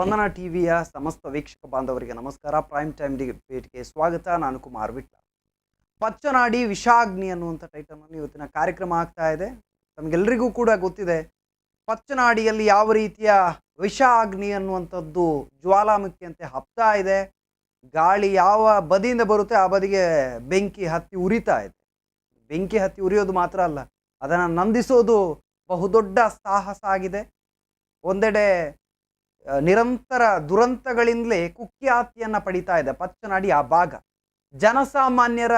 ಸ್ಪಂದನ ಟಿವಿಯ ಸಮಸ್ತ ವೀಕ್ಷಕ ಬಾಂಧವರಿಗೆ ನಮಸ್ಕಾರ. ಪ್ರೈಮ್ ಟೈಮ್ ಡಿಬೇಟ್ಗೆ ಸ್ವಾಗತ. ನಾನು ಕುಮಾರ್ ವಿಟ್ಲ. ಪಚ್ಚನಾಡಿ ವಿಷಾಗ್ನಿ ಅನ್ನುವಂಥ ಟೈಟಲ್ನಲ್ಲಿ ಇವತ್ತಿನ ಕಾರ್ಯಕ್ರಮ ಆಗ್ತಾ ಇದೆ. ತಮಗೆಲ್ಲರಿಗೂ ಕೂಡ ಗೊತ್ತಿದೆ, ಪಚ್ಚನಾಡಿಯಲ್ಲಿ ಯಾವ ರೀತಿಯ ವಿಷಾಗ್ನಿ ಅನ್ನುವಂಥದ್ದು ಜ್ವಾಲಾಮುಖಿಯಂತೆ ಹಬ್ತಾ ಇದೆ. ಗಾಳಿ ಯಾವ ಬದಿಯಿಂದ ಬರುತ್ತೆ ಆ ಬದಿಗೆ ಬೆಂಕಿ ಹತ್ತಿ ಉರಿತಾ ಇದೆ. ಬೆಂಕಿ ಹತ್ತಿ ಉರಿಯೋದು ಮಾತ್ರ ಅಲ್ಲ, ಅದನ್ನು ನಂದಿಸೋದು ಬಹುದೊಡ್ಡ ಸಾಹಸ ಆಗಿದೆ. ಒಂದೆಡೆ ನಿರಂತರ ದುರಂತಗಳಿಂದಲೇ ಕುಖ್ಯಾತಿಯನ್ನು ಪಡಿತಾ ಇದೆ ಪಚ್ಚನಾಡಿ ಆ ಭಾಗ. ಜನಸಾಮಾನ್ಯರ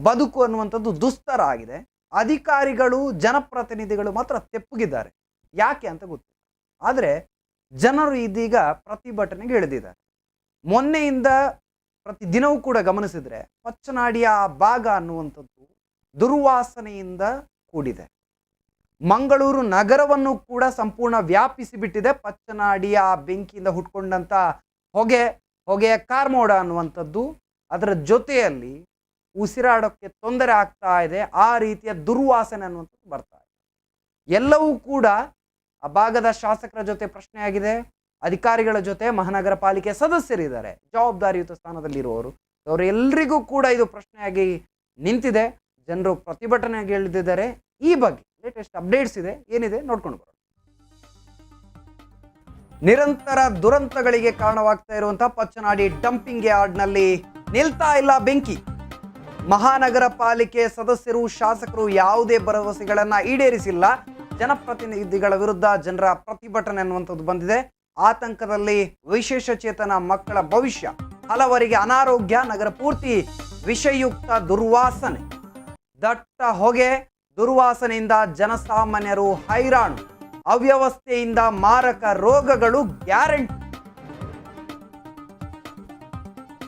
ಬದುಕು ಅನ್ನುವಂಥದ್ದು ದುಸ್ತರ ಆಗಿದೆ. ಅಧಿಕಾರಿಗಳು ಜನಪ್ರತಿನಿಧಿಗಳು ಮಾತ್ರ ತೆಪ್ಪಗಿದ್ದಾರೆ. ಯಾಕೆ ಅಂತ ಗೊತ್ತಿಲ್ಲ. ಆದರೆ ಜನರು ಇದೀಗ ಪ್ರತಿಭಟನೆಗೆ ಇಳಿದಿದ್ದಾರೆ. ಮೊನ್ನೆಯಿಂದ ಪ್ರತಿದಿನವೂ ಕೂಡ ಗಮನಿಸಿದರೆ ಪಚ್ಚನಾಡಿಯ ಭಾಗ ಅನ್ನುವಂಥದ್ದು ದುರ್ವಾಸನೆಯಿಂದ ಕೂಡಿದೆ. ಮಂಗಳೂರು ನಗರವನ್ನು ಕೂಡ ಸಂಪೂರ್ಣ ವ್ಯಾಪಿಸಿ ಬಿಟ್ಟಿದೆ ಪಚ್ಚನಾಡಿಯ ಬೆಂಕಿಯಿಂದ ಹುಟ್ಕೊಂಡಂಥ ಹೊಗೆಯ ಕಾರ್ಮೋಡ ಅನ್ನುವಂಥದ್ದು. ಅದರ ಜೊತೆಯಲ್ಲಿ ಉಸಿರಾಡೋಕ್ಕೆ ತೊಂದರೆ ಆಗ್ತಾ ಇದೆ. ಆ ರೀತಿಯ ದುರ್ವಾಸನೆ ಅನ್ನುವಂಥದ್ದು ಬರ್ತಾ ಇದೆ. ಎಲ್ಲವೂ ಕೂಡ ಆ ಭಾಗದ ಶಾಸಕರ ಜೊತೆ ಪ್ರಶ್ನೆಯಾಗಿದೆ. ಅಧಿಕಾರಿಗಳ ಜೊತೆ ಮಹಾನಗರ ಪಾಲಿಕೆ ಸದಸ್ಯರಿದ್ದಾರೆ, ಜವಾಬ್ದಾರಿಯುತ ಸ್ಥಾನದಲ್ಲಿರುವವರು. ಅವರೆಲ್ಲರಿಗೂ ಕೂಡ ಇದು ಪ್ರಶ್ನೆಯಾಗಿ ನಿಂತಿದೆ. ಜನರು ಪ್ರತಿಭಟನೆಗೆ ಇಳಿದಿದ್ದಾರೆ. ಈ ಬಗ್ಗೆ ಲೇಟೆಸ್ಟ್ ಅಪ್ಡೇಟ್ಸ್ ಇದೆ, ಏನಿದೆ ನೋಡ್ಕೊಂಡು ಬರೋಣ. ನಿರಂತರ ದುರಂತಗಳಿಗೆ ಕಾರಣವಾಗ್ತಾ ಇರುವಂತಹ ಪಚ್ಚನಾಡಿ ಡಂಪಿಂಗ್ ಯಾರ್ಡ್ನಲ್ಲಿ ನಿಲ್ತಾ ಇಲ್ಲ ಬೆಂಕಿ. ಮಹಾನಗರ ಪಾಲಿಕೆ ಸದಸ್ಯರು ಶಾಸಕರು ಯಾವುದೇ ಭರವಸೆಗಳನ್ನ ಈಡೇರಿಸಿಲ್ಲ. ಜನಪ್ರತಿನಿಧಿಗಳ ವಿರುದ್ಧ ಜನರ ಪ್ರತಿಭಟನೆ ಅನ್ನುವಂಥದ್ದು ಬಂದಿದೆ. ಆತಂಕದಲ್ಲಿ ವಿಶೇಷ ಚೇತನ ಮಕ್ಕಳ ಭವಿಷ್ಯ, ಹಲವರಿಗೆ ಅನಾರೋಗ್ಯ, ನಗರ ಪೂರ್ತಿ ವಿಷಯುಕ್ತ ದುರ್ವಾಸನೆ, ದಟ್ಟ ಹೊಗೆ, ದುರ್ವಾಸನೆಯಿಂದ ಜನಸಾಮಾನ್ಯರು ಹೈರಾಣು, ಅವ್ಯವಸ್ಥೆಯಿಂದ ಮಾರಕ ರೋಗಗಳು ಗ್ಯಾರಂಟಿ.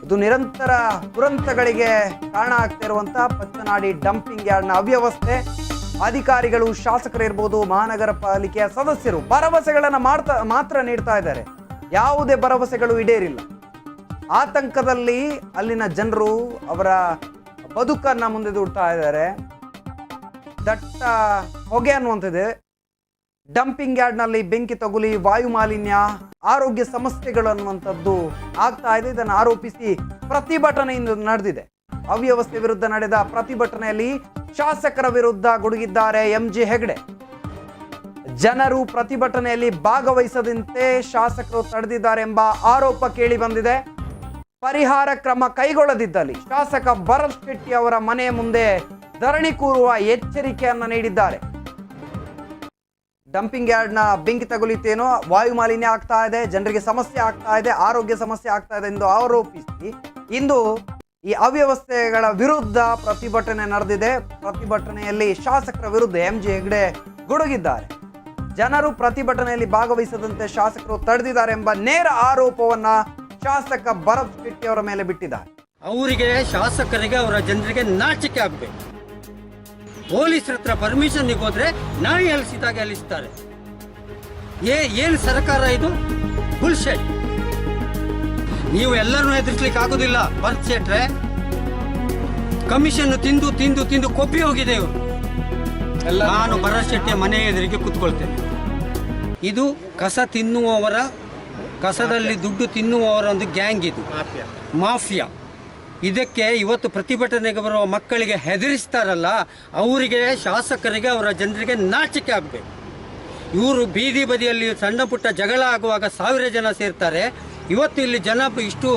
ಇದು ನಿರಂತರ ದುರಂತಗಳಿಗೆ ಕಾರಣ ಆಗ್ತಾ ಇರುವಂತಹ ಪಚ್ಚನಾಡಿ ಡಂಪಿಂಗ್ ಯಾರ್ಡ್ನ ಅವ್ಯವಸ್ಥೆ. ಅಧಿಕಾರಿಗಳು, ಶಾಸಕರು ಇರ್ಬೋದು, ಮಹಾನಗರ ಪಾಲಿಕೆಯ ಸದಸ್ಯರು ಭರವಸೆಗಳನ್ನು ಮಾತ್ರ ನೀಡ್ತಾ ಇದ್ದಾರೆ. ಯಾವುದೇ ಭರವಸೆಗಳು ಈಡೇರಿಲ್ಲ. ಆತಂಕದಲ್ಲಿ ಅಲ್ಲಿನ ಜನರು ಅವರ ಬದುಕನ್ನ ಮುಂದೆ ದೂಡ್ತಾ ಇದ್ದಾರೆ. ದಟ್ಟ ಹೊಗೆ ಅನ್ನುವಂಥದ್ದು, ಡಂಪಿಂಗ್ ಯಾರ್ಡ್ನಲ್ಲಿ ಬೆಂಕಿ ತಗುಲಿ ವಾಯು ಮಾಲಿನ್ಯ, ಆರೋಗ್ಯ ಸಮಸ್ಯೆಗಳು ಅನ್ನುವಂಥದ್ದು ಆಗ್ತಾ ಇದೆ. ಇದನ್ನು ಆರೋಪಿಸಿ ಪ್ರತಿಭಟನೆಯಿಂದ ನಡೆದಿದೆ. ಅವ್ಯವಸ್ಥೆ ವಿರುದ್ಧ ನಡೆದ ಪ್ರತಿಭಟನೆಯಲ್ಲಿ ಶಾಸಕರ ವಿರುದ್ಧ ಗುಡುಗಿದ್ದಾರೆ ಎಂಜಿ ಹೆಗಡೆ. ಜನರು ಪ್ರತಿಭಟನೆಯಲ್ಲಿ ಭಾಗವಹಿಸದಂತೆ ಶಾಸಕರು ತಡೆದಿದ್ದಾರೆ ಎಂಬ ಆರೋಪ ಕೇಳಿ ಬಂದಿದೆ. ಪರಿಹಾರ ಕ್ರಮ ಕೈಗೊಳ್ಳದಿದ್ದಲ್ಲಿ ಶಾಸಕ ಭರತ್ ಶೆಟ್ಟಿ ಅವರ ಮನೆಯ ಮುಂದೆ ಧರಣಿ ಕೂರುವ ಎಚ್ಚರಿಕೆಯನ್ನು ನೀಡಿದ್ದಾರೆ. ಡಂಪಿಂಗ್ ಯಾರ್ಡ್ನ ಬೆಂಕಿ ತಗುಲಿತೇನೋ, ವಾಯು ಮಾಲಿನ್ಯ ಆಗ್ತಾ ಇದೆ, ಜನರಿಗೆ ಸಮಸ್ಯೆ ಆಗ್ತಾ ಇದೆ, ಆರೋಗ್ಯ ಸಮಸ್ಯೆ ಆಗ್ತಾ ಇದೆ ಎಂದು ಆರೋಪಿಸಿ ಇಂದು ಈ ಅವ್ಯವಸ್ಥೆಗಳ ವಿರುದ್ಧ ಪ್ರತಿಭಟನೆ ನಡೆದಿದೆ. ಪ್ರತಿಭಟನೆಯಲ್ಲಿ ಶಾಸಕರ ವಿರುದ್ಧ ಎಂಜಿ ಹೆಗಡೆ ಗುಡುಗಿದ್ದಾರೆ. ಜನರು ಪ್ರತಿಭಟನೆಯಲ್ಲಿ ಭಾಗವಹಿಸದಂತೆ ಶಾಸಕರು ತಡೆದಿದ್ದಾರೆ ಎಂಬ ನೇರ ಆರೋಪವನ್ನ ಶಾಸಕ ಭರತ್ ಶೆಟ್ಟಿ ಅವರ ಮೇಲೆ ಬಿಟ್ಟಿದ್ದಾರೆ. ಅವರಿಗೆ, ಶಾಸಕರಿಗೆ, ಅವರ ಜನರಿಗೆ ನಾಚಿಕೆ ಆಗಬೇಕು. ಪೊಲೀಸರ ಹತ್ರ ಪರ್ಮಿಷನ್ ಹೋದ್ರೆ ನಾಯಿ ಅಲಿಸಿದಾಗ ಅಲಿಸ್ತಾರೆ. ಏನು ಸರ್ಕಾರ ಇದು? ಬುಲ್ಶೆಟ್. ನೀವು ಎಲ್ಲರನ್ನೂ ಎದುರಿಸ್ಲಿಕ್ಕೆ ಆಗುದಿಲ್ಲ. ಭರತ್ ಶೆಟ್ರೆ, ಕಮಿಷನ್ ತಿಂದು ತಿಂದು ತಿಂದು ಕೊಬ್ಬಿ ಹೋಗಿದೆ ಇವರು. ನಾನು ಭರತ್ ಶೆಟ್ಟಿಯ ಮನೆ ಎದುರಿಗೆ ಕೂತ್ಕೊಳ್ತೇನೆ. ಇದು ಕಸ ತಿನ್ನುವವರ, ಕಸದಲ್ಲಿ ದುಡ್ಡು ತಿನ್ನುವವರ ಒಂದು ಗ್ಯಾಂಗ್, ಇದು ಮಾಫಿಯಾ. ಇದಕ್ಕೆ ಇವತ್ತು ಪ್ರತಿಭಟನೆಗೆ ಬರುವ ಮಕ್ಕಳಿಗೆ ಹೆದರಿಸ್ತಾರಲ್ಲ, ಅವರಿಗೆ, ಶಾಸಕರಿಗೆ, ಅವರ ಜನರಿಗೆ ನಾಚಿಕೆ ಆಗಬೇಕು. ಇವರು ಬೀದಿ ಬದಿಯಲ್ಲಿ ಸಣ್ಣ ಪುಟ್ಟ ಜಗಳ ಆಗುವಾಗ 1000 ಜನ ಸೇರ್ತಾರೆ. ಇವತ್ತು ಇಲ್ಲಿ ಜನ ಇಷ್ಟು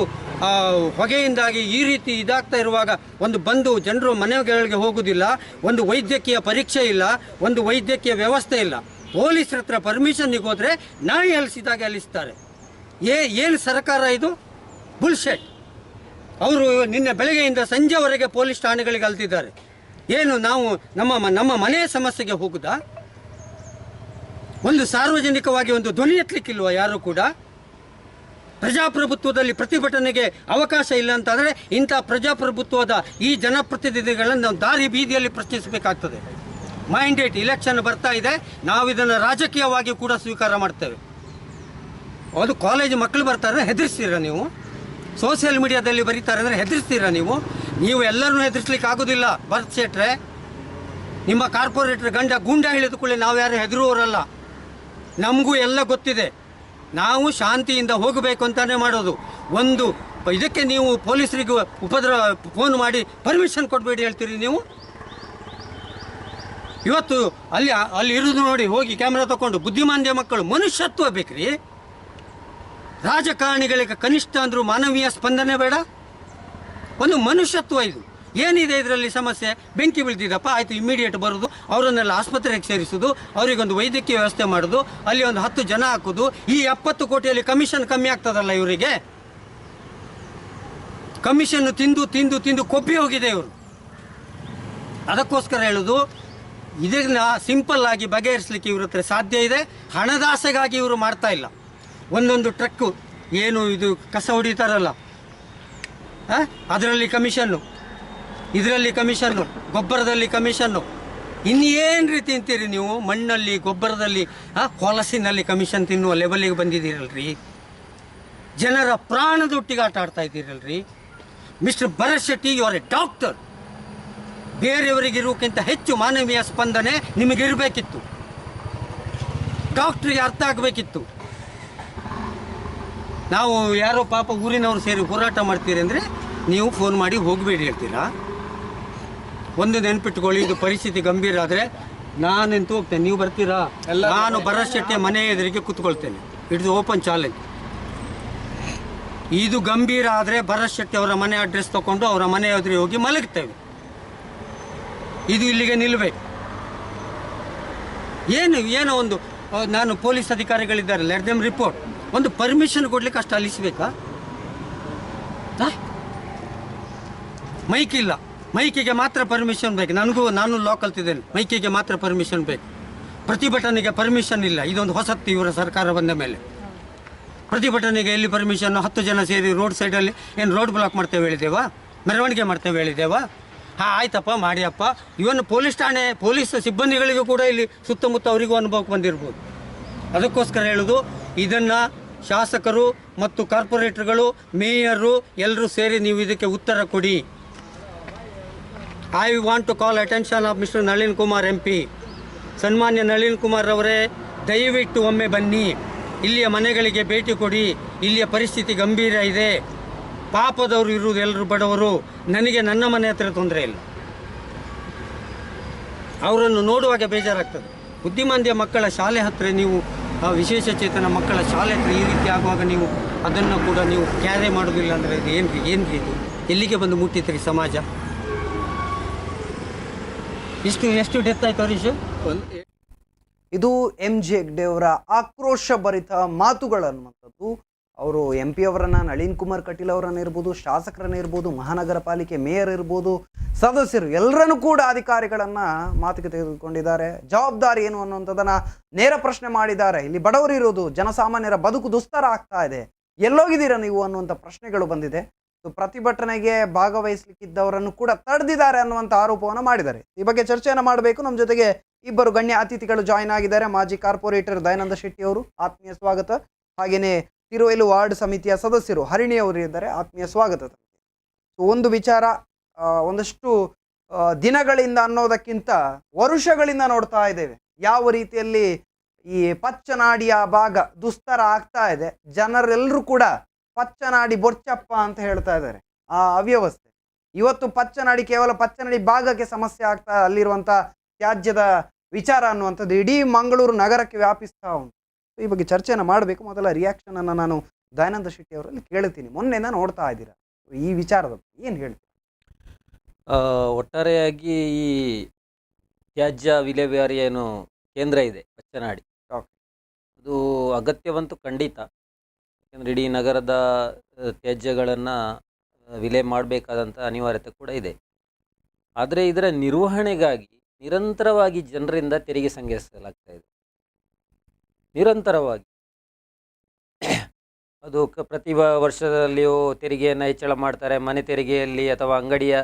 ಹೊಗೆಯಿಂದಾಗಿ ಈ ರೀತಿ ಇದಾಗ್ತಾ ಇರುವಾಗ ಒಂದು ಬಂದು ಜನರು ಮನೆಗಳಿಗೆ ಹೋಗುವುದಿಲ್ಲ. ಒಂದು ವೈದ್ಯಕೀಯ ಪರೀಕ್ಷೆ ಇಲ್ಲ, ಒಂದು ವೈದ್ಯಕೀಯ ವ್ಯವಸ್ಥೆ ಇಲ್ಲ. ಪೊಲೀಸರ ಹತ್ರ ಪರ್ಮಿಷನ್ ಹೋದ್ರೆ ನಾಯಿ ಅಲಿಸಿದಾಗ ಅಲಿಸ್ತಾರೆ. ಏನು ಸರ್ಕಾರ ಇದು? ಬುಲ್ಶೆಟ್. ಅವರು ನಿನ್ನೆ ಬೆಳಗ್ಗೆಯಿಂದ ಸಂಜೆವರೆಗೆ ಪೊಲೀಸ್ ಠಾಣೆಗಳಿಗೆ ಅಲ್ತಿದ್ದಾರೆ. ಏನು ನಾವು ನಮ್ಮ ಮನೆಯ ಸಮಸ್ಯೆಗೆ ಹೋಗುದಾ? ಒಂದು ಸಾರ್ವಜನಿಕವಾಗಿ ಒಂದು ಧ್ವನಿ ಎತ್ತಲಿಕ್ಕಿಲ್ವ ಯಾರು ಕೂಡ? ಪ್ರಜಾಪ್ರಭುತ್ವದಲ್ಲಿ ಪ್ರತಿಭಟನೆಗೆ ಅವಕಾಶ ಇಲ್ಲ ಅಂತಂದರೆ ಇಂಥ ಪ್ರಜಾಪ್ರಭುತ್ವದ ಈ ಜನಪ್ರತಿನಿಧಿಗಳನ್ನು ನಾವು ದಾರಿ ಬೀದಿಯಲ್ಲಿ ಪ್ರಶ್ನಿಸಬೇಕಾಗ್ತದೆ. ಮೈಂಡೇಟ್ ಇಲೆಕ್ಷನ್ ಬರ್ತಾ ಇದೆ, ನಾವು ಇದನ್ನು ರಾಜಕೀಯವಾಗಿ ಕೂಡ ಸ್ವೀಕಾರ ಮಾಡ್ತೇವೆ. ಅದು ಕಾಲೇಜ್ ಮಕ್ಕಳು ಬರ್ತಾರೆ, ಹೆದರಿಸ್ತೀರಾ ನೀವು? ಸೋಷಿಯಲ್ ಮೀಡಿಯಾದಲ್ಲಿ ಬರೀತಾರೆ ಅಂದರೆ ಹೆದರಿಸ್ತೀರಾ ನೀವು ಎಲ್ಲರನ್ನೂ ಹೆದರಿಸ್ಲಿಕ್ಕೆ ಆಗೋದಿಲ್ಲ. ಭರತ್ ಶೆಟ್ರೆ, ನಿಮ್ಮ ಕಾರ್ಪೊರೇಟರ್ ಗಂಡ ಗೂಂಡ ಹೇಳಿದ ಕೂಡಲೇ ನಾವು ಯಾರು ಹೆದರುವವರಲ್ಲ. ನಮಗೂ ಎಲ್ಲ ಗೊತ್ತಿದೆ. ನಾವು ಶಾಂತಿಯಿಂದ ಹೋಗಬೇಕು ಅಂತಾನೆ ಮಾಡೋದು. ಒಂದು ಇದಕ್ಕೆ ನೀವು ಪೊಲೀಸರಿಗೆ ಫೋನ್ ಮಾಡಿ ಪರ್ಮಿಷನ್ ಕೊಡಬೇಡಿ ಹೇಳ್ತೀರಿ ನೀವು. ಇವತ್ತು ಅಲ್ಲಿ ಇರೋದು ನೋಡಿ, ಹೋಗಿ ಕ್ಯಾಮ್ರಾ ತಗೊಂಡು ಬುದ್ಧಿಮಾಂದ್ಯ ಮಕ್ಕಳು. ಮನುಷ್ಯತ್ವ ಬೇಕ್ರಿ. ರಾಜಕಾರಣಿಗಳಿಗೆ ಕನಿಷ್ಠ ಅಂದರೂ ಮಾನವೀಯ ಸ್ಪಂದನೆ ಬೇಡ? ಒಂದು ಮನುಷ್ಯತ್ವ ಇದು. ಏನಿದೆ ಇದರಲ್ಲಿ ಸಮಸ್ಯೆ? ಬೆಂಕಿ ಬೀಳ್ತಿದ್ದಪ್ಪ, ಆಯಿತು, ಇಮಿಡಿಯೇಟ್ ಬರೋದು, ಅವರನ್ನೆಲ್ಲ ಆಸ್ಪತ್ರೆಗೆ ಸೇರಿಸೋದು, ಅವರಿಗೊಂದು ವೈದ್ಯಕೀಯ ವ್ಯವಸ್ಥೆ ಮಾಡೋದು, ಅಲ್ಲಿ ಒಂದು 10 ಜನ ಹಾಕೋದು. ಈ 70 ಕೋಟಿಯಲ್ಲಿ ಕಮಿಷನ್ ಕಮ್ಮಿ ಆಗ್ತದಲ್ಲ ಇವರಿಗೆ? ಕಮಿಷನ್ ತಿಂದು ತಿಂದು ತಿಂದು ಕೊಬ್ಬಿ ಹೋಗಿದೆ ಇವರು. ಅದಕ್ಕೋಸ್ಕರ ಹೇಳೋದು, ಇದನ್ನ ಸಿಂಪಲ್ ಆಗಿ ಬಗೆಹರಿಸಲಿಕ್ಕೆ ಇವ್ರ ಹತ್ರ ಸಾಧ್ಯ ಇದೆ. ಹಣದಾಸೆಗಾಗಿ ಇವರು ಮಾಡ್ತಾ ಇಲ್ಲ. ಒಂದೊಂದು ಟ್ರಕ್ಕು ಏನು ಇದು ಕಸ ಹೊಡಿತಾರಲ್ಲ, ಅದರಲ್ಲಿ ಕಮಿಷನ್ನು, ಇದರಲ್ಲಿ ಕಮಿಷನ್ನು, ಗೊಬ್ಬರದಲ್ಲಿ ಕಮಿಷನ್ನು. ಇನ್ನೇನು ರೀತಿ ತಿಂತೀರಿ ನೀವು? ಮಣ್ಣಲ್ಲಿ, ಗೊಬ್ಬರದಲ್ಲಿ, ಹೊಲಸಿನಲ್ಲಿ ಕಮಿಷನ್ ತಿನ್ನುವ ಲೆವೆಲಿಗೆ ಬಂದಿದ್ದೀರಲ್ರಿ. ಜನರ ಪ್ರಾಣದೊಟ್ಟಿಗೆ ಆಟ ಆಡ್ತಾ ಇದ್ದೀರಲ್ರಿ. Mister Bharat Shetty, you are a doctor. ಬೇರೆಯವರಿಗಿರೋಕ್ಕಿಂತ ಹೆಚ್ಚು ಮಾನವೀಯ ಸ್ಪಂದನೆ ನಿಮಗಿರಬೇಕಿತ್ತು. ಡಾಕ್ಟ್ರಿಗೆ ಅರ್ಥ ಆಗಬೇಕಿತ್ತು. ನಾವು ಯಾರೋ ಪಾಪ ಊರಿನವರು ಸೇರಿ ಹೋರಾಟ ಮಾಡ್ತೀರಿ ಅಂದರೆ ನೀವು ಫೋನ್ ಮಾಡಿ ಹೋಗಬೇಡಿ ಹೇಳ್ತೀರಾ? ಒಂದು ನೆನ್ಪಿಟ್ಕೊಳ್ಳಿ, ಇದು ಪರಿಸ್ಥಿತಿ ಗಂಭೀರ ಆದರೆ ನಾನೆಂತೂ ಹೋಗ್ತೇನೆ, ನೀವು ಬರ್ತೀರಾ? ನಾನು ಭರತ್ ಶೆಟ್ಟಿಯ ಮನೆ ಎದುರಿಗೆ ಕೂತ್ಕೊಳ್ತೇನೆ. It's open challenge. ಇದು ಗಂಭೀರ ಆದರೆ ಭರತ್ ಶೆಟ್ಟಿ ಅವರ ಮನೆ ಅಡ್ರೆಸ್ ತಗೊಂಡು ಅವರ ಮನೆ ಎದುರಿಗೆ ಹೋಗಿ ಮಲಗ್ತೇವೆ. ಇದು ಇಲ್ಲಿಗೆ ನಿಲ್ಲಬೇಕು. ಏನೋ ಒಂದು ನಾನು ಪೊಲೀಸ್ ಅಧಿಕಾರಿಗಳಿದ್ದಾರೆ, ಲೆಟ್ ದೆಮ್ ರಿಪೋರ್ಟ್. ಒಂದು ಪರ್ಮಿಷನ್ ಕೊಡ್ಲಿಕ್ಕೆ ಅಷ್ಟು ಅಲಿಸಬೇಕಾ? ಮೈಕ್ ಇಲ್ಲ, ಮೈಕಿಗೆ ಮಾತ್ರ ಪರ್ಮಿಷನ್ ಬೇಕು. ನಾನು ಲಾ ಕಲ್ತಿದ್ದೇನೆ, ಮೈಕಿಗೆ ಮಾತ್ರ ಪರ್ಮಿಷನ್ ಬೇಕು. ಪ್ರತಿಭಟನೆಗೆ ಪರ್ಮಿಷನ್ ಇಲ್ಲ. ಇದೊಂದು ಹೊಸತ್ತು ಇವರ ಸರ್ಕಾರ ಬಂದ ಮೇಲೆ. ಪ್ರತಿಭಟನೆಗೆ ಎಲ್ಲಿ ಪರ್ಮಿಷನ್ನು? 10 ಜನ ಸೇರಿ ರೋಡ್ ಸೈಡಲ್ಲಿ ಏನು ರೋಡ್ ಬ್ಲಾಕ್ ಮಾಡ್ತೇವೆ ಹೇಳಿದ್ದೇವಾ? ಮೆರವಣಿಗೆ ಮಾಡ್ತೇವೆ ಹೇಳಿದ್ದೇವಾ? ಆಯ್ತಪ್ಪ, ಮಾಡಿಯಪ್ಪ. ಇವನ್ ಪೊಲೀಸ್ ಠಾಣೆ, ಪೊಲೀಸ್ ಸಿಬ್ಬಂದಿಗಳಿಗೂ ಕೂಡ ಇಲ್ಲಿ ಸುತ್ತಮುತ್ತ ಅವರಿಗೂ ಅನುಭವಕ್ಕೆ ಬಂದಿರ್ಬೋದು. ಅದಕ್ಕೋಸ್ಕರ ಹೇಳೋದು, ಇದನ್ನು ಶಾಸಕರು ಮತ್ತು ಕಾರ್ಪೊರೇಟರ್ಗಳು, ಮೇಯರು ಎಲ್ಲರೂ ಸೇರಿ ನೀವು ಇದಕ್ಕೆ ಉತ್ತರ ಕೊಡಿ. I want to call attention of mister Nalin Kumar MP. ಸನ್ಮಾನ್ಯ ನಳಿನ್ ಕುಮಾರ್ ಅವರೇ, ದಯವಿಟ್ಟು ಒಮ್ಮೆ ಬನ್ನಿ, ಇಲ್ಲಿಯ ಮನೆಗಳಿಗೆ ಭೇಟಿ ಕೊಡಿ. ಇಲ್ಲಿಯ ಪರಿಸ್ಥಿತಿ ಗಂಭೀರ ಇದೆ. ಪಾಪದವರು ಇರುವುದು ಎಲ್ಲರೂ ಬಡವರು. ನನಗೆ ನನ್ನ ಮನೆ ಹತ್ರ ತೊಂದರೆ ಇಲ್ಲ, ಅವರನ್ನು ನೋಡುವಾಗ ಬೇಜಾರಾಗ್ತದೆ. ಬುದ್ಧಿಮಾಂದ್ಯ ಮಕ್ಕಳ ಶಾಲೆ ಹತ್ತಿರ ನೀವು, ವಿಶೇಷ ಚೇತನ ಮಕ್ಕಳ ಶಾಲೆ ಹತ್ರ ಈ ರೀತಿ ಆಗುವಾಗ ನೀವು ಅದನ್ನು ಕೂಡ ನೀವು ಕ್ಯಾರೆ ಮಾಡೋದಿಲ್ಲ ಅಂದರೆ ಇದು ಏನು ಇದು? ಎಲ್ಲಿಗೆ ಬಂದು ಮುಟ್ಟಿದ್ರಿ ಸಮಾಜ? ಎಷ್ಟು ಡೆತ್ ಆಯ್ತು ಹರೀಶ್? ಇದು MJ ಹೆಗ್ಡೆ ಅವರ ಆಕ್ರೋಶ ಭರಿತ ಮಾತುಗಳನ್ನುವಂಥದ್ದು. ಅವರು MP ಅವರನ್ನ, ನಳಿನ್ ಕುಮಾರ್ ಕಟೀಲ್ ಅವರನ್ನ ಇರ್ಬೋದು, ಶಾಸಕರನ್ನ ಇರ್ಬೋದು, ಮಹಾನಗರ ಪಾಲಿಕೆ ಮೇಯರ್ ಇರ್ಬೋದು, ಸದಸ್ಯರು ಎಲ್ಲರನ್ನೂ ಕೂಡ ಅಧಿಕಾರಿಗಳನ್ನ ಮಾತಿಗೆ ತೆಗೆದುಕೊಂಡಿದ್ದಾರೆ. ಜವಾಬ್ದಾರಿ ಏನು ಅನ್ನುವಂಥದ್ದನ್ನ ನೇರ ಪ್ರಶ್ನೆ ಮಾಡಿದ್ದಾರೆ. ಇಲ್ಲಿ ಬಡವರು ಇರೋದು, ಜನಸಾಮಾನ್ಯರ ಬದುಕು ದುಸ್ತರ ಆಗ್ತಾ ಇದೆ, ಎಲ್ಲೋಗಿದ್ದೀರಾ ನೀವು ಅನ್ನುವಂಥ ಪ್ರಶ್ನೆಗಳು ಬಂದಿದೆ. ಪ್ರತಿಭಟನೆಗೆ ಭಾಗವಹಿಸಲಿಕ್ಕಿದ್ದವರನ್ನು ಕೂಡ ತಡೆದಿದ್ದಾರೆ ಅನ್ನುವಂಥ ಆರೋಪವನ್ನು ಮಾಡಿದ್ದಾರೆ. ಈ ಬಗ್ಗೆ ಚರ್ಚೆಯನ್ನು ಮಾಡಬೇಕು. ನಮ್ಮ ಜೊತೆಗೆ ಇಬ್ಬರು ಗಣ್ಯ ಅತಿಥಿಗಳು ಜಾಯ್ನ್ ಆಗಿದ್ದಾರೆ. ಮಾಜಿ ಕಾರ್ಪೊರೇಟರ್ ದಯಾನಂದ ಶೆಟ್ಟಿ ಅವರು, ಆತ್ಮೀಯ ಸ್ವಾಗತ. ಹಾಗೆಯೇ ತಿರುವೆಲು ವಾರ್ಡ್ ಸಮಿತಿಯ ಸದಸ್ಯರು ಹರಿಣಿ ಅವರು ಇದ್ದಾರೆ, ಆತ್ಮೀಯ ಸ್ವಾಗತ. ಒಂದು ವಿಚಾರ, ಒಂದಷ್ಟು ದಿನಗಳಿಂದ ಅನ್ನೋದಕ್ಕಿಂತ ವರುಷಗಳಿಂದ ನೋಡ್ತಾ ಇದ್ದೇವೆ ಯಾವ ರೀತಿಯಲ್ಲಿ ಈ ಪಚ್ಚನಾಡಿಯ ಭಾಗ ದುಸ್ತರ ಆಗ್ತಾ ಇದೆ. ಜನರೆಲ್ಲರೂ ಕೂಡ ಪಚ್ಚನಾಡಿ ಬೊಚ್ಚಪ್ಪ ಅಂತ ಹೇಳ್ತಾ ಇದ್ದಾರೆ. ಆ ಅವ್ಯವಸ್ಥೆ ಇವತ್ತು ಪಚ್ಚನಾಡಿ, ಕೇವಲ ಪಚ್ಚನಾಡಿ ಭಾಗಕ್ಕೆ ಸಮಸ್ಯೆ ಆಗ್ತಾ, ಅಲ್ಲಿರುವಂಥ ತ್ಯಾಜ್ಯದ ವಿಚಾರ ಅನ್ನುವಂಥದ್ದು ಇಡೀ ಮಂಗಳೂರು ನಗರಕ್ಕೆ ವ್ಯಾಪಿಸ್ತಾ ಉಂಟು. ಈ ಬಗ್ಗೆ ಚರ್ಚೆಯನ್ನು ಮಾಡಬೇಕು. ಮೊದಲ ರಿಯಾಕ್ಷನ್ ಅನ್ನು ನಾನು ದಯಾನಂದ ಶೆಟ್ಟಿ ಅವರಲ್ಲಿ ಕೇಳ್ತೀನಿ. ಮೊನ್ನೆನ ನೋಡ್ತಾ ಇದ್ದೀರಾ ಈ ವಿಚಾರದ ಏನು ಹೇಳ್ತೀರಾ? ಒಟ್ಟಾರೆಯಾಗಿ ಈ ತ್ಯಾಜ್ಯ ವಿಲೇವಾರಿ ಏನು ಕೇಂದ್ರ ಇದೆ ಪಚ್ಚನಾಡಿ, ಅದು ಅಗತ್ಯವಂತೂ ಖಂಡಿತ. ಯಾಕೆಂದರೆ ಇಡೀ ನಗರದ ತ್ಯಾಜ್ಯಗಳನ್ನು ವಿಲೇ ಮಾಡಬೇಕಾದಂಥ ಅನಿವಾರ್ಯತೆ ಕೂಡ ಇದೆ. ಆದರೆ ಇದರ ನಿರ್ವಹಣೆಗಾಗಿ ನಿರಂತರವಾಗಿ ಜನರಿಂದ ತೆರಿಗೆ ಸಂಗ್ರಹಿಸಲಾಗ್ತಾ ಇದೆ. ನಿರಂತರವಾಗಿ ಅದು ಪ್ರತಿ ವರ್ಷದಲ್ಲಿಯೂ ತೆರಿಗೆಯನ್ನು ಹೆಚ್ಚಳ ಮಾಡ್ತಾರೆ. ಮನೆ ತೆರಿಗೆಯಲ್ಲಿ ಅಥವಾ ಅಂಗಡಿಯ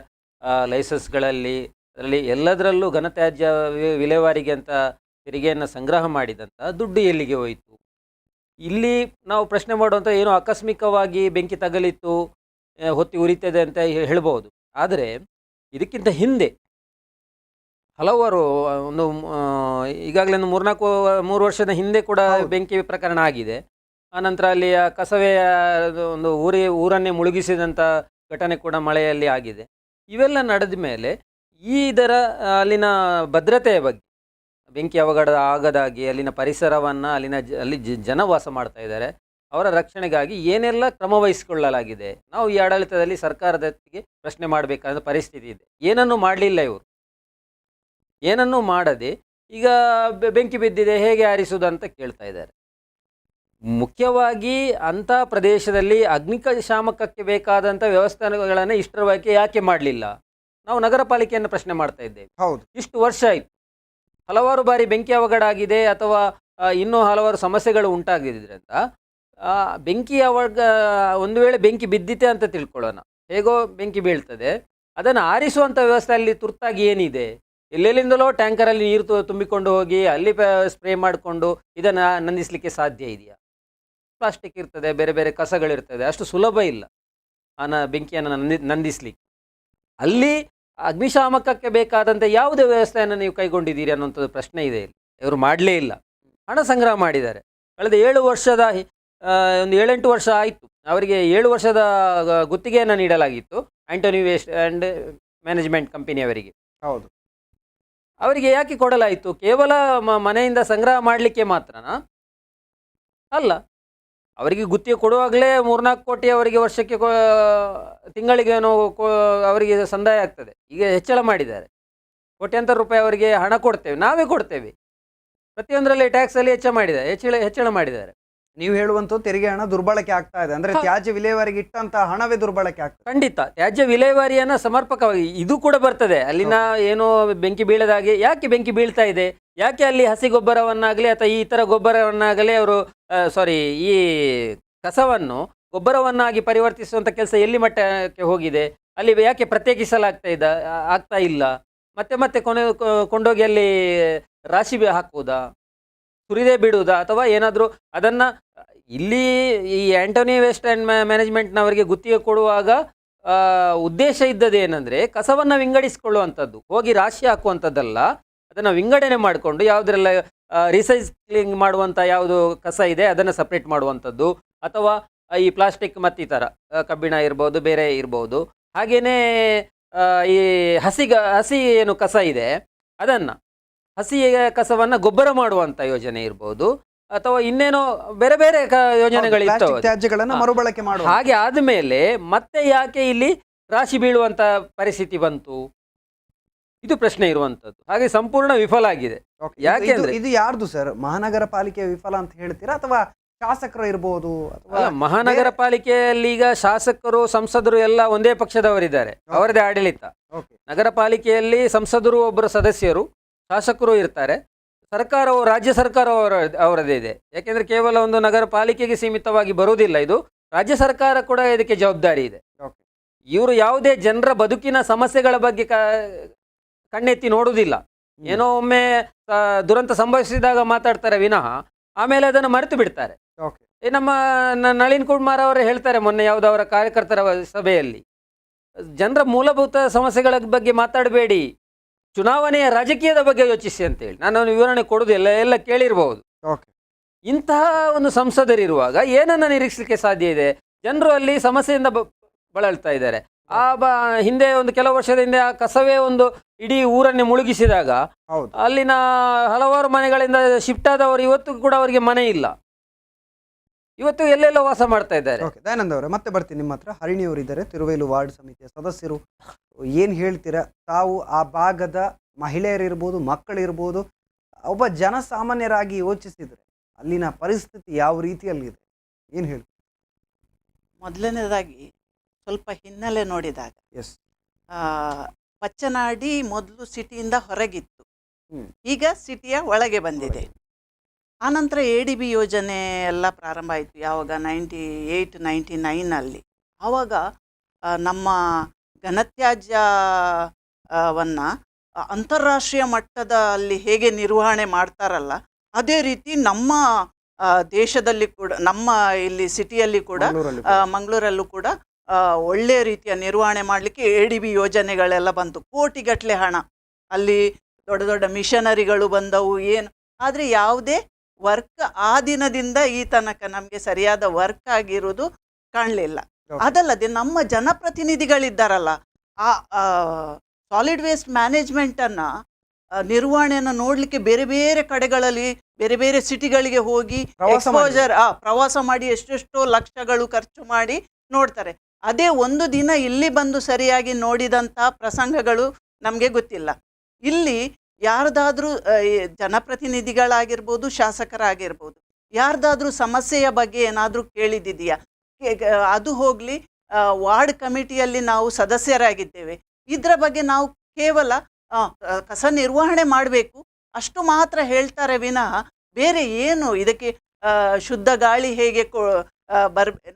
ಲೈಸೆನ್ಸ್ಗಳಲ್ಲಿ, ಅದರಲ್ಲಿ ಎಲ್ಲದರಲ್ಲೂ ಘನತ್ಯಾಜ್ಯ ವಿಲೇವಾರಿಗೆ ಅಂತ ತೆರಿಗೆಯನ್ನು ಸಂಗ್ರಹ ಮಾಡಿದಂಥ ದುಡ್ಡು ಎಲ್ಲಿಗೆ ಹೋಯಿತು? ಇಲ್ಲಿ ನಾವು ಪ್ರಶ್ನೆ ಮಾಡುವಂಥ, ಏನೋ ಆಕಸ್ಮಿಕವಾಗಿ ಬೆಂಕಿ ತಗಲಿತ್ತು, ಹೊತ್ತಿ ಉರಿತದೆ ಅಂತ ಹೇಳ್ಬೋದು. ಆದರೆ ಇದಕ್ಕಿಂತ ಹಿಂದೆ ಹಲವಾರು ಈಗಾಗಲೇ 3 ವರ್ಷದ ಹಿಂದೆ ಕೂಡ ಬೆಂಕಿ ಪ್ರಕರಣ ಆಗಿದೆ. ಆನಂತರ ಅಲ್ಲಿಯ ಕಸವೆಯ ಒಂದು ಊರನ್ನೇ ಮುಳುಗಿಸಿದಂಥ ಘಟನೆ ಕೂಡ ಮಳೆಯಲ್ಲಿ ಆಗಿದೆ. ಇವೆಲ್ಲ ನಡೆದ ಮೇಲೆ ಇದರ ಅಲ್ಲಿನ ಭದ್ರತೆಯ ಬಗ್ಗೆ, ಬೆಂಕಿ ಅವಘಡ ಆಗದಾಗಿ ಅಲ್ಲಿನ ಪರಿಸರವನ್ನು ಅಲ್ಲಿ ಜನ ವಾಸ ಮಾಡ್ತಾ ಇದ್ದಾರೆ, ಅವರ ರಕ್ಷಣೆಗಾಗಿ ಏನೆಲ್ಲ ಕ್ರಮ ವಹಿಸಿಕೊಳ್ಳಲಾಗಿದೆ. ನಾವು ಈ ಆಡಳಿತದಲ್ಲಿ ಸರ್ಕಾರದೊತ್ತಿಗೆ ಪ್ರಶ್ನೆ ಮಾಡಬೇಕಾದ ಪರಿಸ್ಥಿತಿ ಇದೆ. ಏನನ್ನೂ ಮಾಡಲಿಲ್ಲ ಇವರು. ಏನನ್ನೂ ಮಾಡದೆ ಈಗ ಬೆಂಕಿ ಬಿದ್ದಿದೆ ಹೇಗೆ ಆರಿಸುವುದು ಅಂತ ಕೇಳ್ತಾ ಇದ್ದಾರೆ. ಮುಖ್ಯವಾಗಿ ಅಂಥ ಪ್ರದೇಶದಲ್ಲಿ ಅಗ್ನಿಶಾಮಕಕ್ಕೆ ಬೇಕಾದಂಥ ವ್ಯವಸ್ಥೆಗಳನ್ನು ಇಷ್ಟರವರೆಗೆ ಯಾಕೆ ಮಾಡಲಿಲ್ಲ? ನಾವು ನಗರ ಪಾಲಿಕೆಯನ್ನು ಪ್ರಶ್ನೆ ಮಾಡ್ತಾ ಇದ್ದೇವೆ. ಹೌದು, ಇಷ್ಟು ವರ್ಷ ಆಯಿತು, ಹಲವಾರು ಬಾರಿ ಬೆಂಕಿ ಅವಘಡ ಆಗಿದೆ ಅಥವಾ ಇನ್ನೂ ಹಲವಾರು ಸಮಸ್ಯೆಗಳು ಉಂಟಾಗಿದ್ದರಿಂದ ಬೆಂಕಿ ಒಂದು ವೇಳೆ ಬೆಂಕಿ ಬಿದ್ದಿತೆ ಅಂತ ತಿಳ್ಕೊಳ್ಳೋಣ, ಹೇಗೋ ಬೆಂಕಿ ಬೀಳ್ತದೆ, ಅದನ್ನು ಆರಿಸುವಂಥ ವ್ಯವಸ್ಥೆ ಅಲ್ಲಿ ತುರ್ತಾಗಿ ಏನಿದೆ? ಎಲ್ಲೆಲ್ಲಿಂದಲೋ ಟ್ಯಾಂಕರಲ್ಲಿ ನೀರು ತುಂಬಿಕೊಂಡು ಹೋಗಿ ಅಲ್ಲಿ ಸ್ಪ್ರೇ ಮಾಡಿಕೊಂಡು ಇದನ್ನು ನಂದಿಸಲಿಕ್ಕೆ ಸಾಧ್ಯ ಇದೆಯಾ? ಪ್ಲಾಸ್ಟಿಕ್ ಇರ್ತದೆ, ಬೇರೆ ಬೇರೆ ಕಸಗಳಿರ್ತದೆ, ಅಷ್ಟು ಸುಲಭ ಇಲ್ಲ ಬೆಂಕಿಯನ್ನು ನಂದಿಸಲಿಕ್ಕೆ. ಅಲ್ಲಿ ಅಗ್ನಿಶಾಮಕಕ್ಕೆ ಬೇಕಾದಂಥ ಯಾವುದೇ ವ್ಯವಸ್ಥೆಯನ್ನು ನೀವು ಕೈಗೊಂಡಿದ್ದೀರಿ ಅನ್ನೋಂಥದ್ದು ಪ್ರಶ್ನೆ ಇದೆ. ಇಲ್ಲಿ ಇವರು ಮಾಡಲೇ ಇಲ್ಲ. ಹಣ ಸಂಗ್ರಹ ಮಾಡಿದ್ದಾರೆ. ಕಳೆದ 7 ವರ್ಷದ ಒಂದು 7-8 ವರ್ಷ ಆಯಿತು, ಅವರಿಗೆ 7 ವರ್ಷದ ಗುತ್ತಿಗೆಯನ್ನು ನೀಡಲಾಗಿತ್ತು ಆಂಟೋನಿ ವೇಸ್ಟ್ ಆ್ಯಂಡ್ ಮ್ಯಾನೇಜ್ಮೆಂಟ್ ಕಂಪನಿಯವರಿಗೆ. ಹೌದು, ಅವರಿಗೆ ಯಾಕೆ ಕೊಡಲಾಯಿತು? ಕೇವಲ ಮನೆಯಿಂದ ಸಂಗ್ರಹ ಮಾಡಲಿಕ್ಕೆ ಮಾತ್ರನಾ? ಅಲ್ಲ, ಅವರಿಗೆ ಗುತ್ತಿಗೆ ಕೊಡುವಾಗಲೇ 3-4 ಕೋಟಿ ಅವರಿಗೆ ವರ್ಷಕ್ಕೆ ತಿಂಗಳಿಗೇನೋ ಅವರಿಗೆ ಸಂದಾಯ ಆಗ್ತದೆ. ಈಗ ಹೆಚ್ಚಳ ಮಾಡಿದ್ದಾರೆ, ಕೋಟ್ಯಾಂತರ ರೂಪಾಯಿ ಅವರಿಗೆ ಹಣ ಕೊಡ್ತೇವೆ, ನಾವೇ ಕೊಡ್ತೇವೆ. ಪ್ರತಿಯೊಂದರಲ್ಲಿ ಟ್ಯಾಕ್ಸಲ್ಲಿ ಹೆಚ್ಚಳ ಮಾಡಿದ್ದಾರೆ. ನೀವು ಹೇಳುವಂತ ತೆರಿಗೆ ಹಣ ದುರ್ಬಳಕೆ ಆಗ್ತಾ ಇದೆ, ಅಂದ್ರೆ ತ್ಯಾಜ್ಯ ವಿಲೇವಾರಿಗೆ ಇಟ್ಟಂತ ಹಣವೇ ದುರ್ಬಳಕೆ ಆಗ್ತದೆ. ಖಂಡಿತ ತ್ಯಾಜ್ಯ ವಿಲೇವಾರಿಯನ್ನು ಸಮರ್ಪಕವಾಗಿ ಇದು ಕೂಡ ಬರ್ತದೆ. ಅಲ್ಲಿನ ಏನೋ ಬೆಂಕಿ ಬೀಳದಾಗೆ ಯಾಕೆ ಬೆಂಕಿ ಬೀಳ್ತಾ ಇದೆ, ಯಾಕೆ ಅಲ್ಲಿ ಹಸಿ ಗೊಬ್ಬರವನ್ನಾಗಲಿ ಅಥವಾ ಈ ಥರ ಗೊಬ್ಬರವನ್ನಾಗಲಿ ಅವರು ಈ ಕಸವನ್ನು ಗೊಬ್ಬರವನ್ನಾಗಿ ಪರಿವರ್ತಿಸುವಂಥ ಕೆಲಸ ಎಲ್ಲಿ ಮಟ್ಟಕ್ಕೆ ಹೋಗಿದೆ? ಅಲ್ಲಿ ಯಾಕೆ ಆಗ್ತಾ ಇಲ್ಲ? ಮತ್ತೆ ಕೊಂಡೋಗಿ ಅಲ್ಲಿ ರಾಶಿ ಹಾಕುವುದಾ, ಸುರಿದೇ ಬಿಡುವುದಾ, ಅಥವಾ ಏನಾದರೂ ಅದನ್ನು ಇಲ್ಲಿ ಈ ಆಂಟೋನಿ ವೇಸ್ಟ್ ಆ್ಯಂಡ್ ಮ್ಯಾನೇಜ್ಮೆಂಟ್ನವರಿಗೆ ಗುತ್ತಿಗೆ ಕೊಡುವಾಗ ಉದ್ದೇಶ ಇದ್ದದೇನೆಂದರೆ ಕಸವನ್ನು ವಿಂಗಡಿಸಿಕೊಳ್ಳುವಂಥದ್ದು, ಹೋಗಿ ರಾಶಿ ಹಾಕುವಂಥದ್ದಲ್ಲ. ಅದನ್ನು ವಿಂಗಡಣೆ ಮಾಡಿಕೊಂಡು ಯಾವುದರೆಲ್ಲ ರಿಸೈಕ್ಲಿಂಗ್ ಮಾಡುವಂಥ ಯಾವುದು ಕಸ ಇದೆ ಅದನ್ನು ಸಪ್ರೇಟ್ ಮಾಡುವಂಥದ್ದು, ಅಥವಾ ಈ ಪ್ಲಾಸ್ಟಿಕ್ ಮತ್ತು ಈ ಥರ ಕಬ್ಬಿಣ ಇರ್ಬೋದು, ಬೇರೆ ಇರ್ಬೋದು. ಹಾಗೆಯೇ ಈ ಹಸಿ ಏನು ಕಸ ಇದೆ ಅದನ್ನು ಹಸಿ ಕಸವನ್ನು ಗೊಬ್ಬರ ಮಾಡುವಂಥ ಯೋಜನೆ ಇರ್ಬೋದು, ಅಥವಾ ಇನ್ನೇನೋ ಬೇರೆ ಬೇರೆ ಯೋಜನೆಗಳಿರ್ತವೆ, ತ್ಯಾಜ್ಯಗಳನ್ನು ಮರುಬಳಕೆ ಮಾಡುವ. ಹಾಗೆ ಆದಮೇಲೆ ಮತ್ತೆ ಯಾಕೆ ಇಲ್ಲಿ ರಾಶಿ ಬೀಳುವಂಥ ಪರಿಸ್ಥಿತಿ ಬಂತು? ಇದು ಪ್ರಶ್ನೆ ಇರುವಂಥದ್ದು. ಹಾಗೆ ಸಂಪೂರ್ಣ ವಿಫಲ ಆಗಿದೆ. ಯಾಕೆಂದ್ರೆ ಇದು ಯಾರ್ದು ಸರ್? ಮಹಾನಗರ ಪಾಲಿಕೆ ವಿಫಲ ಅಂತ ಹೇಳ್ತೀರಾ ಅಥವಾ ಶಾಸಕರು ಇರ್ಬೋದು? ಮಹಾನಗರ ಪಾಲಿಕೆಯಲ್ಲಿ ಈಗ ಶಾಸಕರು ಸಂಸದರು ಎಲ್ಲ ಒಂದೇ ಪಕ್ಷದವರಿದ್ದಾರೆ, ಅವರದೇ ಆಡಳಿತ. ನಗರ ಪಾಲಿಕೆಯಲ್ಲಿ ಸಂಸದರು ಒಬ್ಬರು ಸದಸ್ಯರು, ಶಾಸಕರು ಇರ್ತಾರೆ, ಸರ್ಕಾರವು ರಾಜ್ಯ ಸರ್ಕಾರ ಅವರದೇ ಇದೆ. ಯಾಕೆಂದ್ರೆ ಕೇವಲ ಒಂದು ನಗರ ಪಾಲಿಕೆಗೆ ಸೀಮಿತವಾಗಿ ಬರುವುದಿಲ್ಲ, ಇದು ರಾಜ್ಯ ಸರ್ಕಾರ ಕೂಡ ಇದಕ್ಕೆ ಜವಾಬ್ದಾರಿ ಇದೆ. ಇವರು ಯಾವುದೇ ಜನರ ಬದುಕಿನ ಸಮಸ್ಯೆಗಳ ಬಗ್ಗೆ ಕಣ್ಣೆತ್ತಿ ನೋಡುವುದಿಲ್ಲ. ಏನೋ ಒಮ್ಮೆ ದುರಂತ ಸಂಭವಿಸಿದಾಗ ಮಾತಾಡ್ತಾರೆ ವಿನಃ ಆಮೇಲೆ ಅದನ್ನು ಮರೆತು ಬಿಡ್ತಾರೆ. ನಮ್ಮ ನಳಿನ್ ಕುಮಾರ್ ಅವರು ಹೇಳ್ತಾರೆ ಮೊನ್ನೆ ಯಾವುದವರ ಕಾರ್ಯಕರ್ತರ ಸಭೆಯಲ್ಲಿ, ಜನರ ಮೂಲಭೂತ ಸಮಸ್ಯೆಗಳ ಬಗ್ಗೆ ಮಾತಾಡಬೇಡಿ, ಚುನಾವಣೆಯ ರಾಜಕೀಯದ ಬಗ್ಗೆ ಯೋಚಿಸಿ ಅಂತೇಳಿ ನಾನು ವಿವರಣೆ ಕೊಡೋದು ಎಲ್ಲ ಕೇಳಿರಬಹುದು. ಇಂತಹ ಒಂದು ಸಂಸದರಿರುವಾಗ ಏನನ್ನು ನಿರೀಕ್ಷಿಸಲಿಕ್ಕೆ ಸಾಧ್ಯ ಇದೆ? ಜನರು ಅಲ್ಲಿ ಸಮಸ್ಯೆಯಿಂದ ಬಳಲ್ತಾ ಇದ್ದಾರೆ. ಹಿಂದೆ ಒಂದು ಕೆಲವು ವರ್ಷದ ಹಿಂದೆ ಆ ಕಸವೇ ಒಂದು ಇಡೀ ಊರನ್ನೇ ಮುಳುಗಿಸಿದಾಗ ಅಲ್ಲಿನ ಹಲವಾರು ಮನೆಗಳಿಂದ ಶಿಫ್ಟ್ ಆದವರು ಇವತ್ತು ಕೂಡ ಅವರಿಗೆ ಮನೆ ಇಲ್ಲ, ಇವತ್ತು ಎಲ್ಲೆಲ್ಲ ವಾಸ ಮಾಡ್ತಾ ಇದ್ದಾರೆ. ದಯಾನಂದ್ ಅವರೇ, ಮತ್ತೆ ಬರ್ತೀನಿ ನಿಮ್ಮ ಹತ್ರ. ಹರಿಣಿಯವರು ಇದ್ದಾರೆ, ತಿರುವೇಲು ವಾರ್ಡ್ ಸಮಿತಿಯ ಸದಸ್ಯರು. ಏನು ಹೇಳ್ತೀರಾ ತಾವು? ಆ ಭಾಗದ ಮಹಿಳೆಯರಿರ್ಬೋದು, ಮಕ್ಕಳಿರ್ಬೋದು, ಒಬ್ಬ ಜನಸಾಮಾನ್ಯರಾಗಿ ಯೋಚಿಸಿದ್ರೆ ಅಲ್ಲಿನ ಪರಿಸ್ಥಿತಿ ಯಾವ ರೀತಿಯಲ್ಲಿದೆ, ಏನು ಹೇಳಿ? ಮೊದಲನೇದಾಗಿ ಸ್ವಲ್ಪ ಹಿನ್ನೆಲೆ ನೋಡಿದಾಗ ಪಚ್ಚನಾಡಿ ಮೊದಲು ಸಿಟಿಯಿಂದ ಹೊರಗಿತ್ತು, ಈಗ ಸಿಟಿಯ ಒಳಗೆ ಬಂದಿದೆ. ಆನಂತರ ADB ಯೋಜನೆ ಎಲ್ಲ ಪ್ರಾರಂಭ ಆಯಿತು ಯಾವಾಗ 98-99 ಆವಾಗ ನಮ್ಮ ಘನತ್ಯಾಜ್ಯವನ್ನು ಅಂತಾರಾಷ್ಟ್ರೀಯ ಮಟ್ಟದಲ್ಲಿ ಹೇಗೆ ನಿರ್ವಹಣೆ ಮಾಡ್ತಾರಲ್ಲ ಅದೇ ರೀತಿ ನಮ್ಮ ದೇಶದಲ್ಲಿ ಕೂಡ, ನಮ್ಮ ಇಲ್ಲಿ ಸಿಟಿಯಲ್ಲಿ ಕೂಡ, ಮಂಗಳೂರಲ್ಲೂ ಕೂಡ ಒಳ್ಳೆಯ ರೀತಿಯ ನಿರ್ವಹಣೆ ಮಾಡಲಿಕ್ಕೆ ADB ಯೋಜನೆಗಳೆಲ್ಲ ಬಂತು. ಕೋಟಿಗಟ್ಟಲೆ ಹಣ ಅಲ್ಲಿ, ದೊಡ್ಡ ದೊಡ್ಡ ಮಿಷನರಿಗಳು ಬಂದವು, ಏನು. ಆದರೆ ಯಾವುದೇ ವರ್ಕ್ ಆ ದಿನದಿಂದ ಈ ತನಕ ನಮಗೆ ಸರಿಯಾದ ವರ್ಕ್ ಆಗಿರುವುದು ಕಾಣಲಿಲ್ಲ. Okay. ಅದಲ್ಲದೆ ನಮ್ಮ ಜನಪ್ರತಿನಿಧಿಗಳಿದ್ದಾರಲ್ಲ, ಆ ಸಾಲಿಡ್ ವೇಸ್ಟ್ ಮ್ಯಾನೇಜ್ಮೆಂಟನ್ನು ನಿರ್ವಹಣೆಯನ್ನು ನೋಡಲಿಕ್ಕೆ ಬೇರೆ ಬೇರೆ ಕಡೆಗಳಲ್ಲಿ ಬೇರೆ ಬೇರೆ ಸಿಟಿಗಳಿಗೆ ಹೋಗಿ ಪ್ರವಾಸ ಎಕ್ಸ್ಪೋಜರ್ ಪ್ರವಾಸ ಮಾಡಿ ಎಷ್ಟೆಷ್ಟೋ ಲಕ್ಷಗಳು ಖರ್ಚು ಮಾಡಿ ನೋಡ್ತಾರೆ. ಅದೇ ಒಂದು ದಿನ ಇಲ್ಲಿ ಬಂದು ಸರಿಯಾಗಿ ನೋಡಿದಂಥ ಪ್ರಸಂಗಗಳು ನಮಗೆ ಗೊತ್ತಿಲ್ಲ. ಇಲ್ಲಿ ಯಾರ್ದಾದ್ರೂ ಜನಪ್ರತಿನಿಧಿಗಳಾಗಿರ್ಬೋದು, ಶಾಸಕರಾಗಿರ್ಬೋದು, ಯಾರ್ದಾದ್ರೂ ಸಮಸ್ಯೆಯ ಬಗ್ಗೆ ಏನಾದರೂ ಕೇಳಿದಿದೆಯಾ? ಅದು ಹೋಗಲಿ, ವಾರ್ಡ್ ಕಮಿಟಿಯಲ್ಲಿ ನಾವು ಸದಸ್ಯರಾಗಿದ್ದೇವೆ, ಇದರ ಬಗ್ಗೆ ನಾವು ಕೇವಲ ಕಸ ನಿರ್ವಹಣೆ ಮಾಡಬೇಕು ಅಷ್ಟು ಮಾತ್ರ ಹೇಳ್ತಾರೆ ವಿನಃ ಬೇರೆ ಏನು ಇದಕ್ಕೆ ಶುದ್ಧ ಗಾಳಿ ಹೇಗೆ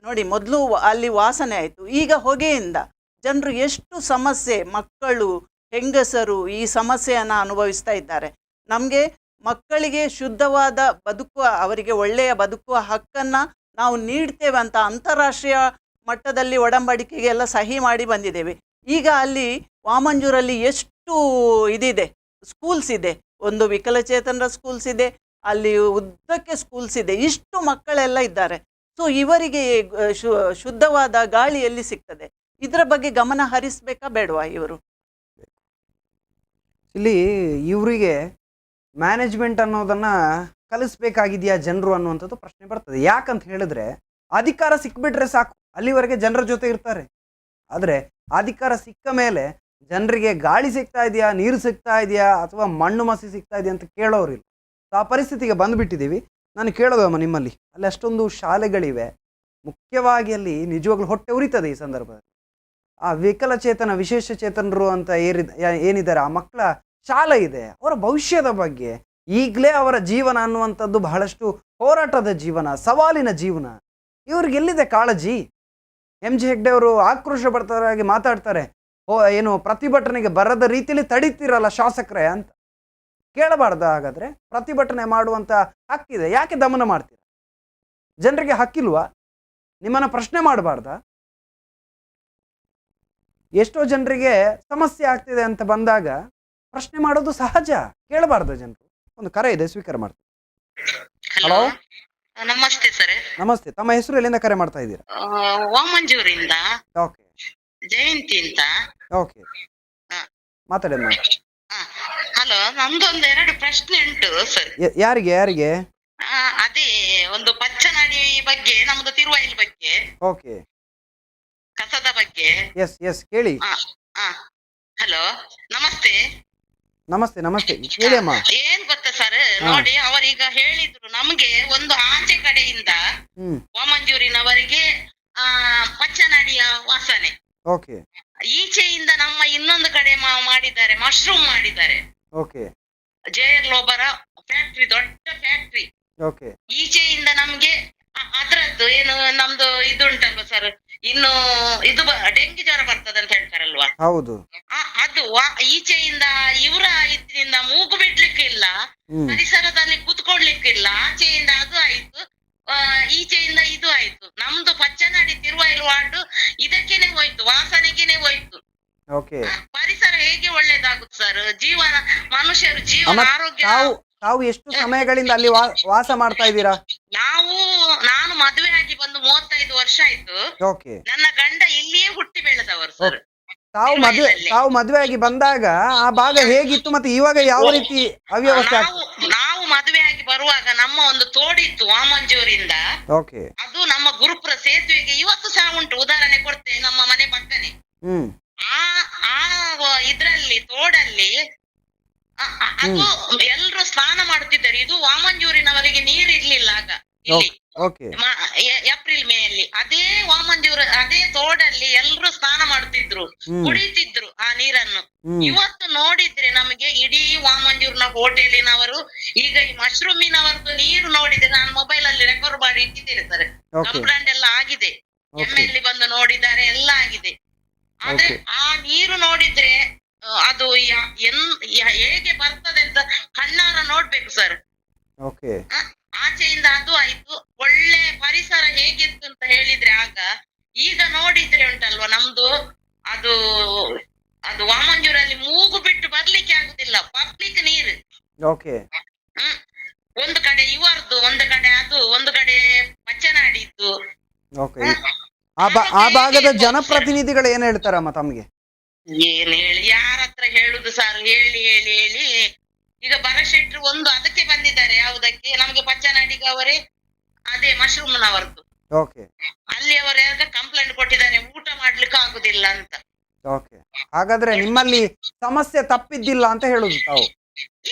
ನೋಡಿ, ಮೊದಲು ಅಲ್ಲಿ ವಾಸನೆ ಆಯಿತು, ಈಗ ಹೊಗೆಯಿಂದ ಜನರು ಎಷ್ಟು ಸಮಸ್ಯೆ, ಮಕ್ಕಳು ಹೆಂಗಸರು ಈ ಸಮಸ್ಯೆಯನ್ನು ಅನುಭವಿಸ್ತಾ ಇದ್ದಾರೆ. ನಮಗೆ ಮಕ್ಕಳಿಗೆ ಶುದ್ಧವಾದ ಬದುಕುವ, ಅವರಿಗೆ ಒಳ್ಳೆಯ ಬದುಕುವ ಹಕ್ಕನ್ನು ನಾವು ನೀಡ್ತೇವೆ ಅಂತ ಅಂತಾರಾಷ್ಟ್ರೀಯ ಮಟ್ಟದಲ್ಲಿ ಒಡಂಬಡಿಕೆಗೆಲ್ಲ ಸಹಿ ಮಾಡಿ ಬಂದಿದ್ದೇವೆ. ಈಗ ಅಲ್ಲಿ ವಾಮಂಜೂರಲ್ಲಿ ಎಷ್ಟು ಇದಿದೆ, ಸ್ಕೂಲ್ಸ್ ಇದೆ, ಒಂದು ವಿಕಲಚೇತನರ ಸ್ಕೂಲ್ಸ್ ಇದೆ, ಅಲ್ಲಿ ಉದ್ದಕ್ಕೆ ಸ್ಕೂಲ್ಸ್ ಇದೆ, ಇಷ್ಟು ಮಕ್ಕಳೆಲ್ಲ ಇದ್ದಾರೆ. ಸೊ ಇವರಿಗೆ ಶುದ್ಧವಾದ ಗಾಳಿ ಎಲ್ಲಿ ಸಿಗ್ತದೆ? ಇದರ ಬಗ್ಗೆ ಗಮನ ಹರಿಸ್ಬೇಕಾ ಬೇಡವಾ ಇವರು? ಇಲ್ಲಿ ಇವರಿಗೆ ಮ್ಯಾನೇಜ್ಮೆಂಟ್ ಅನ್ನೋದನ್ನ ಕಲಿಸ್ಬೇಕಾಗಿದೆಯಾ ಜನರು ಅನ್ನುವಂಥದ್ದು ಪ್ರಶ್ನೆ ಬರ್ತದೆ. ಯಾಕಂತ ಹೇಳಿದ್ರೆ ಅಧಿಕಾರ ಸಿಕ್ಬಿಟ್ರೆ ಸಾಕು, ಅಲ್ಲಿವರೆಗೆ ಜನರ ಜೊತೆ ಇರ್ತಾರೆ. ಆದರೆ ಅಧಿಕಾರ ಸಿಕ್ಕ ಮೇಲೆ ಜನರಿಗೆ ಗಾಳಿ ಸಿಗ್ತಾ ಇದೆಯಾ, ನೀರು ಸಿಗ್ತಾ ಇದೆಯಾ, ಅಥವಾ ಮಣ್ಣು ಮಸಿ ಸಿಗ್ತಾ ಇದೆಯಾ ಅಂತ ಕೇಳೋರಿಲ್ಲ. ಸೊ ಆ ಪರಿಸ್ಥಿತಿಗೆ ಬಂದುಬಿಟ್ಟಿದ್ದೀವಿ. ನಾನು ಕೇಳೋದಮ್ಮ ನಿಮ್ಮಲ್ಲಿ, ಅಲ್ಲಿ ಅಷ್ಟೊಂದು ಶಾಲೆಗಳಿವೆ, ಮುಖ್ಯವಾಗಿ ಅಲ್ಲಿ ನಿಜವಾಗ್ಲೂ ಹೊಟ್ಟೆ ಉರಿತದೆ ಈ ಸಂದರ್ಭದಲ್ಲಿ. ಆ ವಿಕಲಚೇತನ ವಿಶೇಷ ಚೇತನರು ಅಂತ ಏನಿದ್ದಾರೆ ಆ ಮಕ್ಕಳ ಶಾಲೆ ಇದೆ, ಅವರ ಭವಿಷ್ಯದ ಬಗ್ಗೆ ಈಗಲೇ ಅವರ ಜೀವನ ಅನ್ನುವಂಥದ್ದು ಬಹಳಷ್ಟು ಹೋರಾಟದ ಜೀವನ, ಸವಾಲಿನ ಜೀವನ. ಇವ್ರಿಗೆಲ್ಲಿದೆ ಕಾಳಜಿ? ಎಂ ಜಿ ಹೆಗ್ಡೆ ಅವರು ಆಕ್ರೋಶ ಭರಿತರಾಗಿ ಮಾತಾಡ್ತಾರೆ, ಏನು ಪ್ರತಿಭಟನೆಗೆ ಬರದ ರೀತಿಯಲ್ಲಿ ತಡೀತಿರಲ್ಲ ಶಾಸಕರೇ ಅಂತ. ಕೇಳಬಾರ್ದ? ಹಾಗಾದ್ರೆ ಪ್ರತಿಭಟನೆ ಮಾಡುವಂಥ ಹಕ್ಕಿದೆ, ಯಾಕೆ ದಮನ ಮಾಡ್ತೀರ? ಜನರಿಗೆ ಹಕ್ಕಿಲ್ವಾ? ನಿಮ್ಮನ್ನ ಪ್ರಶ್ನೆ ಮಾಡಬಾರ್ದ? ಎಷ್ಟೋ ಜನರಿಗೆ ಸಮಸ್ಯೆ ಆಗ್ತಿದೆ ಅಂತ ಬಂದಾಗ ಪ್ರಶ್ನೆ ಮಾಡೋದು ಸಹಜ, ಕೇಳಬಾರ್ದು ಜನರು? ಒಂದು ಕರೆ ಇದೆ, ಸ್ವೀಕಾರ ಮಾಡ್ತೀನಿ. ಹಲೋ, ನಮಸ್ತೆ ಸರ್. ನಮಸ್ತೆ. ತಮ್ಮ ಹೆಸರು, ಎಲ್ಲಿಂದ ಕರೆ ಮಾಡ್ತಾ ಇದ್ದೀರಾ? ವಾಮಂಜೂರಿಂದ ಓಕೆ, ಜಯಂತಿ ಅಂತ. ಓಕೆ, ಮಾತಾಡಿ ಮೇಡಮ್. ಹಲೋ, ನಮ್ದೊಂದು 2 ಪ್ರಶ್ನೆ ಉಂಟು ಸರ್. ಯಾರಿಗೆ ಯಾರಿಗೆ? ಅದೇ ಒಂದು ಪಚ್ಚನಾಡಿ ಬಗ್ಗೆ, ನಮ್ದು ತಿರುವೈಲ್ ಬಗ್ಗೆ, ಓಕೆ, ಕಸದ ಬಗ್ಗೆ. ಎಸ್ ಎಸ್, ಕೇಳಿ. ಹಲೋ, ನಮಸ್ತೆ. ನಮಸ್ತೆ ನಮಸ್ತೆ, ಹೇಳಿ ಅಮ್ಮ. ಏನ್ ಗೊತ್ತಾ ಸರ್, ನೋಡಿ ಅವರೀಗ ಹೇಳಿದ್ರು ನಮ್ಗೆ ಒಂದು ಆಚೆ ಕಡೆಯಿಂದ ವಾಮಂಜೂರಿನವರಿಗೆ ಪಚ್ಚನಾಡಿಯ ವಾಸನೆ, ಓಕೆ, ಈಚೆಯಿಂದ ನಮ್ಮ ಇನ್ನೊಂದು ಕಡೆ ಮಾಡಿದ್ದಾರೆ, ಮಶ್ರೂಮ್ ಮಾಡಿದ್ದಾರೆ. ಓಕೆ, ಜೇರ್ ಲೋಬರ ಫ್ಯಾಕ್ಟ್ರಿ, ದೊಡ್ಡ ಫ್ಯಾಕ್ಟ್ರಿ. ಓಕೆ, ಈಚೆಯಿಂದ ನಮ್ಗೆ ಅದ್ರದ್ದು ಏನು ನಮ್ದು ಇದು ಉಂಟಲ್ವಾ ಸರ್, ಇನ್ನು ಇದು ಡೆಂಗಿ ಜ್ವರ ಬರ್ತದೆ ಅಂತ ಹೇಳ್ತಾರಲ್ವಾ, ಹೌದು, ಅದು ಈಚೆಯಿಂದ ಇವರ ಇದರಿಂದ ಮೂಗು ಬಿಡ್ಲಿಕ್ಕಿಲ್ಲ, ಪರಿಸರದಲ್ಲಿ ಕೂತ್ಕೊಳ್ಲಿಕ್ಕಿಲ್ಲ. ಆಚೆಯಿಂದ ಅದು ಆಯ್ತು, ಈಚೆಯಿಂದ ಇದು ಆಯ್ತು. ನಮ್ದು ಪಚ್ಚನಾಡಿ ತಿರುವೈಲು ವಾರ್ಡು ಇದಕ್ಕೇನೆ ಹೋಯ್ತು, ವಾಸನೆಗೇನೆ ಹೋಯ್ತು. ಓಕೆ. ಪರಿಸರ ಹೇಗೆ ಒಳ್ಳೇದಾಗುತ್ತೆ ಸರ್? ಜೀವನ, ಮನುಷ್ಯರು ಜೀವನ ಆರೋಗ್ಯ. ತಾವು ಎಷ್ಟು ಸಮಯಗಳಿಂದ ಅಲ್ಲಿ ವಾಸ ಮಾಡ್ತಾ ಇದ್ದೀರಾ? ನಾನು ಮದುವೆ ಆಗಿ ಬಂದು 35 ವರ್ಷ ಆಯ್ತು. ಓಕೆ. ನನ್ನ ಗಂಡ ಇಲ್ಲಿಯೇ ಹುಟ್ಟಿ ಬೆಳೆದವರು ಸರ್. ತಾವು ಮದುವೆ ಆಗಿ ಬಂದಾಗ ಆ ಭಾಗ ಹೇಗಿತ್ತು, ಮತ್ತೆ ಇವಾಗ ಯಾವ ರೀತಿ ಅವ್ಯವಸ್ಥೆ? ನಾವು ಮದುವೆ ಆಗಿ ಬರುವಾಗ ನಮ್ಮ ಒಂದು ತೋಡಿತ್ತು ವಾಮಂಜೂರಿಂದ. ಓಕೆ. ಅದು ನಮ್ಮ ಗುರುಪುರ ಸೇತುವೆಗೆ ಇವತ್ತು ಸಹ ಉಂಟು, ಉದಾಹರಣೆ ಕೊಡ್ತೇನೆ, ನಮ್ಮ ಮನೆ ಪಕ್ಕನೆ. ಆ ಇದ್ರಲ್ಲಿ ತೋಡಲ್ಲಿ ಅದು ಎಲ್ರು ಸ್ನಾನ ಮಾಡುತ್ತಿದ್ದಾರೆ. ಇದು ವಾಮಂಜೂರಿನವರಿಗೆ ನೀರು ಇರ್ಲಿಲ್ಲ ಆಗ, ಇಲ್ಲಿ ಏಪ್ರಿಲ್ ಮೇ ಅಲ್ಲಿ. ಅದೇ ವಾಮಂಜೂರು, ಅದೇ ತೋಡಲ್ಲಿ ಎಲ್ರು ಸ್ನಾನ ಮಾಡುತ್ತಿದ್ರು, ಕುಡಿತಿದ್ರು ಆ ನೀರನ್ನು. ಇವತ್ತು ನೋಡಿದ್ರೆ ನಮಗೆ ಇಡೀ ವಾಮಂಜೂರಿನ ಹೋಟೆಲಿನವರು, ಈಗ ಈ ಮಶ್ರೂಮಿನವರದ್ದು ನೀರು ನೋಡಿದ್ರೆ, ನಾನು ಮೊಬೈಲ್ ಅಲ್ಲಿ ರೆಕಾರ್ಡ್ ಮಾಡಿ ಇಟ್ಟಿದ್ದೇನೆ ಸರ್. ಕಂಪ್ಲೇಂಟ್ ಎಲ್ಲ ಆಗಿದೆ, MLA ಬಂದು ನೋಡಿದ್ದಾರೆ, ಎಲ್ಲ ಆಗಿದೆ. ಆದ್ರೆ ಆ ನೀರು ನೋಡಿದ್ರೆ ಅದು ಹೇಗೆ ಬರ್ತದೆ ಅಂತ ಕಣ್ಣಾರ ನೋಡ್ಬೇಕು ಸರ್. ಆಚೆಯಿಂದ ಅದು ಆಯ್ತು. ಒಳ್ಳೆ ಪರಿಸರ ಹೇಗಿತ್ತು ಅಂತ ಹೇಳಿದ್ರೆ ಆಗ, ಈಗ ನೋಡಿದ್ರೆ ಉಂಟಲ್ವಾ ನಮ್ದು ಅದು ಅದು ವಾಮಂಜೂರಲ್ಲಿ ಮೂಗು ಬಿಟ್ಟು ಬರ್ಲಿಕ್ಕೆ ಆಗುದಿಲ್ಲ, ಪಬ್ಲಿಕ್ ನೀರು. ಒಂದು ಕಡೆ ಇವರದ್ದು, ಒಂದು ಕಡೆ ಅದು, ಒಂದು ಕಡೆ ಪಚ್ಚನಾಡಿದ್ದು. ಓಕೆ. ಆ ಭಾಗದ ಜನಪ್ರತಿನಿಧಿಗಳು ಏನ್ ಹೇಳ್ತಾರಮ್ಮ ತಮ್ಗೆ? ಏನ್ ಹೇಳಿ, ಯಾರ ಹತ್ರ ಹೇಳುದು ಸರ್? ಹೇಳಿ ಹೇಳಿ ಹೇಳಿ ಈಗ ಭರಶೆಟ್ರು ಒಂದು ಅದಕ್ಕೆ ಬಂದಿದ್ದಾರೆ. ಯಾವುದಕ್ಕೆ? ನಮ್ಗೆ ಪಚ್ಚನಾಡಿಗೆ ಅವರೇ ಅದೇ ಮಶ್ರೂಮ್ನವರದ್ದು. ಓಕೆ ಅಲ್ಲಿ ಅವರು ಕಂಪ್ಲೇಂಟ್ ಕೊಟ್ಟಿದ್ದಾರೆ, ಊಟ ಮಾಡ್ಲಿಕ್ಕೆ ಆಗುದಿಲ್ಲ ಅಂತ. ಓಕೆ. ಹಾಗಾದ್ರೆ ನಿಮ್ಮಲ್ಲಿ ಸಮಸ್ಯೆ ತಪ್ಪಿದ್ದಿಲ್ಲ ಅಂತ ಹೇಳುದು ತಾವು?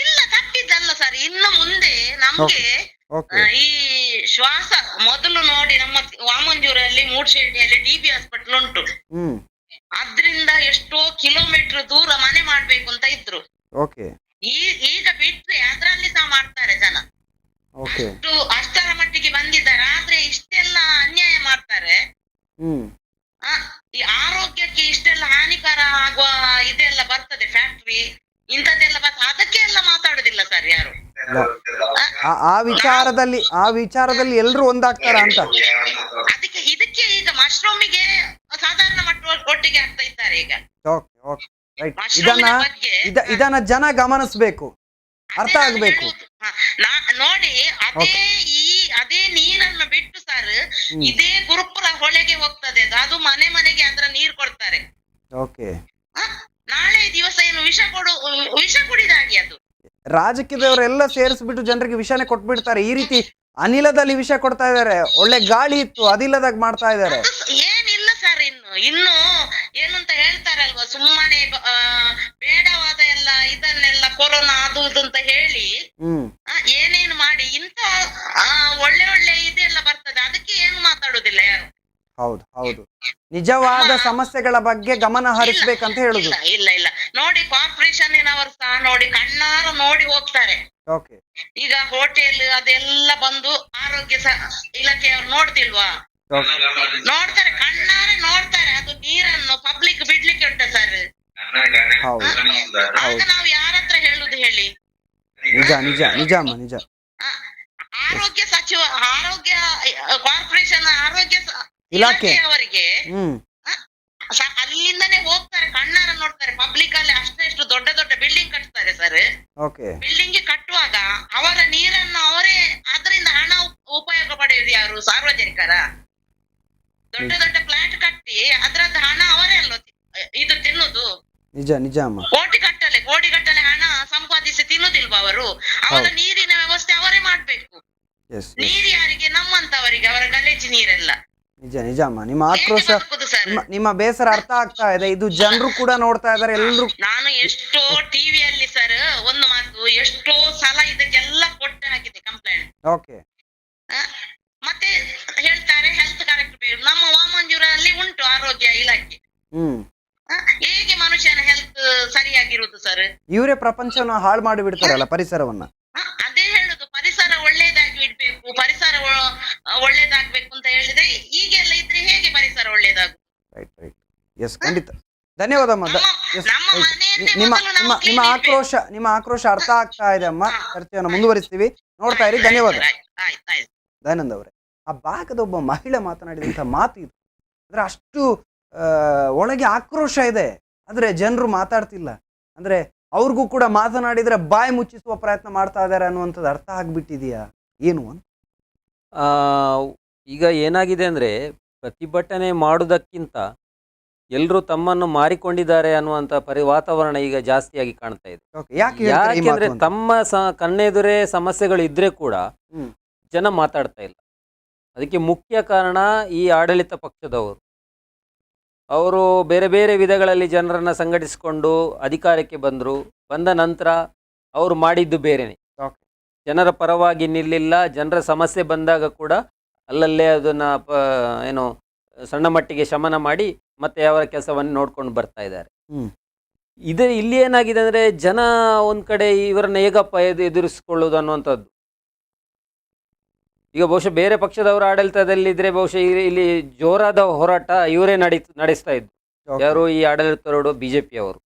ಇಲ್ಲ, ತಪ್ಪಿದ್ದಲ್ಲ ಸರ್. ಇನ್ನು ಮುಂದೆ ನಮ್ಗೆ ಓಕೆ. ಈ ಶ್ವಾಸ ಮೊದಲು ನೋಡಿ, ನಮ್ಮ ವಾಮಂಜೂರಲ್ಲಿ ಮೂಡ್ಶೆಟ್ಟಿಯಲ್ಲಿ DB ಹಾಸ್ಪಿಟಲ್ ಉಂಟು. ಹ್ಮ್. ಅದ್ರಿಂದ ಎಷ್ಟೋ ಕಿಲೋಮೀಟರ್ ದೂರ ಮನೆ ಮಾಡ್ಬೇಕು ಅಂತ ಇದ್ರು. ಓಕೆ. ಈಗ ಬಿಟ್ರೆ ಅದ್ರಲ್ಲಿ ಸಹ ಮಾಡ್ತಾರೆ ಜನ. ಓಕೆ. ಅಷ್ಟರ ಮಟ್ಟಿಗೆ ಬಂದಿದ್ದಾರೆ. ಆದ್ರೆ ಇಷ್ಟೆಲ್ಲ ಅನ್ಯಾಯ ಮಾಡ್ತಾರೆ. ಹ್ಮ್. ಈ ಆರೋಗ್ಯಕ್ಕೆ ಇಷ್ಟೆಲ್ಲ ಹಾನಿಕರ ಆಗುವ ಇದೆಲ್ಲ ಬರ್ತದೆ, ಫ್ಯಾಕ್ಟ್ರಿ ಇಂಥದ್ದೆಲ್ಲ ಬರ್ತದೆ. ಅದಕ್ಕೆ ಎಲ್ಲ ಮಾತಾಡುದಿಲ್ಲ ಸರ್ ಯಾರು. ಆ ವಿಚಾರದಲ್ಲಿ ಎಲ್ರು ಒಂದಾಗ್ತಾರ ಅಂತ? ಅದಕ್ಕೆ ಇದಕ್ಕೆ ಈಗ ಮಶ್ರೂಮಿಗೆ ಸಾಧಾರಣ ಮಟ್ಟ ಒಟ್ಟಿಗೆ ಆಗ್ತಾ ಇದ್ದಾರೆ ಈಗ. Okay okay right. ಇದನ್ನ ಜನ ಗಮನಿಸ್ಬೇಕು, ಅರ್ಥ ಆಗ್ಬೇಕು. ನೋಡಿ, ಅದೇ ನೀರನ್ನು ಬಿಟ್ಟು ಸರ್ ಇದೇ ಗುರುಪುರ ಹೊಳೆಗೆ ಹೋಗ್ತದೆ. ಅದು ಮನೆ ಮನೆಗೆ ಅದ್ರ ನೀರ್ ಕೊಡ್ತಾರೆ. ಓಕೆ. ನಾಳೆ ದಿವಸ ಏನು ವಿಷ ಕುಡಿದಾಗೆ ಅದು. ರಾಜಕೀಯದವರೆಲ್ಲ ಸೇರಿಸ್ಬಿಟ್ಟು ಜನರಿಗೆ ವಿಷನೇ ಕೊಟ್ಬಿಡ್ತಾರೆ. ಈ ರೀತಿ ಅನಿಲದಲ್ಲಿ ವಿಷ ಕೊಡ್ತಾ ಇದಾರೆ. ಒಳ್ಳೆ ಗಾಳಿ ಇತ್ತು, ಅದಿಲ್ಲದಾಗ ಮಾಡ್ತಾ ಇದಾರೆ. ಏನಿಲ್ಲ ಸರ್, ಇನ್ನು ಏನು ಅಂತ ಹೇಳ್ತಾರಲ್ವಾ, ಸುಮ್ಮನೆ ಬೇಡವಾದ ಎಲ್ಲ ಇದನ್ನೆಲ್ಲ ಕೊರೋನಾ ಅದು ಇದು ಅಂತ ಹೇಳಿ ಏನೇನು ಮಾಡಿ ಇಂತ ಒಳ್ಳೆ ಒಳ್ಳೆ ಇದೆಲ್ಲ ಬರ್ತದೆ. ಅದಕ್ಕೆ ಏನು ಮಾತಾಡುದಿಲ್ಲ ಯಾರು. ಹೌದು ಹೌದು. ನಿಜವಾದ ಸಮಸ್ಯೆಗಳ ಬಗ್ಗೆ ಗಮನ ಹರಿಸ್ಬೇಕಂತ ಹೇಳುದು. ಇಲ್ಲ ಇಲ್ಲ ನೋಡಿ, ಕಾರ್ಪೊರೇಷನ್ನಿನವರು ಸಹ ನೋಡಿ ಕಣ್ಣಾರ ನೋಡಿ ಹೋಗ್ತಾರೆ. ಓಕೆ. ಈಗ ಹೋಟೆಲ್ ಅದೆಲ್ಲ ಬಂದು ಆರೋಗ್ಯ ಇಲಾಖೆಯವರು ನೋಡ್ತಿಲ್ವಾ? ನೋಡ್ತಾರೆ, ಕಣ್ಣಾರೆ ನೋಡ್ತಾರೆ. ಅದು ನೀರನ್ನು ಪಬ್ಲಿಕ್ ಬಿಡ್ಲಿಕ್ಕೆ ಉಂಟ ಸರ್. ಆಗ ನಾವು ಯಾರ ಹತ್ರ ಹೇಳುದು ಹೇಳಿ? ನಿಜ ನಿಜ ನಿಜ ಅಮ್ಮ ನಿಜ. ಆರೋಗ್ಯ ಸಚಿವ, ಆರೋಗ್ಯ ಕಾರ್ಪೊರೇಷನ್, ಆರೋಗ್ಯ ಇಲಾಖೆಯವರಿಗೆ ಅಲ್ಲಿಂದನೇ ಹೋಗ್ತಾರೆ, ಕಣ್ಣಾರ ನೋಡ್ತಾರೆ. ಪಬ್ಲಿಕ್ ಅಲ್ಲಿ ಅಷ್ಟೆಷ್ಟು ದೊಡ್ಡ ದೊಡ್ಡ ಬಿಲ್ಡಿಂಗ್ ಕಟ್ತಾರೆ ಸರ್. ಬಿಲ್ಡಿಂಗ್ ಕಟ್ಟುವಾಗ ಅವರ ನೀರನ್ನು ಅವರೇ, ಅದರಿಂದ ಹಣ ಉಪಯೋಗ ಪಡೆಯುವುದು ಯಾರು? ಸಾರ್ವಜನಿಕರ. ದೊಡ್ಡ ದೊಡ್ಡ ಫ್ಲಾಟ್ ಕಟ್ಟಿ ಅದ್ರದ್ದು ಹಣ ಅವರೇ ಅಲ್ಲೋ ಇದು ತಿನ್ನುದು. ನಿಜ ನಿಜ ಅಮ್ಮ. ಕೋಟಿಗಟ್ಟಲೆ ಹಣ ಸಂಪಾದಿಸಿ ತಿನ್ನುದಿಲ್ವಾ ಅವರು? ಅವರ ನೀರಿನ ವ್ಯವಸ್ಥೆ ಅವರೇ ಮಾಡ್ಬೇಕು. ನೀರು ಯಾರಿಗೆ? ನಮ್ಮಂತವರಿಗೆ, ಅವರ ಗಲೇಜಿ ನೀರೆಲ್ಲ. ನಿಜ ನಿಜ ಅಮ್ಮ. ನಿಮ್ಮ ಆಕ್ರೋಶ, ನಿಮ್ಮ ಬೇಸರ ಅರ್ಥ ಆಗ್ತಾ ಇದೆ. ಇದು ಜನರು ಕೂಡ ನೋಡ್ತಾ ಇದಾರೆ, ಎಲ್ರು. ನಾನು ಎಷ್ಟೋ ಟಿವಿಯಲ್ಲಿ ಸರ್ ಒಂದು ಮಾತು, ಎಷ್ಟೋ ಸಲ ಇದಕ್ಕೆಲ್ಲ ಕೊಟ್ಟು ಹಾಕಿದೆ ಕಂಪ್ಲೇಂಟ್. ಓಕೆ. ಮತ್ತೆ ಹೇಳ್ತಾರೆ ಹೆಲ್ತ್ ಕರೆಕ್ಟ್ ಬೇಕು. ನಮ್ಮ ವಾಮಂಜೂರಲ್ಲಿ ಉಂಟು ಆರೋಗ್ಯ ಇಲಾಖೆ. ಹೇಗೆ ಮನುಷ್ಯನ ಹೆಲ್ತ್ ಸರಿಯಾಗಿರುವುದು ಸರ್? ಇವರೇ ಪ್ರಪಂಚವನ್ನ ಹಾಳು ಮಾಡಿ ಬಿಡ್ತಾರಲ್ಲ, ಪರಿಸರವನ್ನ. ಅದೇ ಹೇಳುದು, ಪರಿಸರ ಒಳ್ಳೇದಾಗಿ ಇಡ್ಬೇಕು, ಪರಿಸರ ಒಳ್ಳೇದಾಗ್ಬೇಕು ಅಂತ ಹೇಳಿದ್ರೆ ಈಗೆಲ್ಲ ಇದ್ರೆ ಹೇಗೆ ಪರಿಸರ ಒಳ್ಳೇದಾಗುದು? Right right. ಎಸ್, ಖಂಡಿತ. ಧನ್ಯವಾದ ಅಮ್ಮ. ನಿಮ್ಮ ಆಕ್ರೋಶ ಅರ್ಥ ಆಗ್ತಾ ಇದೆ ಅಮ್ಮ. ಚರ್ಚೆಯನ್ನು ಮುಂದುವರಿಸ್ತೀವಿ, ನೋಡ್ತಾ ಇರಿ. ಧನ್ಯವಾದ ದಯಾನಂದ್ ಅವರೇ. ಆ ಭಾಗದ ಒಬ್ಬ ಮಹಿಳೆ ಮಾತನಾಡಿದಂತ ಮಾತು ಇದು. ಅಂದ್ರೆ ಅಷ್ಟು ಒಳಗೆ ಆಕ್ರೋಶ ಇದೆ, ಆದ್ರೆ ಜನರು ಮಾತಾಡ್ತಿಲ್ಲ. ಅಂದ್ರೆ ಅವ್ರಿಗೂ ಕೂಡ ಮಾತನಾಡಿದ್ರೆ ಬಾಯಿ ಮುಚ್ಚಿಸುವ ಪ್ರಯತ್ನ ಮಾಡ್ತಾ ಇದ್ದಾರೆ ಅನ್ನುವಂಥದ್ದು ಅರ್ಥ ಆಗ್ಬಿಟ್ಟಿದೆಯಾ ಏನು ಅಂತ? ಈಗ ಏನಾಗಿದೆ ಅಂದ್ರೆ, ಪ್ರತಿಭಟನೆ ಮಾಡುವುದಕ್ಕಿಂತ ಎಲ್ಲರೂ ತಮ್ಮನ್ನು ಮಾರಿಕೊಂಡಿದ್ದಾರೆ ಅನ್ನುವಂಥ ವಾತಾವರಣ ಈಗ ಜಾಸ್ತಿಯಾಗಿ ಕಾಣ್ತಾ ಇದೆ. ಯಾಕೆಂದ್ರೆ ತಮ್ಮ ಕಣ್ಣೆದುರೇ ಸಮಸ್ಯೆಗಳು ಇದ್ರೆ ಕೂಡ ಜನ ಮಾತಾಡ್ತಾ ಇಲ್ಲ. ಅದಕ್ಕೆ ಮುಖ್ಯ ಕಾರಣ ಈ ಆಡಳಿತ ಪಕ್ಷದವರು. ಅವರು ಬೇರೆ ಬೇರೆ ವಿಧಗಳಲ್ಲಿ ಜನರನ್ನು ಸಂಘಟಿಸಿಕೊಂಡು ಅಧಿಕಾರಕ್ಕೆ ಬಂದ ನಂತರ ಅವರು ಮಾಡಿದ್ದು ಬೇರೆನೆ. ಜನರ ಪರವಾಗಿ ನಿಲ್ಲಿಲ್ಲ. ಜನರ ಸಮಸ್ಯೆ ಬಂದಾಗ ಕೂಡ ಅಲ್ಲಲ್ಲೇ ಅದನ್ನು ಏನು ಸಣ್ಣ ಮಟ್ಟಿಗೆ ಶಮನ ಮಾಡಿ ಮತ್ತೆ ಅವರ ಕೆಲಸವನ್ನು ನೋಡ್ಕೊಂಡು ಬರ್ತಾ ಇದ್ದಾರೆ. ಇಲ್ಲಿ ಏನಾಗಿದೆ ಅಂದರೆ, ಜನ ಒಂದು ಕಡೆ ಇವರನ್ನ ಹೇಗಪ್ಪ ಎದುರಿಸಿಕೊಳ್ಳೋದು ಅನ್ನುವಂಥದ್ದು. ಈಗ ಬಹುಶಃ ಬೇರೆ ಪಕ್ಷದವರ ಆಡಳಿತದಲ್ಲಿದ್ದರೆ ಬಹುಶಃ ಇಲ್ಲಿ ಜೋರಾದ ಹೋರಾಟ ಇವರೇ ನಡೆಸ್ತಾ ಇದ್ರು. ಯಾರು? ಈ ಆಡಳಿತದವರು, BJP ಅವರು.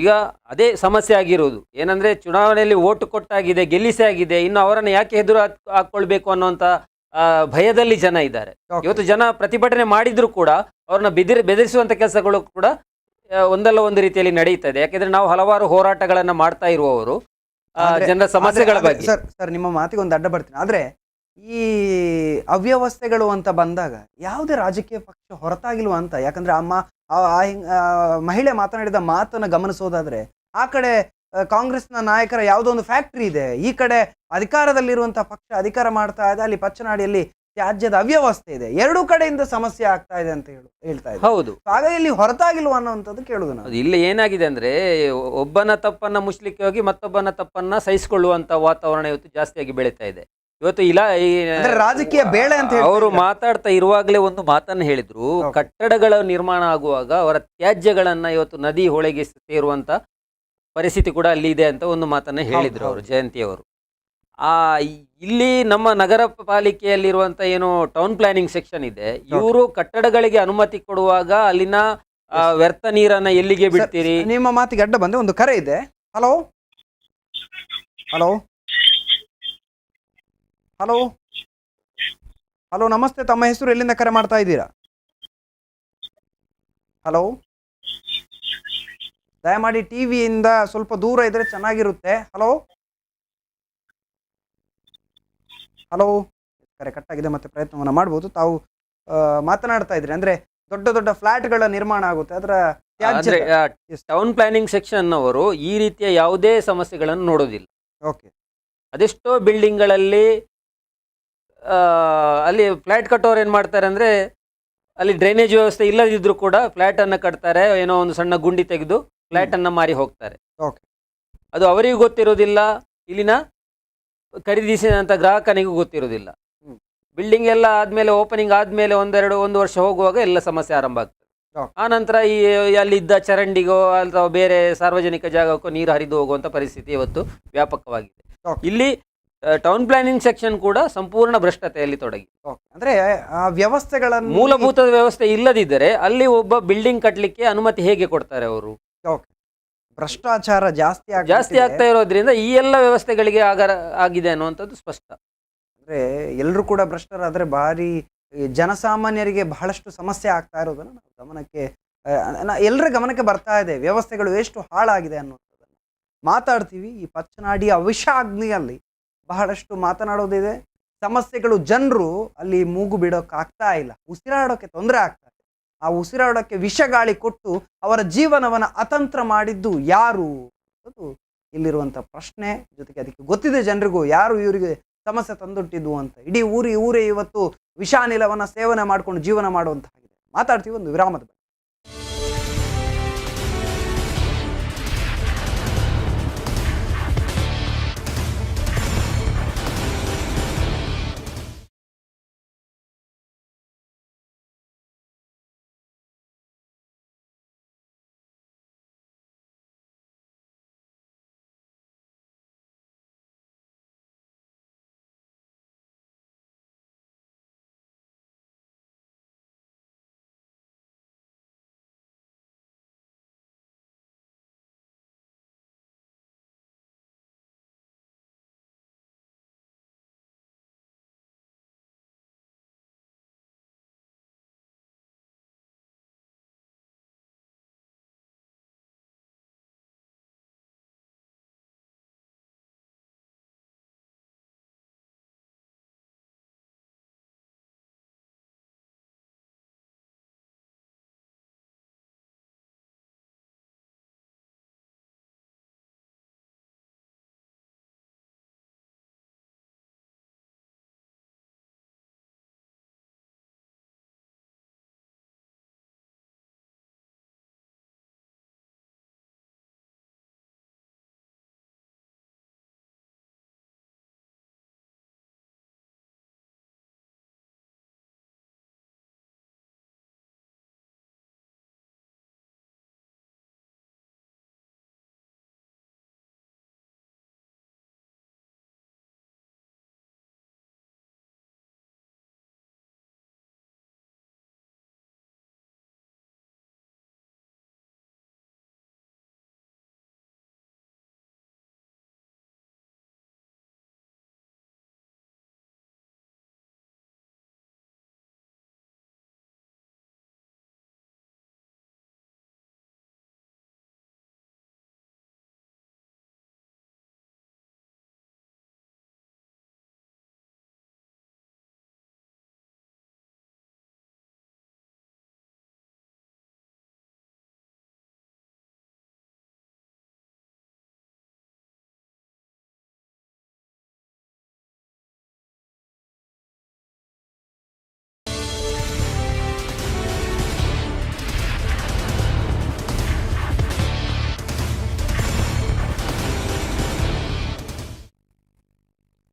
ಈಗ ಅದೇ ಸಮಸ್ಯೆ ಆಗಿರೋದು ಏನಂದ್ರೆ, ಚುನಾವಣೆಯಲ್ಲಿ ಓಟು ಕೊಟ್ಟಾಗಿದೆ, ಗೆಲ್ಲಿಸೇ ಆಗಿದೆ, ಇನ್ನು ಅವರನ್ನು ಯಾಕೆ ಎದುರು ಹಾಕೊಳ್ಬೇಕು ಅನ್ನುವಂಥ ಭಯದಲ್ಲಿ ಜನ ಇದ್ದಾರೆ. ಇವತ್ತು ಜನ ಪ್ರತಿಭಟನೆ ಮಾಡಿದ್ರು ಕೂಡ ಅವ್ರನ್ನ ಬೆದರಿಸುವಂಥ ಕೆಲಸಗಳು ಕೂಡ ಒಂದಲ್ಲ ಒಂದು ರೀತಿಯಲ್ಲಿ ನಡೀತದೆ. ಯಾಕೆಂದ್ರೆ ನಾವು ಹಲವಾರು ಹೋರಾಟಗಳನ್ನು ಮಾಡ್ತಾ ಇರುವವರು. ಜನರ ಸಮಸ್ಯೆಗಳ ಬಗ್ಗೆ. ಸರ್ ಸರ್ ನಿಮ್ಮ ಮಾತಿಗೆ ಒಂದು ಅಡ್ಡ ಬರ್ತೀನಿ. ಆದ್ರೆ ಈ ಅವ್ಯವಸ್ಥೆಗಳು ಅಂತ ಬಂದಾಗ ಯಾವುದೇ ರಾಜಕೀಯ ಪಕ್ಷ ಹೊರತಾಗಿಲ್ವಾ ಅಂತ. ಯಾಕಂದ್ರೆ ಮಹಿಳೆ ಮಾತನಾಡಿದ ಮಾತನ್ನ ಗಮನಿಸೋದಾದ್ರೆ ಆ ಕಡೆ ಕಾಂಗ್ರೆಸ್ನ ನಾಯಕರ ಯಾವುದೋ ಒಂದು ಫ್ಯಾಕ್ಟರಿ ಇದೆ, ಈ ಕಡೆ ಅಧಿಕಾರದಲ್ಲಿರುವಂತಹ ಪಕ್ಷ ಅಧಿಕಾರ ಮಾಡ್ತಾ ಇದೆ, ಅಲ್ಲಿ ಪಚ್ಚನಾಡಿಯಲ್ಲಿ ತ್ಯಾಜ್ಯದ ಅವ್ಯವಸ್ಥೆ ಇದೆ. ಎರಡೂ ಕಡೆಯಿಂದ ಸಮಸ್ಯೆ ಆಗ್ತಾ ಇದೆ ಅಂತ ಹೇಳ್ತಾ ಇದೆ. ಹೌದು, ಹಾಗಾಗಿ ಇಲ್ಲಿ ಹೊರತಾಗಿಲ್ವಾ ಅನ್ನುವಂಥದ್ದು ಕೇಳುದು ನಾವು. ಇಲ್ಲಿ ಏನಾಗಿದೆ ಅಂದ್ರೆ ಒಬ್ಬನ ತಪ್ಪನ್ನ ಮುಚ್ಲಿಕ್ಕೆ ಹೋಗಿ ಮತ್ತೊಬ್ಬನ ತಪ್ಪನ್ನ ಸಹಿಸಿಕೊಳ್ಳುವಂತ ವಾತಾವರಣ ಇವತ್ತು ಜಾಸ್ತಿಯಾಗಿ ಬೆಳೀತಾ ಇದೆ. ಇವತ್ತು ಅಂದ್ರೆ ರಾಜಕೀಯ ಬೇಳೆ ಅಂತ ಅವರು ಮಾತಾಡ್ತಾ ಇರುವಾಗಲೇ ಒಂದು ಮಾತನ್ನು ಹೇಳಿದ್ರು, ಕಟ್ಟಡಗಳ ನಿರ್ಮಾಣ ಆಗುವಾಗ ಅವರ ತ್ಯಾಜ್ಯಗಳನ್ನ ಇವತ್ತು ನದಿ ಹೊಳೆಗೆ ಸೇರುವಂತ ಪರಿಸ್ಥಿತಿ ಕೂಡ ಅಲ್ಲಿ ಇದೆ ಅಂತ ಒಂದು ಮಾತನ್ನ ಹೇಳಿದ್ರು ಅವರು, ಜಯಂತಿ ಅವರು. ಇಲ್ಲಿ ನಮ್ಮ ನಗರ ಪಾಲಿಕೆಯಲ್ಲಿರುವಂತ ಏನು ಟೌನ್ ಪ್ಲಾನಿಂಗ್ ಸೆಕ್ಷನ್ ಇದೆ, ಇವರು ಕಟ್ಟಡಗಳಿಗೆ ಅನುಮತಿ ಕೊಡುವಾಗ ಅಲ್ಲಿನ ವ್ಯರ್ಥ ನೀರನ್ನ ಎಲ್ಲಿಗೆ ಬಿಡ್ತೀರಿ? ನಿಮ್ಮ ಮಾತಿಗೆ ಅಡ್ಡ ಬಂದೆ ಒಂದು ಕರೆ ಇದೆ. ಹಲೋ ಹಲೋ ಹಲೋ ಹಲೋ, ನಮಸ್ತೆ. ತಮ್ಮ ಹೆಸರು, ಎಲ್ಲಿಂದ ಕರೆ ಮಾಡ್ತಾ ಇದ್ದೀರಾ? ಹಲೋ, ದಯಮಾಡಿ ಟಿವಿಯಿಂದ ಸ್ವಲ್ಪ ದೂರ ಇದ್ರೆ ಚೆನ್ನಾಗಿರುತ್ತೆ. ಹಲೋ ಹಲೋ, ಕರೆ ಕಟ್ಟಾಗಿದೆ, ಮತ್ತೆ ಪ್ರಯತ್ನವನ್ನು ಮಾಡ್ಬೋದು. ತಾವು ಮಾತನಾಡ್ತಾ ಇದ್ರಿ ಅಂದ್ರೆ ದೊಡ್ಡ ದೊಡ್ಡ ಫ್ಲಾಟ್ಗಳ ನಿರ್ಮಾಣ ಆಗುತ್ತೆ, ಅದರ ಟೌನ್ ಪ್ಲಾನಿಂಗ್ ಸೆಕ್ಷನ್ ಅವರು ಈ ರೀತಿಯ ಯಾವುದೇ ಸಮಸ್ಯೆಗಳನ್ನು ನೋಡೋದಿಲ್ಲ. ಓಕೆ, ಅದೆಷ್ಟೋ ಬಿಲ್ಡಿಂಗ್ಗಳಲ್ಲಿ ಅಲ್ಲಿ ಫ್ಲಾಟ್ ಕಟ್ಟೋರು ಏನು ಮಾಡ್ತಾರೆ ಅಂದರೆ, ಅಲ್ಲಿ ಡ್ರೈನೇಜ್ ವ್ಯವಸ್ಥೆ ಇಲ್ಲದಿದ್ದರೂ ಕೂಡ ಫ್ಲ್ಯಾಟನ್ನು ಕಟ್ತಾರೆ, ಏನೋ ಒಂದು ಸಣ್ಣ ಗುಂಡಿ ತೆಗೆದು ಫ್ಲ್ಯಾಟನ್ನು ಮಾರಿ ಹೋಗ್ತಾರೆ. ಓಕೆ, ಅದು ಅವರಿಗೂ ಗೊತ್ತಿರೋದಿಲ್ಲ, ಇಲ್ಲಿನ ಖರೀದಿಸಿದಂಥ ಗ್ರಾಹಕನಿಗೂ ಗೊತ್ತಿರೋದಿಲ್ಲ. ಬಿಲ್ಡಿಂಗ್ ಎಲ್ಲ ಆದಮೇಲೆ, ಓಪನಿಂಗ್ ಆದಮೇಲೆ ಒಂದು ವರ್ಷ ಹೋಗುವಾಗ ಎಲ್ಲ ಸಮಸ್ಯೆ ಆರಂಭ ಆಗ್ತದೆ. ಆ ನಂತರ ಅಲ್ಲಿದ್ದ ಚರಂಡಿಗೋ ಅಥವಾ ಬೇರೆ ಸಾರ್ವಜನಿಕ ಜಾಗಕ್ಕೋ ನೀರು ಹರಿದು ಹೋಗುವಂಥ ಪರಿಸ್ಥಿತಿ ಇವತ್ತು ವ್ಯಾಪಕವಾಗಿದೆ. ಇಲ್ಲಿ ಟೌನ್ ಪ್ಲಾನಿಂಗ್ ಸೆಕ್ಷನ್ ಕೂಡ ಸಂಪೂರ್ಣ ಭ್ರಷ್ಟತೆಯಲ್ಲಿ ತೊಡಗಿ. ಅಂದ್ರೆ ವ್ಯವಸ್ಥೆಗಳನ್ನು, ಮೂಲಭೂತ ವ್ಯವಸ್ಥೆ ಇಲ್ಲದಿದ್ದರೆ ಅಲ್ಲಿ ಒಬ್ಬ ಬಿಲ್ಡಿಂಗ್ ಕಟ್ಟಲಿಕ್ಕೆ ಅನುಮತಿ ಹೇಗೆ ಕೊಡ್ತಾರೆ ಅವರು? ಭ್ರಷ್ಟಾಚಾರ ಜಾಸ್ತಿ ಆಗ್ತಾ ಇರೋದ್ರಿಂದ ಈ ಎಲ್ಲ ವ್ಯವಸ್ಥೆಗಳಿಗೆ ಆಗಿದೆ ಅನ್ನುವಂಥದ್ದು ಸ್ಪಷ್ಟ. ಅಂದ್ರೆ ಎಲ್ಲರೂ ಕೂಡ ಭ್ರಷ್ಟರಾದ್ರೆ ಭಾರಿ ಜನಸಾಮಾನ್ಯರಿಗೆ ಬಹಳಷ್ಟು ಸಮಸ್ಯೆ ಆಗ್ತಾ ಇರೋದನ್ನ ನಾವು ಗಮನಕ್ಕೆ, ಎಲ್ಲರ ಗಮನಕ್ಕೆ ಬರ್ತಾ ಇದೆ. ವ್ಯವಸ್ಥೆಗಳು ಎಷ್ಟು ಹಾಳಾಗಿದೆ ಅನ್ನುವಂಥದ್ದನ್ನು ಮಾತಾಡ್ತೀವಿ. ಈ ಪಚ್ಚನಾಡಿಯ ವಿಷಾಗ್ನಿಯಲ್ಲಿ ಬಹಳಷ್ಟು ಮಾತನಾಡೋದಿದೆ. ಸಮಸ್ಯೆಗಳು, ಜನರು ಅಲ್ಲಿ ಮೂಗು ಬಿಡೋಕ್ಕಾಗ್ತಾ ಇಲ್ಲ, ಉಸಿರಾಡೋಕ್ಕೆ ತೊಂದರೆ ಆಗ್ತಾ ಇದೆ. ಆ ಉಸಿರಾಡೋಕ್ಕೆ ವಿಷಗಾಳಿ ಕೊಟ್ಟು ಅವರ ಜೀವನವನ್ನು ಅತಂತ್ರ ಮಾಡಿದ್ದು ಯಾರು ಅದು ಇಲ್ಲಿರುವಂಥ ಪ್ರಶ್ನೆ. ಜೊತೆಗೆ ಅದಕ್ಕೆ ಗೊತ್ತಿದೆ ಜನರಿಗೂ ಯಾರು ಇವರಿಗೆ ಸಮಸ್ಯೆ ತಂದೊಟ್ಟಿದ್ದು ಅಂತ. ಇಡೀ ಊರೇ ಇವತ್ತು ವಿಷಾನಿಲವನ್ನು ಸೇವನೆ ಮಾಡಿಕೊಂಡು ಜೀವನ ಮಾಡುವಂತಾಗಿದೆ. ಮಾತಾಡ್ತೀವಿ ಒಂದು ವಿರಾಮದ ಬಗ್ಗೆ.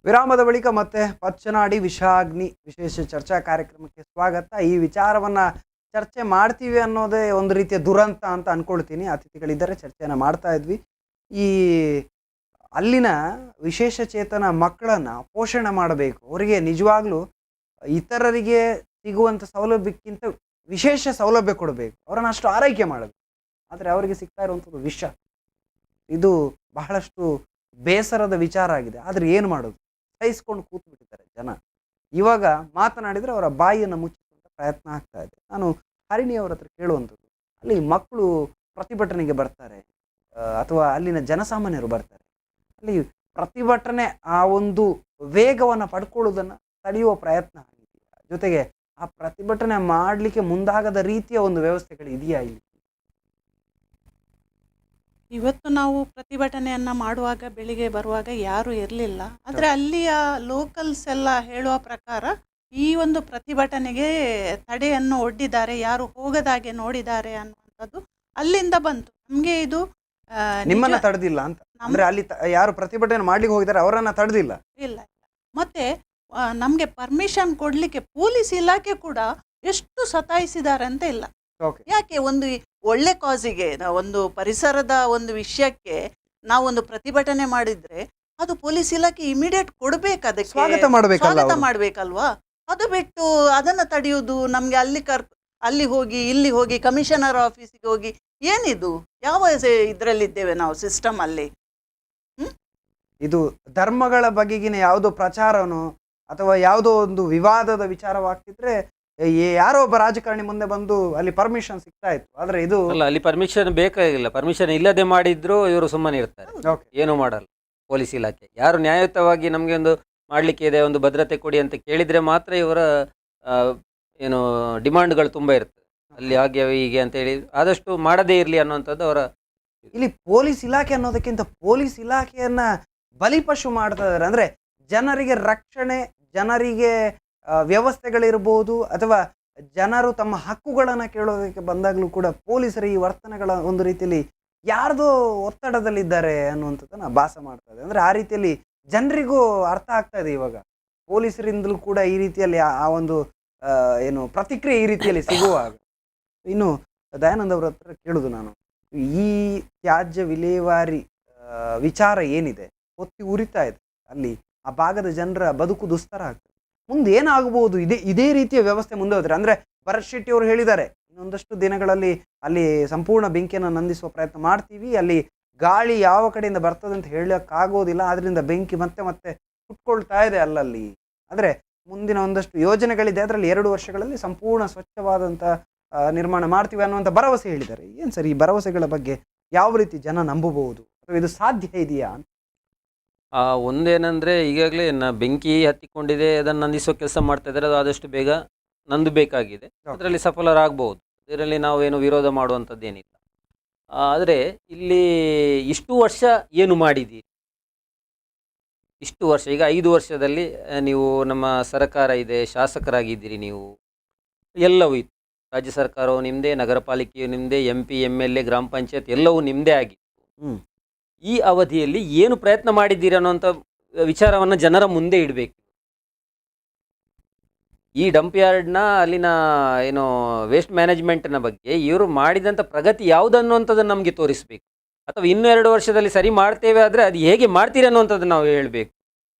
ವಿರಾಮದ ಬಳಿಕ ಮತ್ತೆ ಪಚ್ಚನಾಡಿ ವಿಷಾಗ್ನಿ ವಿಶೇಷ ಚರ್ಚಾ ಕಾರ್ಯಕ್ರಮಕ್ಕೆ ಸ್ವಾಗತ. ಈ ವಿಚಾರವನ್ನ ಚರ್ಚೆ ಮಾಡ್ತೀವಿ ಅನ್ನೋದೇ ಒಂದು ರೀತಿಯ ದುರಂತ ಅಂತ ಅನ್ಕೊಳ್ತೀನಿ. ಅತಿಥಿಗಳಿದ್ದಾರೆ, ಚರ್ಚೆಯನ್ನು ಮಾಡ್ತಾ ಇದ್ವಿ. ಈ ಅಲ್ಲಿನ ವಿಶೇಷ ಚೇತನ ಮಕ್ಕಳನ್ನ ಪೋಷಣೆ ಮಾಡಬೇಕು, ಅವರಿಗೆ ನಿಜವಾಗ್ಲೂ ಇತರರಿಗೆ ಸಿಗುವಂಥ ಸೌಲಭ್ಯಕ್ಕಿಂತ ವಿಶೇಷ ಸೌಲಭ್ಯ ಕೊಡಬೇಕು, ಅವರನ್ನು ಅಷ್ಟು ಆರೈಕೆ ಮಾಡಬೇಕು. ಆದರೆ ಅವರಿಗೆ ಸಿಗ್ತಾ ಇರುವಂಥದ್ದು ವಿಷ. ಇದು ಬಹಳಷ್ಟು ಬೇಸರದ ವಿಚಾರ ಆಗಿದೆ. ಆದರೆ ಏನು ಮಾಡೋದು, ಸಹಿಸ್ಕೊಂಡು ಕೂತು ಬಿಟ್ಟಿದ್ದಾರೆ ಜನ. ಇವಾಗ ಮಾತನಾಡಿದರೆ ಅವರ ಬಾಯಿಯನ್ನು ಮುಚ್ಚಿಸುವಂಥ ಪ್ರಯತ್ನ ಆಗ್ತಾ ಇದೆ. ನಾನು ಹರಿಣಿ ಅವರ ಹತ್ರ ಕೇಳುವಂಥದ್ದು, ಅಲ್ಲಿ ಮಕ್ಕಳು ಪ್ರತಿಭಟನೆಗೆ ಬರ್ತಾರೆ ಅಥವಾ ಅಲ್ಲಿನ ಜನಸಾಮಾನ್ಯರು ಬರ್ತಾರೆ, ಅಲ್ಲಿ ಪ್ರತಿಭಟನೆ ಆ ಒಂದು ವೇಗವನ್ನು ಪಡ್ಕೊಳ್ಳೋದನ್ನು ತಡೆಯುವ ಪ್ರಯತ್ನ ಆಗಿದೆಯಾ? ಜೊತೆಗೆ ಆ ಪ್ರತಿಭಟನೆ ಮಾಡಲಿಕ್ಕೆ ಮುಂದಾಗದ ರೀತಿಯ ಒಂದು ವ್ಯವಸ್ಥೆಗಳು ಇದೆಯಾ ಇಲ್ಲಿ? ಇವತ್ತು ನಾವು ಪ್ರತಿಭಟನೆಯನ್ನ ಮಾಡುವಾಗ ಬೆಳಿಗ್ಗೆ ಬರುವಾಗ ಯಾರು ಇರಲಿಲ್ಲ. ಆದರೆ ಅಲ್ಲಿಯ ಲೋಕಲ್ಸ್ ಎಲ್ಲ ಹೇಳುವ ಪ್ರಕಾರ ಈ ಒಂದು ಪ್ರತಿಭಟನೆಗೆ ತಡೆಯನ್ನು ಒಡ್ಡಿದ್ದಾರೆ, ಯಾರು ಹೋಗದಾಗೆ ನೋಡಿದ್ದಾರೆ ಅನ್ನುವಂಥದ್ದು ಅಲ್ಲಿಂದ ಬಂತು. ನಮಗೆ ಇದು ನಿಮ್ಮನ್ನ ತಡೆದಿಲ್ಲ ಅಂತ ಅಂದ್ರೆ ಅಲ್ಲಿ ಯಾರು ಪ್ರತಿಭಟನೆ ಮಾಡ್ಲಿಕ್ಕೆ ಹೋಗಿದ್ದಾರೆ ಅವರನ್ನ ತಡೆದಿಲ್ಲ. ಇಲ್ಲ. ಮತ್ತೆ ನಮಗೆ ಪರ್ಮಿಷನ್ ಕೊಡ್ಲಿಕ್ಕೆ ಪೊಲೀಸ್ ಇಲಾಖೆ ಕೂಡ ಎಷ್ಟು ಸತಾಯಿಸಿದ್ದಾರೆ ಅಂತ ಇಲ್ಲ. ಯಾಕೆ ಒಂದು ಒಳ್ಳೆ ಕಾಸಿಗೆ ಒಂದು ಪರಿಸರದ ಒಂದು ವಿಷಯಕ್ಕೆ ನಾವು ಒಂದು ಪ್ರತಿಭಟನೆ ಮಾಡಿದ್ರೆ ಅದು ಪೊಲೀಸ್ ಇಲಾಖೆ ಇಮಿಡಿಯೇಟ್ ಕೊಡ್ಬೇಕು, ಅದಕ್ಕೆ ಸ್ವಾಗತ ಮಾಡ್ಬೇಕಲ್ವಾ? ಅದು ಬಿಟ್ಟು ಅದನ್ನ ತಡೆಯುವುದು, ನಮ್ಗೆ ಅಲ್ಲಿ ಹೋಗಿ ಇಲ್ಲಿ ಹೋಗಿ ಕಮಿಷನರ್ ಆಫೀಸಿಗೆ ಹೋಗಿ ಏನಿದು? ಯಾವ ಇದ್ರಲ್ಲಿದ್ದೇವೆ ನಾವು ಸಿಸ್ಟಮ್ ಅಲ್ಲಿ? ಇದು ಧರ್ಮಗಳ ಬಗೆಗಿನ ಯಾವುದೋ ಪ್ರಚಾರನೋ ಅಥವಾ ಯಾವುದೋ ಒಂದು ವಿವಾದದ ವಿಚಾರವಾಗ್ತಿದ್ರೆ ಯಾರೋ ಒಬ್ಬ ರಾಜಕಾರಣಿ ಮುಂದೆ ಬಂದು ಅಲ್ಲಿ ಪರ್ಮಿಷನ್ ಸಿಗ್ತಾ ಇತ್ತು. ಆದ್ರೆ ಇದು ಅಲ್ಲ, ಅಲ್ಲಿ ಪರ್ಮಿಷನ್ ಬೇಕಾಗಿಲ್ಲ. ಪರ್ಮಿಷನ್ ಇಲ್ಲದೆ ಮಾಡಿದ್ರು ಇವರು ಸುಮ್ಮನೆ ಇರ್ತಾರೆ, ಏನು ಮಾಡಲ್ಲ. ಪೊಲೀಸ್ ಇಲಾಖೆ ಯಾರು ನ್ಯಾಯಯುತವಾಗಿ ನಮಗೆ ಒಂದು ಮಾಡ್ಲಿಕ್ಕೆ ಇದೆ, ಒಂದು ಭದ್ರತೆ ಕೊಡಿ ಅಂತ ಕೇಳಿದ್ರೆ ಮಾತ್ರ ಇವರ ಏನು ಡಿಮಾಂಡ್ಗಳು ತುಂಬಾ ಇರ್ತದೆ. ಅಲ್ಲಿ ಹಾಗೆ ಹೀಗೆ ಅಂತ ಹೇಳಿ ಆದಷ್ಟು ಮಾಡದೇ ಇರಲಿ ಅನ್ನುವಂಥದ್ದು ಅವರ. ಇಲ್ಲಿ ಪೊಲೀಸ್ ಇಲಾಖೆ ಅನ್ನೋದಕ್ಕಿಂತ ಪೊಲೀಸ್ ಇಲಾಖೆಯನ್ನ ಬಲಿಪಶು ಮಾಡ್ತಾ ಇದ್ದಾರೆ. ಅಂದ್ರೆ ಜನರಿಗೆ ರಕ್ಷಣೆ, ಜನರಿಗೆ ವ್ಯವಸ್ಥೆಗಳಿರ್ಬೋದು ಅಥವಾ ಜನರು ತಮ್ಮ ಹಕ್ಕುಗಳನ್ನು ಕೇಳೋದಕ್ಕೆ ಬಂದಾಗಲೂ ಕೂಡ ಪೊಲೀಸರ ಈ ವರ್ತನೆಗಳ ಒಂದು ರೀತಿಯಲ್ಲಿ ಯಾರ್ದೋ ಒತ್ತಡದಲ್ಲಿದ್ದಾರೆ ಅನ್ನುವಂಥದ್ದನ್ನ ಭಾಸ ಮಾಡ್ತಾ ಇದೆ. ಅಂದ್ರೆ ಆ ರೀತಿಯಲ್ಲಿ ಜನರಿಗೂ ಅರ್ಥ ಆಗ್ತಾ ಇದೆ ಇವಾಗ. ಪೊಲೀಸರಿಂದಲೂ ಕೂಡ ಈ ರೀತಿಯಲ್ಲಿ ಆ ಒಂದು ಏನು ಪ್ರತಿಕ್ರಿಯೆ ಈ ರೀತಿಯಲ್ಲಿ ಸಿಗುವಾಗ. ಇನ್ನು ದಯಾನಂದ್ ಅವರ ಹತ್ರ ಕೇಳುದು ನಾನು, ಈ ತ್ಯಾಜ್ಯ ವಿಲೇವಾರಿ ವಿಚಾರ ಏನಿದೆ ಒತ್ತಿ ಉರಿತಾ ಇದೆ, ಅಲ್ಲಿ ಆ ಭಾಗದ ಜನರ ಬದುಕು ದುಸ್ತರ ಆಗ್ತದೆ. ಮುಂದೆ ಏನಾಗಬಹುದು ಇದೇ ರೀತಿಯ ವ್ಯವಸ್ಥೆ ಮುಂದೆ ಹೋದ್ರೆ? ಅಂದ್ರೆ ಭರತ್ ಶೆಟ್ಟಿ ಅವರು ಹೇಳಿದ್ದಾರೆ, ಇನ್ನೊಂದಷ್ಟು ದಿನಗಳಲ್ಲಿ ಅಲ್ಲಿ ಸಂಪೂರ್ಣ ಬೆಂಕಿಯನ್ನು ನಂದಿಸುವ ಪ್ರಯತ್ನ ಮಾಡ್ತೀವಿ, ಅಲ್ಲಿ ಗಾಳಿ ಯಾವ ಕಡೆಯಿಂದ ಬರ್ತದೆ ಅಂತ ಹೇಳಕ್ಕಾಗೋದಿಲ್ಲ, ಆದ್ರಿಂದ ಬೆಂಕಿ ಮತ್ತೆ ಮತ್ತೆ ಕುಟ್ಕೊಳ್ತಾ ಇದೆ ಅಲ್ಲಲ್ಲಿ. ಅಂದ್ರೆ ಮುಂದಿನ ಒಂದಷ್ಟು ಯೋಜನೆಗಳಿದೆ, ಅದರಲ್ಲಿ 2 ವರ್ಷಗಳಲ್ಲಿ ಸಂಪೂರ್ಣ ಸ್ವಚ್ಛವಾದಂಥ ನಿರ್ಮಾಣ ಮಾಡ್ತೀವಿ ಅನ್ನುವಂಥ ಭರವಸೆ ಹೇಳಿದ್ದಾರೆ. ಏನು ಸರ್, ಈ ಭರವಸೆಗಳ ಬಗ್ಗೆ ಯಾವ ರೀತಿ ಜನ ನಂಬಬಹುದು ಅಥವಾ ಇದು ಸಾಧ್ಯ ಇದೆಯಾ ಅಂತ? ಒಂದೇನೆಂದರೆ ಈಗಾಗಲೇ ಬೆಂಕಿ ಹತ್ತಿಕೊಂಡಿದೆ, ಅದನ್ನು ನಂದಿಸೋ ಕೆಲಸ ಮಾಡ್ತಾ ಇದ್ದಾರೆ. ಅದು ಆದಷ್ಟು ಬೇಗ ನಂದಬೇಕಾಗಿದೆ, ಅದರಲ್ಲಿ ಸಫಲರಾಗಬಹುದು. ಇದರಲ್ಲಿ ನಾವೇನು ವಿರೋಧ ಮಾಡುವಂಥದ್ದೇನಿಲ್ಲ. ಆದರೆ ಇಲ್ಲಿ ಇಷ್ಟು ವರ್ಷ ಏನು ಮಾಡಿದ್ದೀರಿ? ಇಷ್ಟು ವರ್ಷ, ಈಗ 5 ವರ್ಷದಲ್ಲಿ ನೀವು ನಮ್ಮ ಸರ್ಕಾರ ಇದೆ, ಶಾಸಕರಾಗಿದ್ದೀರಿ, ನೀವು ಎಲ್ಲವೂ ಇತ್ತು. ರಾಜ್ಯ ಸರ್ಕಾರವು ನಿಮ್ಮದೇ, ನಗರ ಪಾಲಿಕೆಯು ನಿಮ್ಮದೇ, MP MLA ಗ್ರಾಮ ಪಂಚಾಯತ್ ಎಲ್ಲವೂ ನಿಮ್ಮದೇ ಆಗಿತ್ತು. ಈ ಅವಧಿಯಲ್ಲಿ ಏನು ಪ್ರಯತ್ನ ಮಾಡಿದ್ದೀರಿ ಅನ್ನೋಂಥ ವಿಚಾರವನ್ನು ಜನರ ಮುಂದೆ ಇಡಬೇಕು. ಈ ಡಂಪ್ ಯಾರ್ಡ್ನ ಅಲ್ಲಿನ ಏನು ವೇಸ್ಟ್ ಮ್ಯಾನೇಜ್ಮೆಂಟ್ನ ಬಗ್ಗೆ ಇವರು ಮಾಡಿದಂಥ ಪ್ರಗತಿ ಯಾವುದನ್ನುವಂಥದ್ದನ್ನು ನಮಗೆ ತೋರಿಸಬೇಕು. ಅಥವಾ ಇನ್ನೂ 2 ವರ್ಷದಲ್ಲಿ ಸರಿ ಮಾಡ್ತೇವೆ ಆದರೆ ಅದು ಹೇಗೆ ಮಾಡ್ತೀರಿ ಅನ್ನುವಂಥದ್ದು ನಾವು ಹೇಳಬೇಕು.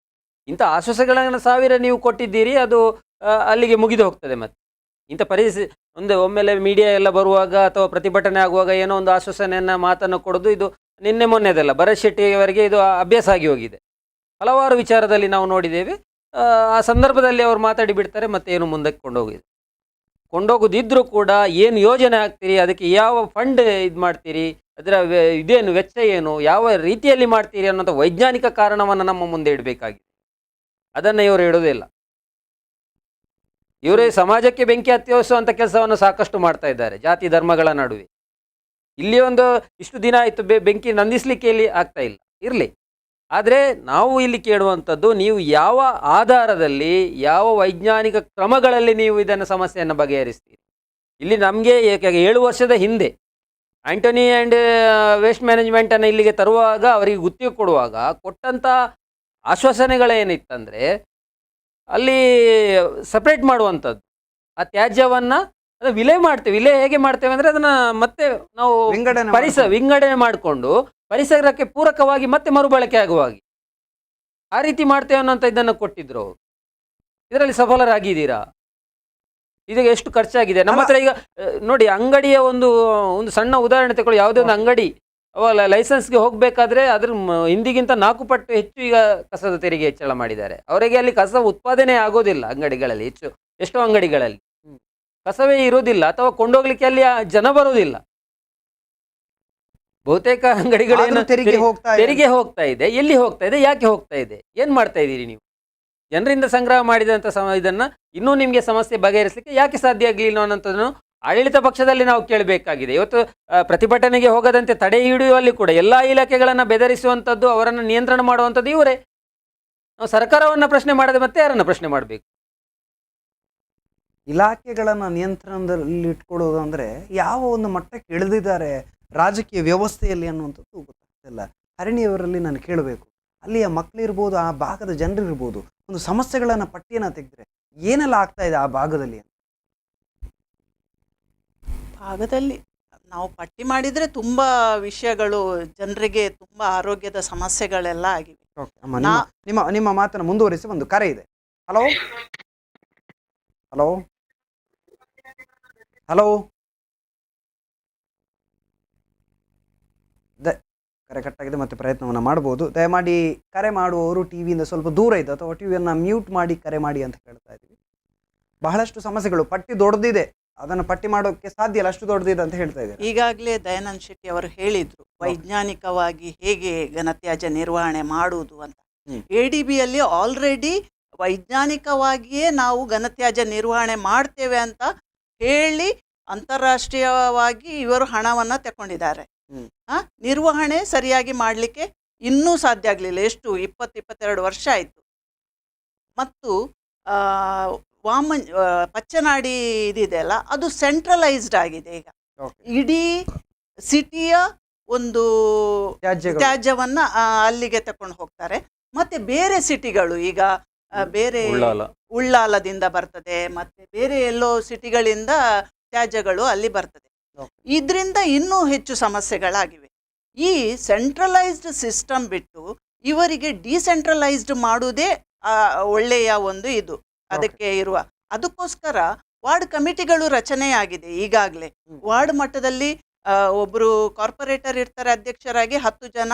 ಇಂಥ ಆಶ್ವಾಸಗಳನ್ನು 1000 ನೀವು ಕೊಟ್ಟಿದ್ದೀರಿ, ಅದು ಅಲ್ಲಿಗೆ ಮುಗಿದು ಹೋಗ್ತದೆ. ಮತ್ತು ಇಂಥ ಪರಿಸ್ಥಿತಿ ಒಮ್ಮೆಲೆ ಮೀಡಿಯಾ ಎಲ್ಲ ಬರುವಾಗ ಅಥವಾ ಪ್ರತಿಭಟನೆ ಆಗುವಾಗ ಏನೋ ಒಂದು ಆಶ್ವಾಸನೆಯನ್ನು ಮಾತನ್ನು ಕೊಡೋದು, ಇದು ನಿನ್ನೆ ಮೊನ್ನೆದಲ್ಲ, ಭರತ್ ಶೆಟ್ಟಿಯವರಿಗೆ ಇದು ಅಭ್ಯಾಸ ಆಗಿ ಹೋಗಿದೆ. ಹಲವಾರು ವಿಚಾರದಲ್ಲಿ ನಾವು ನೋಡಿದ್ದೇವೆ. ಆ ಸಂದರ್ಭದಲ್ಲಿ ಅವರು ಮಾತಾಡಿ ಬಿಡ್ತಾರೆ, ಮತ್ತೆ ಏನು ಮುಂದಕ್ಕೆ ಕೊಂಡೋಗೋದಿದ್ರೂ ಕೂಡ ಏನು ಯೋಜನೆ ಹಾಕ್ತೀರಿ, ಅದಕ್ಕೆ ಯಾವ ಫಂಡ್ ಇದು ಮಾಡ್ತೀರಿ, ಅದರ ಇದೇನು ವೆಚ್ಚ ಏನು, ಯಾವ ರೀತಿಯಲ್ಲಿ ಮಾಡ್ತೀರಿ ಅನ್ನೋಂಥ ವೈಜ್ಞಾನಿಕ ಕಾರಣವನ್ನು ನಮ್ಮ ಮುಂದೆ ಇಡಬೇಕಾಗಿದೆ. ಅದನ್ನು ಇವರು ಇಡೋದಿಲ್ಲ. ಇವರೇ ಸಮಾಜಕ್ಕೆ ಬೆಂಕಿ ಹತ್ತಿಸುವಂಥ ಕೆಲಸವನ್ನು ಸಾಕಷ್ಟು ಮಾಡ್ತಾ ಇದ್ದಾರೆ, ಜಾತಿ ಧರ್ಮಗಳ ನಡುವೆ. ಇಲ್ಲಿ ಒಂದು ಇಷ್ಟು ದಿನ ಆಯಿತು ಬೆಂಕಿ ನಂದಿಸಲಿಕ್ಕೆ ಇಲ್ಲಿ ಆಗ್ತಾ ಇಲ್ಲ, ಇರಲಿ. ಆದರೆ ನಾವು ಇಲ್ಲಿ ಕೇಳುವಂಥದ್ದು, ನೀವು ಯಾವ ಆಧಾರದಲ್ಲಿ, ಯಾವ ವೈಜ್ಞಾನಿಕ ಕ್ರಮಗಳಲ್ಲಿ ನೀವು ಇದನ್ನು ಸಮಸ್ಯೆಯನ್ನು ಬಗೆಹರಿಸ್ತೀರಿ? ಇಲ್ಲಿ ನಮಗೆ 7 ವರ್ಷದ ಹಿಂದೆ ಆಂಟೋನಿ ಆ್ಯಂಡ್ ವೇಸ್ಟ್ ಮ್ಯಾನೇಜ್ಮೆಂಟನ್ನು ಇಲ್ಲಿಗೆ ತರುವಾಗ, ಅವರಿಗೆ ಗುತ್ತಿಗೆ ಕೊಡುವಾಗ ಕೊಟ್ಟಂಥ ಆಶ್ವಾಸನೆಗಳೇನಿತ್ತಂದರೆ ಅಲ್ಲಿ ಸಪ್ರೇಟ್ ಮಾಡುವಂಥದ್ದು, ಆ ತ್ಯಾಜ್ಯವನ್ನು ಅದು ವಿಲೆ ಹೇಗೆ ಮಾಡ್ತೇವೆ ಅಂದರೆ ಅದನ್ನು ಮತ್ತೆ ನಾವು ವಿಂಗಡಣೆ ಮಾಡಿಕೊಂಡು ಪರಿಸರಕ್ಕೆ ಪೂರಕವಾಗಿ ಮತ್ತೆ ಮರುಬಳಕೆ ಆಗುವ ಹಾಗೆ ಆ ರೀತಿ ಮಾಡ್ತೇವೆ ಅನ್ನೋಂಥ ಇದನ್ನು ಕೊಟ್ಟಿದ್ರು. ಇದರಲ್ಲಿ ಸಫಲರಾಗಿದ್ದೀರಾ? ಇದೀಗ ಎಷ್ಟು ಖರ್ಚಾಗಿದೆ ನಮ್ಮ ಹತ್ರ? ಈಗ ನೋಡಿ, ಅಂಗಡಿಯ ಒಂದು ಸಣ್ಣ ಉದಾಹರಣೆ ತಗೊಳ್ಳಿ. ಯಾವುದೇ ಒಂದು ಅಂಗಡಿ ಲೈಸೆನ್ಸ್ಗೆ ಹೋಗಬೇಕಾದ್ರೆ ಅದ್ರ ಹಿಂದಿಗಿಂತ 4 ಪಟ್ಟು ಹೆಚ್ಚು ಈಗ ಕಸದ ತೆರಿಗೆ ಹೆಚ್ಚಳ ಮಾಡಿದ್ದಾರೆ. ಅವರಿಗೆ ಅಲ್ಲಿ ಕಸ ಉತ್ಪಾದನೆ ಆಗೋದಿಲ್ಲ ಅಂಗಡಿಗಳಲ್ಲಿ. ಎಷ್ಟೋ ಅಂಗಡಿಗಳಲ್ಲಿ ಕಸವೇ ಇರೋದಿಲ್ಲ, ಅಥವಾ ಕೊಂಡೋಗ್ಲಿಕ್ಕೆ ಅಲ್ಲಿ ಜನ ಬರೋದಿಲ್ಲ. ಬಹುತೇಕ ಅಂಗಡಿಗಳೇನು ತೆರಿಗೆ ಹೋಗ್ತಾ ಇದೆ. ಎಲ್ಲಿ ಹೋಗ್ತಾ ಇದೆ, ಯಾಕೆ ಹೋಗ್ತಾ ಇದೆ, ಏನ್ ಮಾಡ್ತಾ ಇದ್ದೀರಿ ನೀವು? ಜನರಿಂದ ಸಂಗ್ರಹ ಮಾಡಿದಂಥ ಇದನ್ನ ಇನ್ನೂ ನಿಮಗೆ ಸಮಸ್ಯೆ ಬಗೆಹರಿಸಲಿಕ್ಕೆ ಯಾಕೆ ಸಾಧ್ಯ ಆಗಲಿಲ್ಲ ಅನ್ನೋಂಥದ್ದನ್ನು ಆಡಳಿತ ಪಕ್ಷದಲ್ಲಿ ನಾವು ಕೇಳಬೇಕಾಗಿದೆ. ಇವತ್ತು ಪ್ರತಿಭಟನೆಗೆ ಹೋಗದಂತೆ ತಡೆ ಹಿಡಿಯುವಲ್ಲಿ ಕೂಡ ಎಲ್ಲ ಇಲಾಖೆಗಳನ್ನು ಬೆದರಿಸುವಂಥದ್ದು, ಅವರನ್ನು ನಿಯಂತ್ರಣ ಮಾಡುವಂಥದ್ದು ಇವರೇ. ನಾವು ಸರ್ಕಾರವನ್ನು ಪ್ರಶ್ನೆ ಮಾಡದೆ ಮತ್ತೆ ಯಾರನ್ನು ಪ್ರಶ್ನೆ ಮಾಡಬೇಕು? ಇಲಾಖೆಗಳನ್ನು ನಿಯಂತ್ರಣದಲ್ಲಿ ಇಟ್ಕೊಳ್ಳೋದು ಅಂದರೆ ಯಾವ ಒಂದು ಮಟ್ಟಕ್ಕೆ ಇಳಿದಿದ್ದಾರೆ ರಾಜಕೀಯ ವ್ಯವಸ್ಥೆಯಲ್ಲಿ ಅನ್ನುವಂಥದ್ದು ಗೊತ್ತಾಗ್ತಿಲ್ಲ. ಹರಿಣಿಯವರಲ್ಲಿ ನಾನು ಕೇಳಬೇಕು, ಅಲ್ಲಿಯ ಮಕ್ಕಳಿರ್ಬೋದು, ಆ ಭಾಗದ ಜನರಿರ್ಬೋದು, ಒಂದು ಸಮಸ್ಯೆಗಳನ್ನು ಪಟ್ಟಿಯನ್ನು ತೆಗೆದ್ರೆ ಏನೆಲ್ಲ ಆಗ್ತಾ ಇದೆ ಆ ಭಾಗದಲ್ಲಿ ನಾವು ಪಟ್ಟಿ ಮಾಡಿದರೆ ತುಂಬ ವಿಷಯಗಳು, ಜನರಿಗೆ ತುಂಬ ಆರೋಗ್ಯದ ಸಮಸ್ಯೆಗಳೆಲ್ಲ ಆಗಿವೆ. ನಿಮ್ಮ ಮಾತನ್ನು ಮುಂದುವರಿಸಿ ಒಂದು ಕರೆ ಇದೆ. ಹಲೋ ಹಲೋ ಹಲೋ ಕರೆ ಕಟ್ಟಾಗಿದೆ, ಮತ್ತೆ ಪ್ರಯತ್ನವನ್ನು ಮಾಡ್ಬೋದು. ದಯಮಾಡಿ ಕರೆ ಮಾಡುವವರು ಟಿವಿಯಿಂದ ಸ್ವಲ್ಪ ದೂರ ಇದೆ ಅಥವಾ ಟಿವಿಯನ್ನು ಮ್ಯೂಟ್ ಮಾಡಿ ಕರೆ ಮಾಡಿ ಅಂತ ಹೇಳ್ತಾ ಇದ್ದೀವಿ. ಬಹಳಷ್ಟು ಸಮಸ್ಯೆಗಳು, ಪಟ್ಟಿ ದೊಡ್ಡದಿದೆ, ಅದನ್ನು ಪಟ್ಟಿ ಮಾಡೋಕ್ಕೆ ಸಾಧ್ಯ ಇಲ್ಲ, ಅಷ್ಟು ದೊಡ್ಡದಿದೆ ಅಂತ ಹೇಳ್ತಾ ಇದ್ದಾರೆ. ಈಗಾಗಲೇ ದಯಾನಂದ್ ಶೆಟ್ಟಿ ಅವರು ಹೇಳಿದ್ರು ವೈಜ್ಞಾನಿಕವಾಗಿ ಹೇಗೆ ಘನತ್ಯಾಜ್ಯ ನಿರ್ವಹಣೆ ಮಾಡುವುದು ಅಂತ. ADBಯಲ್ಲಿ ಆಲ್ರೆಡಿ ವೈಜ್ಞಾನಿಕವಾಗಿಯೇ ನಾವು ಘನತ್ಯಾಜ್ಯ ನಿರ್ವಹಣೆ ಮಾಡ್ತೇವೆ ಅಂತ ಹೇಳಿ ಅಂತಾರಾಷ್ಟ್ರೀಯವಾಗಿ ಇವರು ಹಣವನ್ನು ತಗೊಂಡಿದ್ದಾರೆ. ನಿರ್ವಹಣೆ ಸರಿಯಾಗಿ ಮಾಡಲಿಕ್ಕೆ ಇನ್ನೂ ಸಾಧ್ಯ ಆಗಲಿಲ್ಲ. ಎಷ್ಟು 20-22 ವರ್ಷ ಆಯಿತು. ಮತ್ತು ಪಚ್ಚನಾಡಿ ಇದಿದೆಯಲ್ಲ, ಅದು ಸೆಂಟ್ರಲೈಸ್ಡ್ ಆಗಿದೆ. ಈಗ ಇಡೀ ಸಿಟಿಯ ಒಂದು ತ್ಯಾಜ್ಯವನ್ನು ಅಲ್ಲಿಗೆ ತಕೊಂಡು ಹೋಗ್ತಾರೆ. ಮತ್ತೆ ಬೇರೆ ಸಿಟಿಗಳು, ಈಗ ಬೇರೆ ಉಳ್ಳಾಲದಿಂದ ಬರ್ತದೆ, ಮತ್ತೆ ಬೇರೆ ಎಲ್ಲೋ ಸಿಟಿಗಳಿಂದ ತ್ಯಾಜ್ಯಗಳು ಅಲ್ಲಿ ಬರ್ತದೆ. ಇದರಿಂದ ಇನ್ನೂ ಹೆಚ್ಚು ಸಮಸ್ಯೆಗಳಾಗಿವೆ. ಈ ಸೆಂಟ್ರಲೈಸ್ಡ್ ಸಿಸ್ಟಮ್ ಬಿಟ್ಟು ಇವರಿಗೆ ಡಿಸೆಂಟ್ರಲೈಸ್ಡ್ ಮಾಡುವುದೇ ಒಳ್ಳೆಯ ಒಂದು ಇದು ಅದಕ್ಕೆ ಇರುವ. ಅದಕ್ಕೋಸ್ಕರ ವಾರ್ಡ್ ಕಮಿಟಿಗಳು ರಚನೆಯಾಗಿದೆ. ಈಗಾಗಲೇ ವಾರ್ಡ್ ಮಟ್ಟದಲ್ಲಿ ಒಬ್ಬರು ಕಾರ್ಪೊರೇಟರ್ ಇರ್ತಾರೆ ಅಧ್ಯಕ್ಷರಾಗಿ, 10 ಜನ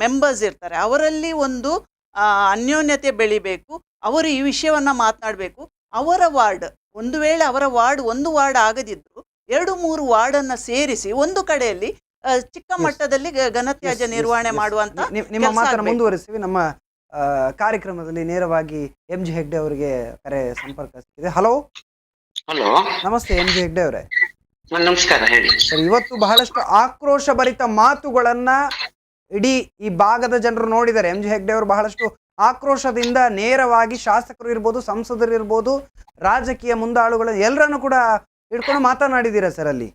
ಮೆಂಬರ್ಸ್ ಇರ್ತಾರೆ. ಅವರಲ್ಲಿ ಒಂದು ಅನ್ಯೋನ್ಯತೆ ಬೆಳಿಬೇಕು. ಅವರು ಈ ವಿಷಯವನ್ನು ಮಾತನಾಡಬೇಕು. ಅವರ ವಾರ್ಡ್, ಒಂದು ವೇಳೆ ಅವರ ವಾರ್ಡ್ ಒಂದು ವಾರ್ಡ್ ಆಗದಿದ್ರು 2-3 ವಾರ್ಡನ್ನು ಸೇರಿಸಿ ಒಂದು ಕಡೆಯಲ್ಲಿ ಚಿಕ್ಕ ಮಟ್ಟದಲ್ಲಿ ಘನತ್ಯಾಜ್ಯ ನಿರ್ವಹಣೆ ಮಾಡುವಂತ ನಿಮ್ಮ ಮಾತನ್ನು ಮುಂದುವರಿಸಿ. ನಮ್ಮ ಕಾರ್ಯಕ್ರಮದಲ್ಲಿ ನೇರವಾಗಿ MG ಹೆಗ್ಡೆ ಅವರಿಗೆ ಕರೆ ಸಂಪರ್ಕ ಸಿಕ್ಕಿದೆ. ಹಲೋ ಹಲೋ, ನಮಸ್ತೆ MG ಹೆಗ್ಡೆ ಅವರೇ. ನಮಸ್ಕಾರ, ಹೇಳಿ. ಇವತ್ತು ಬಹಳಷ್ಟು ಆಕ್ರೋಶ ಭರಿತ ಮಾತುಗಳನ್ನ ಇಡೀ ಈ ಭಾಗದ ಜನರು ನೋಡಿದ್ದಾರೆ. MG ಹೆಗ್ಡೆ ಅವರು ಬಹಳಷ್ಟು ಆಕ್ರೋಶದಿಂದ ನೇರವಾಗಿ ಶಾಸಕರು ಇರ್ಬೋದು, ಸಂಸದರು ಇರ್ಬೋದು, ರಾಜಕೀಯ ಮುಂದಾಳುಗಳು ಎಲ್ಲರನ್ನು ಕೂಡ ಹಿಡ್ಕೊಂಡು ಮಾತನಾಡಿದ್ದೀರಾ ಸರ್. ಅಲ್ಲಿ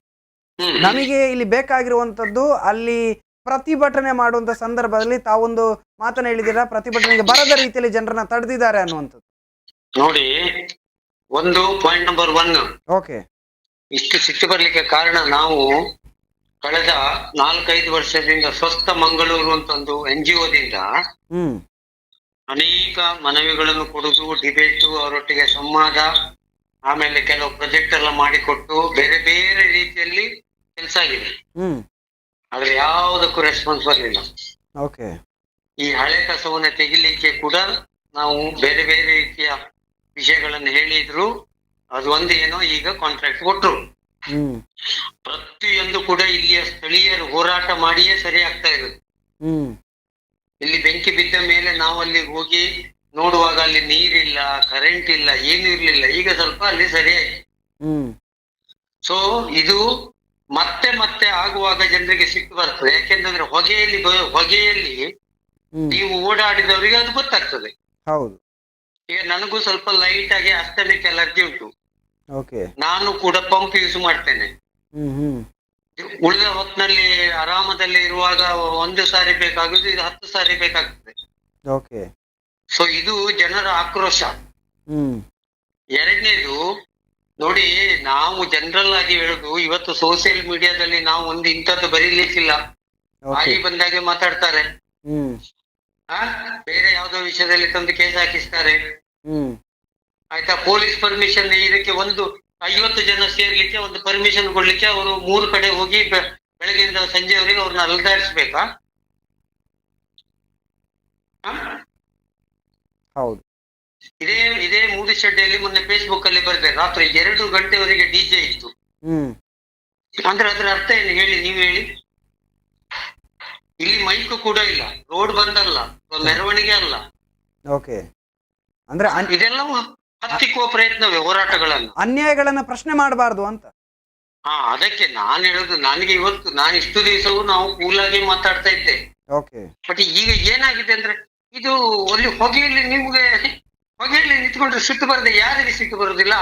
ನಮಗೆ ಇಲ್ಲಿ ಬೇಕಾಗಿರುವಂತದ್ದು, ಅಲ್ಲಿ ಪ್ರತಿಭಟನೆ ಮಾಡುವಂತ ಸಂದರ್ಭದಲ್ಲಿ ತಾವೊಂದು ಮಾತನ್ನ ಹೇಳಿದ್ದೀರಾ, ಪ್ರತಿಭಟನೆಗೆ ಬರದ ರೀತಿಯಲ್ಲಿ ಜನರನ್ನ ತಡೆದಿದ್ದಾರೆ ಅನ್ನುವಂಥದ್ದು. ನೋಡಿ, ಒಂದು ಪಾಯಿಂಟ್ ನಂಬರ್ 1, ಓಕೆ, ಇಷ್ಟು ಸಿಟ್ಟು ಬರ್ಲಿಕ್ಕೆ ಕಾರಣ ನಾವು ಕಳೆದ 4-5 ವರ್ಷದಿಂದ ಸ್ವಸ್ಥ ಮಂಗಳೂರು ಅಂತ ಒಂದು NGOದಿಂದ ಅನೇಕ ಮನವಿಗಳನ್ನು ಕೊಡುದು, ಡಿಬೇಟು, ಅವರೊಟ್ಟಿಗೆ ಸಂವಾದ, ಆಮೇಲೆ ಕೆಲವು ಪ್ರಾಜೆಕ್ಟ್ ಎಲ್ಲ ಮಾಡಿಕೊಟ್ಟು ಬೇರೆ ಬೇರೆ ರೀತಿಯಲ್ಲಿ ಕೆಲಸ ಆಗಿದೆ. ಆದ್ರೆ ಯಾವುದಕ್ಕೂ ರೆಸ್ಪಾನ್ಸ್ ಬರಲಿಲ್ಲ. ಓಕೆ, ಈ ಹಳೆ ಕಸವನ್ನ ತೆಗಿಲಿಕ್ಕೆ ಕೂಡ ನಾವು ಬೇರೆ ಬೇರೆ ರೀತಿಯ ವಿಷಯಗಳನ್ನು ಹೇಳಿದ್ರು. ಅದು ಒಂದು ಏನೋ ಈಗ ಕಾಂಟ್ರಾಕ್ಟ್ ಕೊಟ್ರು. ಪ್ರತಿಯೊಂದು ಕೂಡ ಇಲ್ಲಿಯ ಸ್ಥಳೀಯರು ಹೋರಾಟ ಮಾಡಿಯೇ ಸರಿ ಆಗ್ತಾ ಇರೋದು. ಇಲ್ಲಿ ಬೆಂಕಿ ಬಿದ್ದ ಮೇಲೆ ನಾವು ಅಲ್ಲಿ ಹೋಗಿ ನೋಡುವಾಗ ಅಲ್ಲಿ ನೀರಿಲ್ಲ, ಕರೆಂಟ್ ಇಲ್ಲ, ಏನು ಇರ್ಲಿಲ್ಲ. ಈಗ ಸ್ವಲ್ಪ ಅಲ್ಲಿ ಸರಿಯಾಗಿ. ಸೊ ಇದು ಮತ್ತೆ ಮತ್ತೆ ಆಗುವಾಗ ಜನರಿಗೆ ಸಿಟ್ಟು ಬರ್ತದೆ. ಯಾಕೆಂದ್ರೆ ಹೊಗೆಯಲ್ಲಿ ನೀವು ಓಡಾಡಿದವರಿಗೆ ಅದು ಗೊತ್ತಾಗ್ತದೆ. ಹೌದು. ಈಗ ನನಗೂ ಸ್ವಲ್ಪ ಲೈಟ್ ಆಗಿ ಅಸ್ತಮಿಕ್ ಅಲರ್ಜಿ ಉಂಟು. ಓಕೆ, ನಾನು ಕೂಡ ಪಂಪ್ ಯೂಸ್ ಮಾಡ್ತೇನೆ. ಉಳಿದ ಹೊತ್ತಿನಲ್ಲಿ ಆರಾಮದಲ್ಲಿ ಇರುವಾಗ 1 ಸಾರಿ ಬೇಕಾಗುದು, ಇದು 10 ಸಾರಿ ಬೇಕಾಗ್ತದೆ. ಓಕೆ. ಸೊ ಇದು ಜನರ ಆಕ್ರೋಶ. ಹ್ಮ್. ಎರಡನೇದು ನೋಡಿ, ನಾವು ಜನರಲ್ ಆಗಿ ಹೇಳುದು, ಇವತ್ತು ಸೋಷಿಯಲ್ ಮೀಡಿಯಾದಲ್ಲಿ ನಾವು ಒಂದು ಇಂಥದ್ದು ಬರೀಲಿಕ್ಕಿಲ್ಲ, ಓಕೆ. ಆಗಿ ಬಂದಾಗೆ ಮಾತಾಡ್ತಾರೆ. ಹ್ಮ್. ಬೇರೆ ಯಾವ್ದೋ ವಿಷಯದಲ್ಲಿ ತಂದು ಕೇಸ್ ಹಾಕಿಸ್ತಾರೆ. ಹ್ಮ್. ಆಯ್ತಾ, ಪೊಲೀಸ್ ಪರ್ಮಿಷನ್ ಇದಕ್ಕೆ ಒಂದು 50 ಜನ ಸೇರ್ಲಿಕ್ಕೆ ಒಂದು ಪರ್ಮಿಷನ್ ಕೊಡ್ಲಿಕ್ಕೆ ಅವರು 3 ಕಡೆ ಹೋಗಿ ಬೆಳಗ್ಗೆಯಿಂದ ಸಂಜೆವರೆಗೆ ಅವ್ರನ್ನ ಅಲ್ದಾಡಿಸ್ಬೇಕಾ? ಹೌದು. ಇದೇ ಮೂಡಿಶೆಡ್ಡಿಯಲ್ಲಿ ಮೊನ್ನೆ ಫೇಸ್ಬುಕ್ ಅಲ್ಲಿ ಬರೆದೆ, ರಾತ್ರಿ 2 ಗಂಟೆವರೆಗೆ ಡಿಜೆ ಇತ್ತು. ಹ್ಮ್. ಅಂದ್ರೆ ಅದ್ರ ಅರ್ಥ ಏನು ಹೇಳಿ, ನೀವು ಹೇಳಿ. ಇಲ್ಲಿ ಮೈಕ್ ಕೂಡ ಇಲ್ಲ, ರೋಡ್ ಬಂದಲ್ಲ, ಮೆರವಣಿಗೆ ಅಲ್ಲ. ಓಕೆ. ಅಂದ್ರೆ ಇದೆಲ್ಲವೂ ಹತ್ತಿಕ್ಕುವ ಪ್ರಯತ್ನವೇ ಹೋರಾಟಗಳನ್ನು. ಅನ್ಯಾಯಗಳನ್ನ ಪ್ರಶ್ನೆ ಮಾಡಬಾರ್ದು ಅಂತ. ಅದಕ್ಕೆ ನಾನು ಹೇಳುದು, ನನಗೆ ಇವತ್ತು ನಾನು ಇಷ್ಟು ದಿವಸವೂ ನಾವು ಕೂಲಾಗಿ ಮಾತಾಡ್ತಾ ಇದ್ದೆ. ಓಕೆ. ಬಟ್ ಈಗ ಏನಾಗಿದೆ ಅಂದ್ರೆ, ಇದು ಅಲ್ಲಿ ಹೊಗೆಯಲ್ಲಿ ನಿಂತ್ಕೊಂಡ್ರೆ ಸಿಟ್ಟು ಬರದೆ, ಯಾರಿಗೆ ಸಿಟ್ಟು ಬರುದಿಲ್ಲ?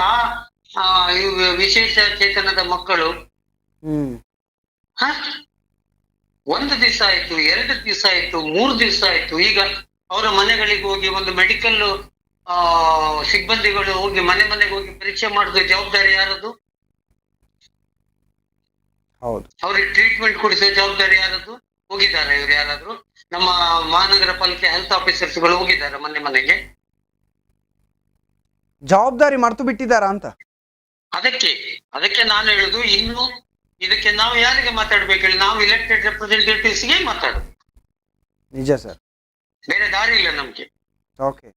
ಇವು ವಿಶೇಷ ಚೇತನದ ಮಕ್ಕಳು. ಹ್ಮ್. 1 ದಿವಸ ಆಯ್ತು, 2 ದಿವಸ ಆಯ್ತು, 3 ದಿವಸ ಆಯ್ತು. ಈಗ ಅವರ ಮನೆಗಳಿಗೆ ಹೋಗಿ ಒಂದು ಮೆಡಿಕಲ್ ಸಿಬ್ಬಂದಿಗಳು ಹೋಗಿ ಮನೆಗೆ ಹೋಗಿ ಪರೀಕ್ಷೆ ಮಾಡುದು ಜವಾಬ್ದಾರಿ ಯಾರದು? ಹೌದು. ಅವ್ರಿಗೆ ಟ್ರೀಟ್ಮೆಂಟ್ ಕೊಡಿಸುವ ಜವಾಬ್ದಾರಿ ಯಾರದು? ಹೋಗಿದ್ದಾರೆ ಇವ್ರು ಯಾರಾದ್ರು? ನಮ್ಮ ಮಹಾನಗರ ಪಾಲಿಕೆ ಹೆಲ್ತ್ ಆಫೀಸರ್ಸ್ಗಳು ಹೋಗಿದ್ದಾರೆ ಮನೆಗೆ? ಜವಾಬ್ದಾರಿ ಮರ್ತು ಬಿಟ್ಟಿದ್ದಾರಾ ಅಂತ. ಅದಕ್ಕೆ ನಾನು ಹೇಳುದು, ಇನ್ನು ಇದಕ್ಕೆ ನಾವು ಯಾರಿಗೆ ಮಾತಾಡ್ಬೇಕು ಹೇಳಿ? ನಾವು ಇಲೆಕ್ಟೆಡ್ ರೆಪ್ರೆಸೆಂಟೇಟಿವ್ಸ್ಗೆ ಮಾತಾಡುದು. ನಿಜ ಸರ್. ಬೇರೆ ದಾರಿ ಇಲ್ಲ ನಮ್ಗೆ. ಓಕೆ.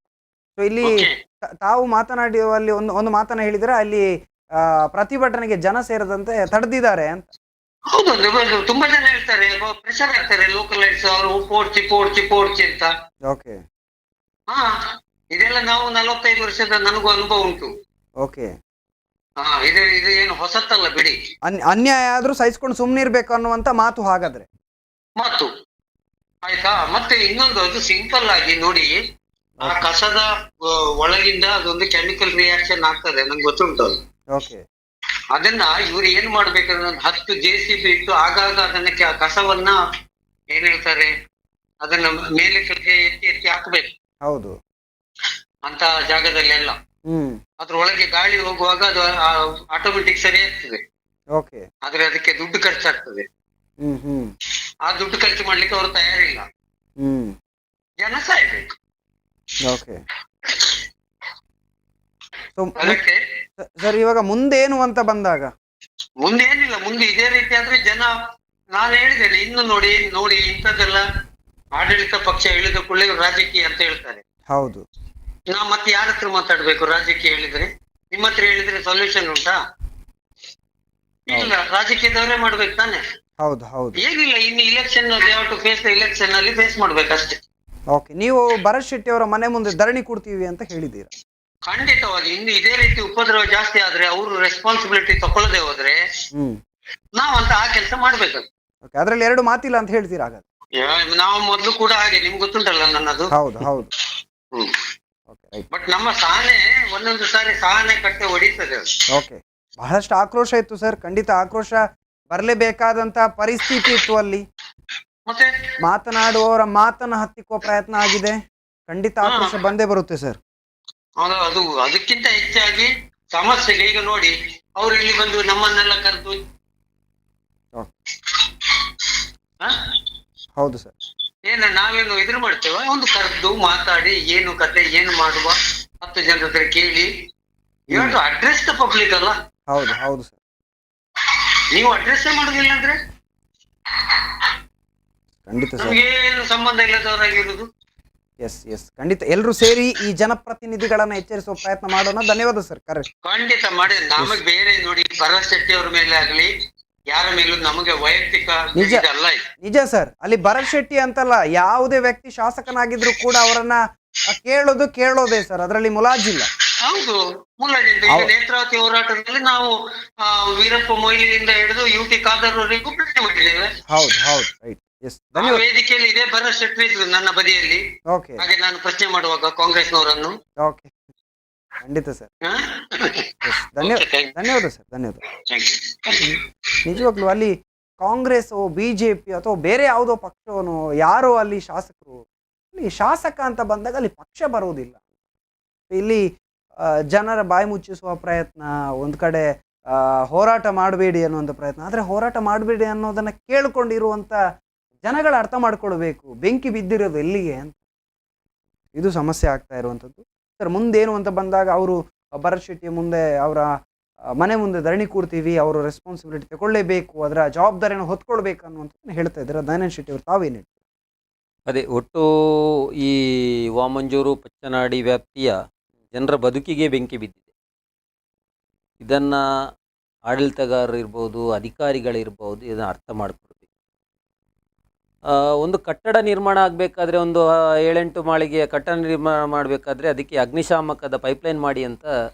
ಸೊ ಇಲ್ಲಿ ತಾವು ಮಾತನಾಡುವಲ್ಲಿ ಒಂದು ಮಾತನ್ನ ಹೇಳಿದ್ರೆ, ಅಲ್ಲಿ ಪ್ರತಿಭಟನೆಗೆ ಜನ ಸೇರದಂತೆ ತಡೆದಿದ್ದಾರೆ ಅಂತ. ಹೌದು, ತುಂಬಾ ಜನ ಹೇಳ್ತಾರೆ, ಪ್ರೆಷರ್ ಆಗ್ತಾರೆ ಲೋಕಲೈಟ್ಸ್, ಅವರು ಪೋಡ್ಚಿ ಅಂತ. ಓಕೆ. ಇದೆಲ್ಲ ನಾವು 45 ವರ್ಷದ ನನಗೂ ಅನುಭವ ಉಂಟು. ಓಕೆ. ಇದು ಏನು ಹೊಸತಲ್ಲ ಬಿಡಿ. ಅನ್ಯಾಯ ಆದ್ರೂ ಸಹಿಸ್ಕೊಂಡು ಸುಮ್ಮನೆ ಇರ್ಬೇಕು ಅನ್ನುವಂತ ಮಾತು ಹಾಗಾದ್ರೆ. ಮಾತು ಆಯ್ತಾ. ಮತ್ತೆ ಇನ್ನೊಂದು, ಅದು ಸಿಂಪಲ್ ಆಗಿ ನೋಡಿ, ಆ ಕಸದ ಒಳಗಿಂದ ಅದೊಂದು ಕೆಮಿಕಲ್ ರಿಯಾಕ್ಷನ್ ಆಗ್ತದೆ, ನಂಗೆ ಗೊತ್ತುಂಟು ಅದು. ಓಕೆ. ಅದನ್ನ ಇವ್ರು ಏನ್ ಮಾಡ್ಬೇಕಂದ್ರೆ, 10 JCB ಇಟ್ಟು ಆಗಾಗ ಅದನ್ನ ಕಸವನ್ನ ಏನ್ ಹೇಳ್ತಾರೆ, ಅದನ್ನ ಮೇಲೆ ಕೆಳಗೆ ಎತ್ತಿ ಹಾಕ್ಬೇಕು. ಹೌದು. ಅಂತ ಜಾಗದಲ್ಲೆಲ್ಲ ಅದ್ರ ಒಳಗೆ ಗಾಳಿ ಹೋಗುವಾಗ ಅದು ಆಟೋಮೆಟಿಕ್ ಸರಿ ಆಗ್ತದೆ. ಓಕೆ. ಆದ್ರೆ ಅದಕ್ಕೆ ದುಡ್ಡು ಖರ್ಚಾಗ್ತದೆ. ಆ ದುಡ್ಡು ಖರ್ಚು ಮಾಡ್ಲಿಕ್ಕೆ ಅವರು ತಯಾರಿಲ್ಲ. ಜನ ಸಾಯ್ಬೇಕು. ಓಕೆ. ಅದಕ್ಕೆ ಸರ್, ಇವಾಗ ಮುಂದೇನು ಅಂತ ಬಂದಾಗ, ಮುಂದೆ ಏನಿಲ್ಲ, ಮುಂದೆ ಇದೇ ರೀತಿ ಆದ್ರೆ ಜನ, ನಾನು ಹೇಳಿದ್ದೇನೆ, ಇನ್ನು ನೋಡಿ ಇಂಥದ್ದೆಲ್ಲ ಆಡಳಿತ ಪಕ್ಷ ಹೇಳಿದ ಕೂಡಲೇ ರಾಜಕೀಯ ಅಂತ ಹೇಳ್ತಾರೆ. ಹೌದು. ನಾ ಮತ್ತೆ ಯಾರ ಹತ್ರ ಮಾತಾಡ್ಬೇಕು? ರಾಜಕೀಯ ಹೇಳಿದ್ರೆ ನಿಮ್ಮ ಹತ್ರ ಹೇಳಿದ್ರೆ ಸೊಲ್ಯೂಷನ್ ಉಂಟಾ? ಇಲ್ಲ, ರಾಜಕೀಯದವರೇ ಮಾಡ್ಬೇಕು ತಾನೆ. ಹೌದು ಹೌದು. ಏನಿಲ್ಲ, ಇನ್ನು ಇಲೆಕ್ಷನ್ ಫೇಸ್ ಇಲೆಕ್ಷನ್ ಅಲ್ಲಿ ಫೇಸ್ ಮಾಡ್ಬೇಕಷ್ಟೇ. ಓಕೆ. ನೀವು ಭರತ್ ಶೆಟ್ಟಿ ಅವರ ಮನೆ ಮುಂದೆ ಧರಣಿ ಕೊಡ್ತೀವಿ ಅಂತ ಹೇಳಿದ್ದೀರಾ? ಖಂಡಿತವಾಗಿ. ಇನ್ನು ಇದೇ ರೀತಿ ಉಪದ್ರವ ಜಾಸ್ತಿ ಆದ್ರೆ, ಅವರು ರೆಸ್ಪಾನ್ಸಿಬಿಲಿಟಿ ತಗೊಳ್ಳದೆ ಹೋದ್ರೆ ನಾವಂತ ಆ ಕೆಲಸ ಮಾಡ್ಬೇಕು. ಅದ್ರಲ್ಲಿ 2 ಮಾತಿಲ್ಲ ಅಂತ ಹೇಳ್ತೀರಾ ಹಾಗಾದ್ರೆ? ನಾವು ಮೊದ್ಲು ಕೂಡ ಹಾಗೆ, ನಿಮ್ಗೆ ಗೊತ್ತುಂಟಲ್ಲ ನನ್ನದು. ಹೌದು ಹೌದು. ಬಟ್ ನಮ್ಮ ಸಹನೆ ಒಂದೊಂದು ಸಾರಿ ಸಹನೆ ಕಟ್ಟೆ ಹೊಡಿತದೆ. ಓಕೆ. ಬಹಳಷ್ಟು ಆಕ್ರೋಶ ಇತ್ತು ಸರ್, ಖಂಡಿತ ಆಕ್ರೋಶ ಬರಲೇಬೇಕಾದಂತ ಪರಿಸ್ಥಿತಿ ಇತ್ತು ಅಲ್ಲಿ. ಮತ್ತೆ ಮಾತನಾಡುವವರ ಮಾತನ್ನ ಹತ್ತಿಕ್ಕುವ ಪ್ರಯತ್ನ ಆಗಿದೆ, ಖಂಡಿತ ಆಕ್ರೋಶ ಬಂದೇ ಬರುತ್ತೆ ಸರ್. ಅದು ಅದಕ್ಕಿಂತ ಹೆಚ್ಚಾಗಿ ಸಮಸ್ಯೆಗೆ, ಈಗ ನೋಡಿ, ಅವ್ರು ಇಲ್ಲಿ ಬಂದು ನಮ್ಮನ್ನೆಲ್ಲ ಕರೆದು, ಹೌದು ಸರ್, ನಾವೇನು ಎದುರು ಮಾಡ್ತೇವೆ, ಒಂದು ಕರೆದು ಮಾತಾಡಿ ಏನು ಕತೆ ಏನು ಮಾಡುವ 10 ಜನರ ಹತ್ರ ಕೇಳಿ ಅಡ್ರೆಸ್ ದ ಪಬ್ಲಿಕ್ ಅಲ್ಲ. ಹೌದು ಹೌದು ಸರ್. ನೀವು ಅಡ್ರೆಸ್ ಮಾಡುದಿಲ್ಲ ಅಂದ್ರೆ ಖಂಡಿತ ಸರ್, ಏನು ಸಂಬಂಧ ಇಲ್ಲದವರಾಗಿರುವುದು. ಎಸ್ ಎಸ್, ಖಂಡಿತ ಎಲ್ಲರೂ ಸೇರಿ ಈ ಜನಪ್ರತಿನಿಧಿಗಳನ್ನ ಎಚ್ಚರಿಸುವ ಪ್ರಯತ್ನ ಮಾಡೋಣ. ಧನ್ಯವಾದ ಸರ್. ಕರೆಕ್ಟ್, ಖಂಡಿತ ಮಾಡಿ. ನಮಗ್ ಬೇರೆ ನೋಡಿ, ಭರತ್ ಶೆಟ್ಟಿ ಅವ್ರ ಮೇಲೆ ಆಗ್ಲಿ ಯಾರ ಮೇಲೂ ನಮಗೆ ವೈಯಕ್ತಿಕ ಅಲ್ಲ. ನಿಜ ಸರ್, ಅಲ್ಲಿ ಭರತ್ ಶೆಟ್ಟಿ ಅಂತಲ್ಲ, ಯಾವುದೇ ವ್ಯಕ್ತಿ ಶಾಸಕನಾಗಿದ್ರು ಕೂಡ ಅವರನ್ನ ಕೇಳೋದೇ ಸರ್, ಅದರಲ್ಲಿ ಮುಲಾಜಿಲ್ಲ. ಹೌದು, ಮುಲಾಜಿಲ್ಲ. ಈಗ ನೇತ್ರಾವತಿ ಹೋರಾಟದಲ್ಲಿ ನಾವು ವೀರಪ್ಪ ಮೊಯ್ಲಿಯಿಂದ ಹಿಡಿದು UT ಖಾದರ್ ಅವರಿಗೂ ಪ್ರಶ್ನೆ ಮಾಡಿದ್ದೇವೆ. ಹೌದು ಹೌದು, ರೈಟ್. ಎಸ್, ಧನ್ಯವಾದ. ವೇದಿಕೆಯಲ್ಲಿ ಇದೇ ಭರತ್ ಶೆಟ್ಟಿ ಇದ್ರು ನನ್ನ ಬದಿಯಲ್ಲಿ. ಓಕೆ. ಹಾಗೆ ನಾನು ಪ್ರಶ್ನೆ ಮಾಡುವಾಗ ಕಾಂಗ್ರೆಸ್ನವರನ್ನು. ಓಕೆ, ಖಂಡಿತ ಸರ್. ಧನ್ಯವಾದ ಸರ್, ಧನ್ಯವಾದ. ನಿಜವಾಗ್ಲೂ ಅಲ್ಲಿ ಕಾಂಗ್ರೆಸ್, BJP ಅಥವಾ ಬೇರೆ ಯಾವುದೋ ಪಕ್ಷವನು, ಯಾರೋ ಅಲ್ಲಿ ಶಾಸಕರು ಇಲ್ಲಿ ಶಾಸಕ ಅಂತ ಬಂದಾಗ ಅಲ್ಲಿ ಪಕ್ಷ ಬರೋದಿಲ್ಲ. ಇಲ್ಲಿ ಜನರ ಬಾಯಿ ಮುಚ್ಚಿಸುವ ಪ್ರಯತ್ನ, ಒಂದು ಕಡೆ ಹೋರಾಟ ಮಾಡಬೇಡಿ ಅನ್ನುವಂಥ ಪ್ರಯತ್ನ. ಆದರೆ ಹೋರಾಟ ಮಾಡಬೇಡಿ ಅನ್ನೋದನ್ನು ಕೇಳಿಕೊಂಡಿರುವಂಥ ಜನಗಳು ಅರ್ಥ ಮಾಡ್ಕೊಳ್ಬೇಕು, ಬೆಂಕಿ ಬಿದ್ದಿರೋದು ಎಲ್ಲಿಗೆ ಅಂತ. ಇದು ಸಮಸ್ಯೆ ಆಗ್ತಾ ಇರುವಂಥದ್ದು. ಸರ್, ಮುಂದೇನು ಅಂತ ಬಂದಾಗ ಅವರು ಭರತ್ ಶೆಟ್ಟಿ ಮುಂದೆ ಅವರ ಮನೆ ಮುಂದೆ ಧರಣಿ ಕೂರ್ತೀವಿ, ಅವರು ರೆಸ್ಪಾನ್ಸಿಬಿಲಿಟಿ ತಗೊಳ್ಳೇಬೇಕು, ಅದರ ಜವಾಬ್ದಾರಿಯನ್ನು ಹೊತ್ಕೊಳ್ಬೇಕು ಅನ್ನುವಂಥದ್ದನ್ನು ಹೇಳ್ತಾ ಇದ್ದಾರೆ. ದಯಾನಂದ ಶೆಟ್ಟಿ ಅವರು ತಾವೇನು ಹೇಳ್ತೀವಿ? ಅದೇ ಒಟ್ಟು ಈ ವಾಮಂಜೂರು ಪಚ್ಚನಾಡಿ ವ್ಯಾಪ್ತಿಯ ಜನರ ಬದುಕಿಗೆ ಬೆಂಕಿ ಬಿದ್ದಿದೆ. ಇದನ್ನು ಆಡಳಿತಗಾರರು ಇರ್ಬೋದು, ಅಧಿಕಾರಿಗಳಿರ್ಬೋದು, ಇದನ್ನು ಅರ್ಥ ಮಾಡಿಕೊಡ್ಬೇಕು. ಒಂದು ಕಟ್ಟಡ ನಿರ್ಮಾಣ ಆಗಬೇಕಾದ್ರೆ, ಒಂದು 7-8 ಮಾಳಿಗೆಯ ಕಟ್ಟಡ ನಿರ್ಮಾಣ ಮಾಡಬೇಕಾದ್ರೆ ಅದಕ್ಕೆ ಅಗ್ನಿಶಾಮಕದ ಪೈಪ್ಲೈನ್ ಮಾಡಿ ಅಂತ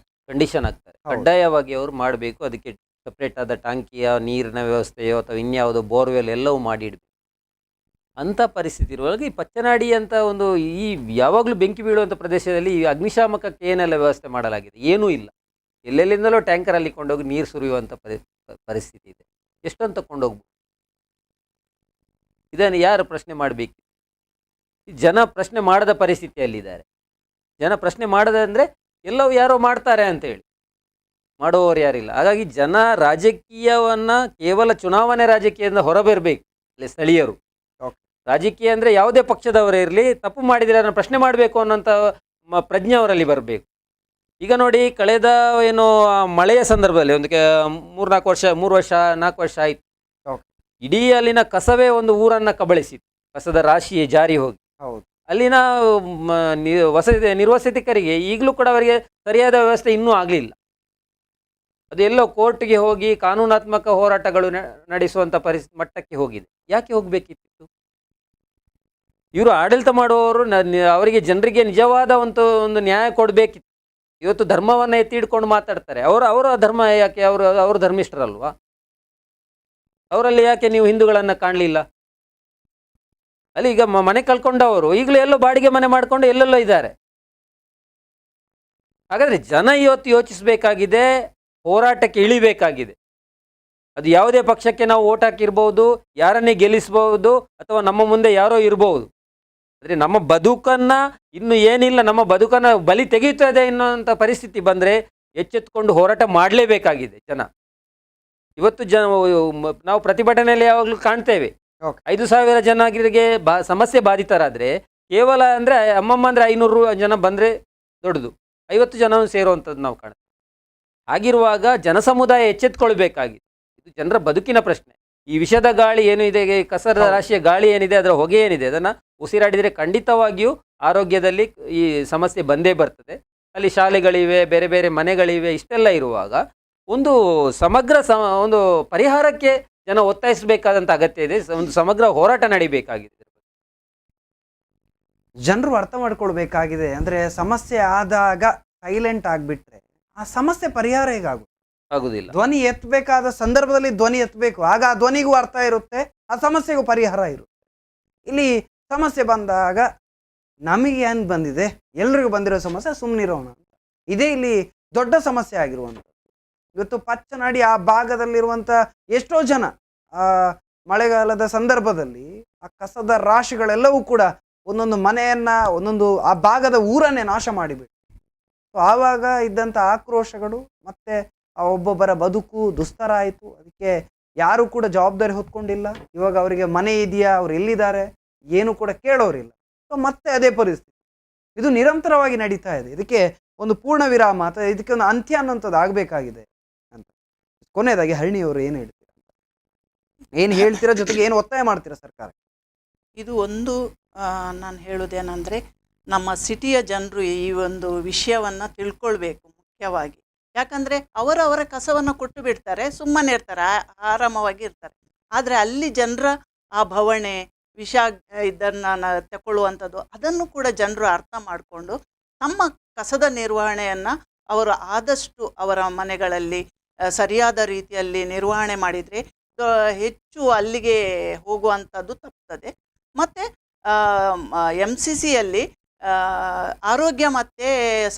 ಕಂಡೀಷನ್ ಆಗ್ತಾರೆ. ಕಡ್ಡಾಯವಾಗಿ ಅವರು ಮಾಡಬೇಕು. ಅದಕ್ಕೆ ಸಪ್ರೇಟ್ ಆದ ಟಾಂಕಿಯ ನೀರಿನ ವ್ಯವಸ್ಥೆಯೋ ಅಥವಾ ಇನ್ಯಾವುದೋ ಬೋರ್ವೆಲ್ ಎಲ್ಲವೂ ಮಾಡಿ ಇಡಬೇಕು. ಅಂಥ ಪರಿಸ್ಥಿತಿ ಇರುವಾಗ ಈ ಪಚ್ಚನಾಡಿ ಅಂತ ಒಂದು ಈ ಯಾವಾಗಲೂ ಬೆಂಕಿ ಬೀಳುವಂಥ ಪ್ರದೇಶದಲ್ಲಿ ಈ ಅಗ್ನಿಶಾಮಕಕ್ಕೆ ಏನೆಲ್ಲ ವ್ಯವಸ್ಥೆ ಮಾಡಲಾಗಿದೆ? ಏನೂ ಇಲ್ಲ. ಎಲ್ಲೆಲ್ಲಿಂದಲೋ ಟ್ಯಾಂಕರಲ್ಲಿ ಕೊಂಡೋಗಿ ನೀರು ಸುರಿಯುವಂಥ ಪರಿಸ್ಥಿತಿ ಇದೆ. ಎಷ್ಟೊಂದು ತಗೊಂಡೋಗ್ಬೋದು? ಇದನ್ನು ಯಾರು ಪ್ರಶ್ನೆ ಮಾಡಬೇಕು? ಜನ ಪ್ರಶ್ನೆ ಮಾಡದ ಪರಿಸ್ಥಿತಿಯಲ್ಲಿದ್ದಾರೆ. ಜನ ಪ್ರಶ್ನೆ ಮಾಡದಂದರೆ ಎಲ್ಲವೂ ಯಾರೋ ಮಾಡ್ತಾರೆ ಅಂತೇಳಿ ಮಾಡುವವರು ಯಾರಿಲ್ಲ. ಹಾಗಾಗಿ ಜನ ರಾಜಕೀಯವನ್ನು ಕೇವಲ ಚುನಾವಣೆ ರಾಜಕೀಯದಿಂದ ಹೊರಬರಬೇಕು. ಅಲ್ಲಿ ಸ್ಥಳೀಯರು ರಾಜಕೀಯ ಅಂದರೆ ಯಾವುದೇ ಪಕ್ಷದವರೇ ಇರಲಿ, ತಪ್ಪು ಮಾಡಿದರೆ ಅದನ್ನು ಪ್ರಶ್ನೆ ಮಾಡಬೇಕು ಅನ್ನೋಂಥ ಪ್ರಜ್ಞೆ ಅವರಲ್ಲಿ ಬರಬೇಕು. ಈಗ ನೋಡಿ, ಕಳೆದ ಏನೋ ಮಳೆಯ ಸಂದರ್ಭದಲ್ಲಿ ಒಂದು 3 ವರ್ಷ 4 ವರ್ಷ ಆಯಿತು, ಇಡೀ ಅಲ್ಲಿನ ಕಸವೇ ಒಂದು ಊರನ್ನು ಕಬಳಿಸಿತ್ತು. ಕಸದ ರಾಶಿಯೇ ಜಾರಿ ಹೋಗಿ ಅಲ್ಲಿನ ನಿರ್ವಸತಿಕರಿಗೆ ಈಗಲೂ ಕೂಡ ಅವರಿಗೆ ಸರಿಯಾದ ವ್ಯವಸ್ಥೆ ಇನ್ನೂ ಆಗಲಿಲ್ಲ. ಅದು ಎಲ್ಲೋ ಕೋರ್ಟ್ಗೆ ಹೋಗಿ ಕಾನೂನಾತ್ಮಕ ಹೋರಾಟಗಳು ನಡೆಸುವಂಥ ಮಟ್ಟಕ್ಕೆ ಹೋಗಿದೆ. ಯಾಕೆ ಹೋಗಬೇಕಿತ್ತು? ಇವರು ಆಡಳಿತ ಮಾಡುವವರು ಅವರಿಗೆ ಜನರಿಗೆ ನಿಜವಾದ ಒಂದು ನ್ಯಾಯ ಕೊಡಬೇಕಿತ್ತು. ಇವತ್ತು ಧರ್ಮವನ್ನು ಎತ್ತಿ ಹಿಡ್ಕೊಂಡು ಮಾತಾಡ್ತಾರೆ. ಅವರ ಧರ್ಮ ಯಾಕೆ? ಅವರು ಧರ್ಮಿಷ್ಠರಲ್ವಾ? ಅವರಲ್ಲಿ ಯಾಕೆ ನೀವು ಹಿಂದೂಗಳನ್ನು ಕಾಣಲಿಲ್ಲ? ಅಲ್ಲಿ ಈಗ ಮನೆ ಕಳ್ಕೊಂಡವರು ಈಗಲೂ ಎಲ್ಲೋ ಬಾಡಿಗೆ ಮನೆ ಮಾಡಿಕೊಂಡು ಎಲ್ಲೆಲ್ಲೋ ಇದ್ದಾರೆ. ಹಾಗಾದರೆ ಜನ ಇವತ್ತು ಯೋಚಿಸಬೇಕಾಗಿದೆ, ಹೋರಾಟಕ್ಕೆ ಇಳಿಬೇಕಾಗಿದೆ. ಅದು ಯಾವುದೇ ಪಕ್ಷಕ್ಕೆ ನಾವು ಓಟ್ ಹಾಕಿರ್ಬೋದು, ಯಾರನ್ನೇ ಗೆಲ್ಲಿಸ್ಬೋದು, ಅಥವಾ ನಮ್ಮ ಮುಂದೆ ಯಾರೋ ಇರ್ಬೋದು. ಆದರೆ ನಮ್ಮ ಬದುಕನ್ನು ಇನ್ನು ಏನಿಲ್ಲ, ನಮ್ಮ ಬದುಕನ್ನು ಬಲಿ ತೆಗೆಯುತ್ತದೆ ಅನ್ನೋಂಥ ಪರಿಸ್ಥಿತಿ ಬಂದರೆ ಎಚ್ಚೆತ್ತುಕೊಂಡು ಹೋರಾಟ ಮಾಡಲೇಬೇಕಾಗಿದೆ ಜನ. ಇವತ್ತು ನಾವು ಪ್ರತಿಭಟನೆಯಲ್ಲಿ ಯಾವಾಗಲೂ ಕಾಣ್ತೇವೆ, 5,000 ಜನರಿಗೆ ಸಮಸ್ಯೆ ಬಾಧಿತರಾದರೆ ಕೇವಲ ಅಂದರೆ ಅಮ್ಮಮ್ಮ ಅಂದರೆ 500 ಜನ ಬಂದರೆ ದೊಡ್ಡದು, 50 ಜನ ಸೇರುವಂಥದ್ದು ನಾವು ಕಾಣ್ತೇವೆ. ಹಾಗಿರುವಾಗ ಜನಸಮುದಾಯ ಎಚ್ಚೆತ್ತುಕೊಳ್ಬೇಕಾಗಿದೆ. ಇದು ಜನರ ಬದುಕಿನ ಪ್ರಶ್ನೆ. ಈ ವಿಷದ ಗಾಳಿ ಏನು ಇದೆ, ಕಸದ ರಾಶಿಯ ಗಾಳಿ ಏನಿದೆ, ಅದರ ಹೊಗೆ ಏನಿದೆ, ಅದನ್ನು ಉಸಿರಾಡಿದರೆ ಖಂಡಿತವಾಗಿಯೂ ಆರೋಗ್ಯದಲ್ಲಿ ಈ ಸಮಸ್ಯೆ ಬಂದೇ ಬರ್ತದೆ. ಅಲ್ಲಿ ಶಾಲೆಗಳಿವೆ, ಬೇರೆ ಬೇರೆ ಮನೆಗಳಿವೆ. ಇಷ್ಟೆಲ್ಲ ಇರುವಾಗ ಒಂದು ಸಮಗ್ರ ಒಂದು ಪರಿಹಾರಕ್ಕೆ ಜನ ಒತ್ತಾಯಿಸಬೇಕಾದಂಥ ಅಗತ್ಯ ಇದೆ. ಒಂದು ಸಮಗ್ರ ಹೋರಾಟ ನಡಿಬೇಕಾಗಿದೆ. ಜನರು ಅರ್ಥ ಮಾಡ್ಕೊಳ್ಬೇಕಾಗಿದೆ. ಅಂದರೆ ಸಮಸ್ಯೆ ಆದಾಗ ಸೈಲೆಂಟ್ ಆಗಿಬಿಟ್ರೆ ಆ ಸಮಸ್ಯೆ ಪರಿಹಾರ ಆಗುದಿಲ್ಲ. ಧ್ವನಿ ಎತ್ತಬೇಕಾದ ಸಂದರ್ಭದಲ್ಲಿ ಧ್ವನಿ ಎತ್ತಬೇಕು. ಆಗ ಆ ಧ್ವನಿಗೂ ಅರ್ಥ ಇರುತ್ತೆ, ಆ ಸಮಸ್ಯೆಗೂ ಪರಿಹಾರ ಇರುತ್ತೆ. ಇಲ್ಲಿ ಸಮಸ್ಯೆ ಬಂದಾಗ ನಮಗೆ ಏನು ಬಂದಿದೆ, ಎಲ್ರಿಗೂ ಬಂದಿರೋ ಸಮಸ್ಯೆ, ಸುಮ್ಮನಿರೋಣ ಅಂತ. ಇದೇ ಇಲ್ಲಿ ದೊಡ್ಡ ಸಮಸ್ಯೆ ಆಗಿರುವಂಥದ್ದು. ಇವತ್ತು ಪಚ್ಚನಾಡಿ ಆ ಭಾಗದಲ್ಲಿರುವಂಥ ಎಷ್ಟೋ ಜನ ಮಳೆಗಾಲದ ಸಂದರ್ಭದಲ್ಲಿ ಆ ಕಸದ ರಾಶಿಗಳೆಲ್ಲವೂ ಕೂಡ ಒಂದೊಂದು ಮನೆಯನ್ನು, ಒಂದೊಂದು ಆ ಭಾಗದ ಊರನ್ನೇ ನಾಶ ಮಾಡಿಬಿಟ್ಟು, ಸೊ ಆವಾಗ ಇದ್ದಂಥ ಆಕ್ರೋಶಗಳು ಮತ್ತು ಆ ಒಬ್ಬೊಬ್ಬರ ಬದುಕು ದುಸ್ತರ ಆಯಿತು. ಅದಕ್ಕೆ ಯಾರು ಕೂಡ ಜವಾಬ್ದಾರಿ ಹೊತ್ಕೊಂಡಿಲ್ಲ. ಇವಾಗ ಅವರಿಗೆ ಮನೆ ಇದೆಯಾ, ಅವ್ರು ಎಲ್ಲಿದ್ದಾರೆ, ಏನು ಕೂಡ ಕೇಳೋರಿಲ್ಲ. ಸೊ ಮತ್ತೆ ಅದೇ ಪರಿಸ್ಥಿತಿ ಇದು ನಿರಂತರವಾಗಿ ನಡೀತಾ ಇದೆ. ಇದಕ್ಕೆ ಒಂದು ಪೂರ್ಣ ವಿರಾಮ ಅಥವಾ ಇದಕ್ಕೆ ಒಂದು ಅಂತ್ಯ ಅನ್ನೋಂಥದ್ದು ಆಗಬೇಕಾಗಿದೆ ಅಂತ. ಕೊನೆಯದಾಗಿ ಹರಣಿಯವರು ಏನು ಹೇಳ್ತೀರಾ, ಏನು ಹೇಳ್ತೀರಾ, ಜೊತೆಗೆ ಏನು ಒತ್ತಾಯ ಮಾಡ್ತೀರಾ ಸರ್ಕಾರ? ಇದು ಒಂದು ನಾನು ಹೇಳೋದೇನೆಂದರೆ, ನಮ್ಮ ಸಿಟಿಯ ಜನರು ಈ ಒಂದು ವಿಷಯವನ್ನು ತಿಳ್ಕೊಳ್ಬೇಕು ಮುಖ್ಯವಾಗಿ. ಯಾಕಂದರೆ ಅವರವರ ಕಸವನ್ನು ಕೊಟ್ಟು ಬಿಡ್ತಾರೆ, ಸುಮ್ಮನೆ ಇರ್ತಾರೆ, ಆರಾಮವಾಗಿ ಇರ್ತಾರೆ. ಆದರೆ ಅಲ್ಲಿ ಜನರ ಆ ಭವಣೆ ವಿಷ ಇದನ್ನು ತಗೊಳ್ಳುವಂಥದ್ದು, ಅದನ್ನು ಕೂಡ ಜನರು ಅರ್ಥ ಮಾಡಿಕೊಂಡು ತಮ್ಮ ಕಸದ ನಿರ್ವಹಣೆಯನ್ನು ಅವರು ಆದಷ್ಟು ಅವರ ಮನೆಗಳಲ್ಲಿ ಸರಿಯಾದ ರೀತಿಯಲ್ಲಿ ನಿರ್ವಹಣೆ ಮಾಡಿದರೆ ಹೆಚ್ಚು ಅಲ್ಲಿಗೆ ಹೋಗುವಂಥದ್ದು ತಪ್ಪುತ್ತದೆ. ಮತ್ತು MCCಯಲ್ಲಿ ಆರೋಗ್ಯ ಮತ್ತು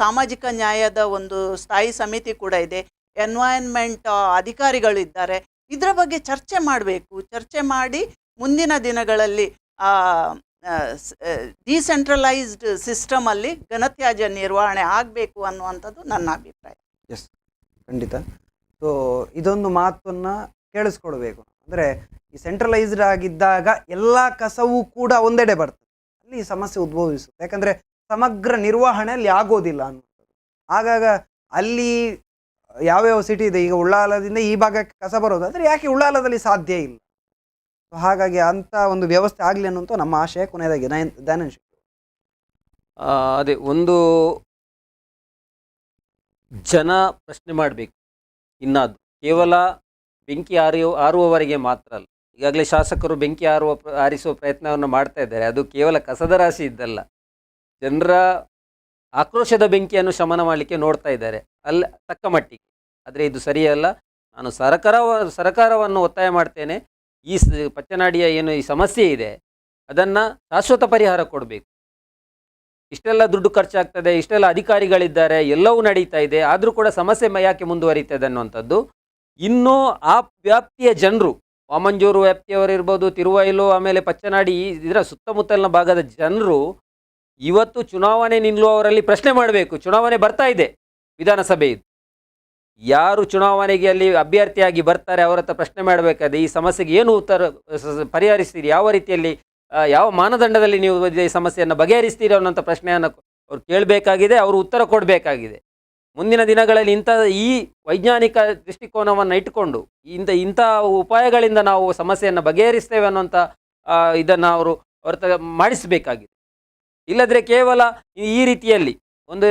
ಸಾಮಾಜಿಕ ನ್ಯಾಯದ ಒಂದು ಸ್ಥಾಯಿ ಸಮಿತಿ ಕೂಡ ಇದೆ, ಎನ್ವೈರ್ನ್ಮೆಂಟ್ ಅಧಿಕಾರಿಗಳಿದ್ದಾರೆ. ಇದರ ಬಗ್ಗೆ ಚರ್ಚೆ ಮಾಡಬೇಕು. ಚರ್ಚೆ ಮಾಡಿ ಮುಂದಿನ ದಿನಗಳಲ್ಲಿ ಡಿಸೆಂಟ್ರಲೈಸ್ಡ್ ಸಿಸ್ಟಮಲ್ಲಿ ಘನತ್ಯಾಜ್ಯ ನಿರ್ವಹಣೆ ಆಗಬೇಕು ಅನ್ನುವಂಥದ್ದು ನನ್ನ ಅಭಿಪ್ರಾಯ. ಎಸ್, ಖಂಡಿತ. ಸೊ ಇದೊಂದು ಮಾತನ್ನು ಕೇಳಿಸ್ಕೊಳ್ಬೇಕು. ಅಂದರೆ ಈ ಸೆಂಟ್ರಲೈಸ್ಡ್ ಆಗಿದ್ದಾಗ ಎಲ್ಲ ಕಸವೂ ಕೂಡ ಒಂದೆಡೆ ಬರ್ತದೆ, ಅಲ್ಲಿ ಸಮಸ್ಯೆ ಉದ್ಭವಿಸುತ್ತೆ. ಯಾಕಂದರೆ ಸಮಗ್ರ ನಿರ್ವಹಣೆ ಅಲ್ಲಿ ಆಗೋದಿಲ್ಲ ಅನ್ನೋದು. ಆಗಾಗ ಅಲ್ಲಿ ಯಾವ್ಯಾವ ಸಿಟಿ ಇದೆ, ಈಗ ಉಳ್ಳಾಲದಿಂದ ಈ ಭಾಗಕ್ಕೆ ಕಸ ಬರೋದು, ಆದರೆ ಯಾಕೆ ಉಳ್ಳಾಲದಲ್ಲಿ ಸಾಧ್ಯ ಇಲ್ಲ? ಸೊ ಹಾಗಾಗಿ ಅಂಥ ಒಂದು ವ್ಯವಸ್ಥೆ ಆಗಲಿ ಅನ್ನೋಂಥ ನಮ್ಮ ಆಶಯ. ಕೊನೆಯದಾಗಿ ದಯಾನಂದ್ ಶೆಟ್ಟಿ. ಅದೇ ಒಂದು ಜನ ಪ್ರಶ್ನೆ ಮಾಡಬೇಕು. ಇನ್ನಾದ್ರು ಕೇವಲ ಬೆಂಕಿ ಆರುವವರೆಗೆ ಮಾತ್ರ ಅಲ್ಲ. ಈಗಾಗಲೇ ಶಾಸಕರು ಬೆಂಕಿ ಆರಿಸುವ ಪ್ರಯತ್ನವನ್ನು ಮಾಡ್ತಾ ಇದ್ದಾರೆ. ಅದು ಕೇವಲ ಕಸದ ರಾಶಿ ಇದ್ದಲ್ಲ, ಜನರ ಆಕ್ರೋಶದ ಬೆಂಕಿಯನ್ನು ಶಮನ ಮಾಡಲಿಕ್ಕೆ ನೋಡ್ತಾ ಇದ್ದಾರೆ ಅಲ್ಲಿ ತಕ್ಕ ಮಟ್ಟಿಗೆ. ಆದರೆ ಇದು ಸರಿಯಲ್ಲ. ನಾನು ಸರ್ಕಾರವನ್ನು ಒತ್ತಾಯ ಮಾಡ್ತೇನೆ, ಈ ಪಚ್ಚನಾಡಿಯ ಏನು ಈ ಸಮಸ್ಯೆ ಇದೆ ಅದನ್ನು ಶಾಶ್ವತ ಪರಿಹಾರ ಕೊಡಬೇಕು. ಇಷ್ಟೆಲ್ಲ ದುಡ್ಡು ಖರ್ಚಾಗ್ತದೆ, ಇಷ್ಟೆಲ್ಲ ಅಧಿಕಾರಿಗಳಿದ್ದಾರೆ, ಎಲ್ಲವೂ ನಡೀತಾ ಇದೆ, ಆದರೂ ಕೂಡ ಸಮಸ್ಯೆ ಯಾಕೆ ಮುಂದುವರಿತದೆ ಅನ್ನುವಂಥದ್ದು. ಇನ್ನೂ ಆ ವ್ಯಾಪ್ತಿಯ ಜನರು, ವಾಮಂಜೂರು ವ್ಯಾಪ್ತಿಯವರಿರ್ಬೋದು, ತಿರುವೈಲು, ಆಮೇಲೆ ಪಚ್ಚನಾಡಿ, ಇದರ ಸುತ್ತಮುತ್ತಲಿನ ಭಾಗದ ಜನರು ಇವತ್ತು ಚುನಾವಣೆ ನಿಲ್ಲುವವರಲ್ಲಿ ಪ್ರಶ್ನೆ ಮಾಡಬೇಕು. ಚುನಾವಣೆ ಬರ್ತಾ ಇದೆ, ವಿಧಾನಸಭೆ ಇದು. ಯಾರು ಚುನಾವಣೆಗೆ ಅಲ್ಲಿ ಅಭ್ಯರ್ಥಿಯಾಗಿ ಬರ್ತಾರೆ ಅವರ ಹತ್ರ ಪ್ರಶ್ನೆ ಮಾಡಬೇಕಾದ್ರೆ ಈ ಸಮಸ್ಯೆಗೆ ಏನು ಉತ್ತರ ಪರಿಹರಿಸ್ತೀರಿ, ಯಾವ ರೀತಿಯಲ್ಲಿ, ಯಾವ ಮಾನದಂಡದಲ್ಲಿ ನೀವು ಈ ಸಮಸ್ಯೆಯನ್ನು ಬಗೆಹರಿಸ್ತೀರಿ ಅನ್ನೋಂಥ ಪ್ರಶ್ನೆಯನ್ನು ಅವ್ರು ಕೇಳಬೇಕಾಗಿದೆ, ಅವರು ಉತ್ತರ ಕೊಡಬೇಕಾಗಿದೆ. ಮುಂದಿನ ದಿನಗಳಲ್ಲಿ ಈ ವೈಜ್ಞಾನಿಕ ದೃಷ್ಟಿಕೋನವನ್ನು ಇಟ್ಟುಕೊಂಡು ಇಂಥ ಉಪಾಯಗಳಿಂದ ನಾವು ಸಮಸ್ಯೆಯನ್ನು ಬಗೆಹರಿಸ್ತೇವೆ ಅನ್ನೋಂಥ ಇದನ್ನು ಅವ್ರ ಮಾಡಿಸಬೇಕಾಗಿದೆ. ಇಲ್ಲದ್ರೆ ಕೇವಲ ಈ ರೀತಿಯಲ್ಲಿ ಒಂದು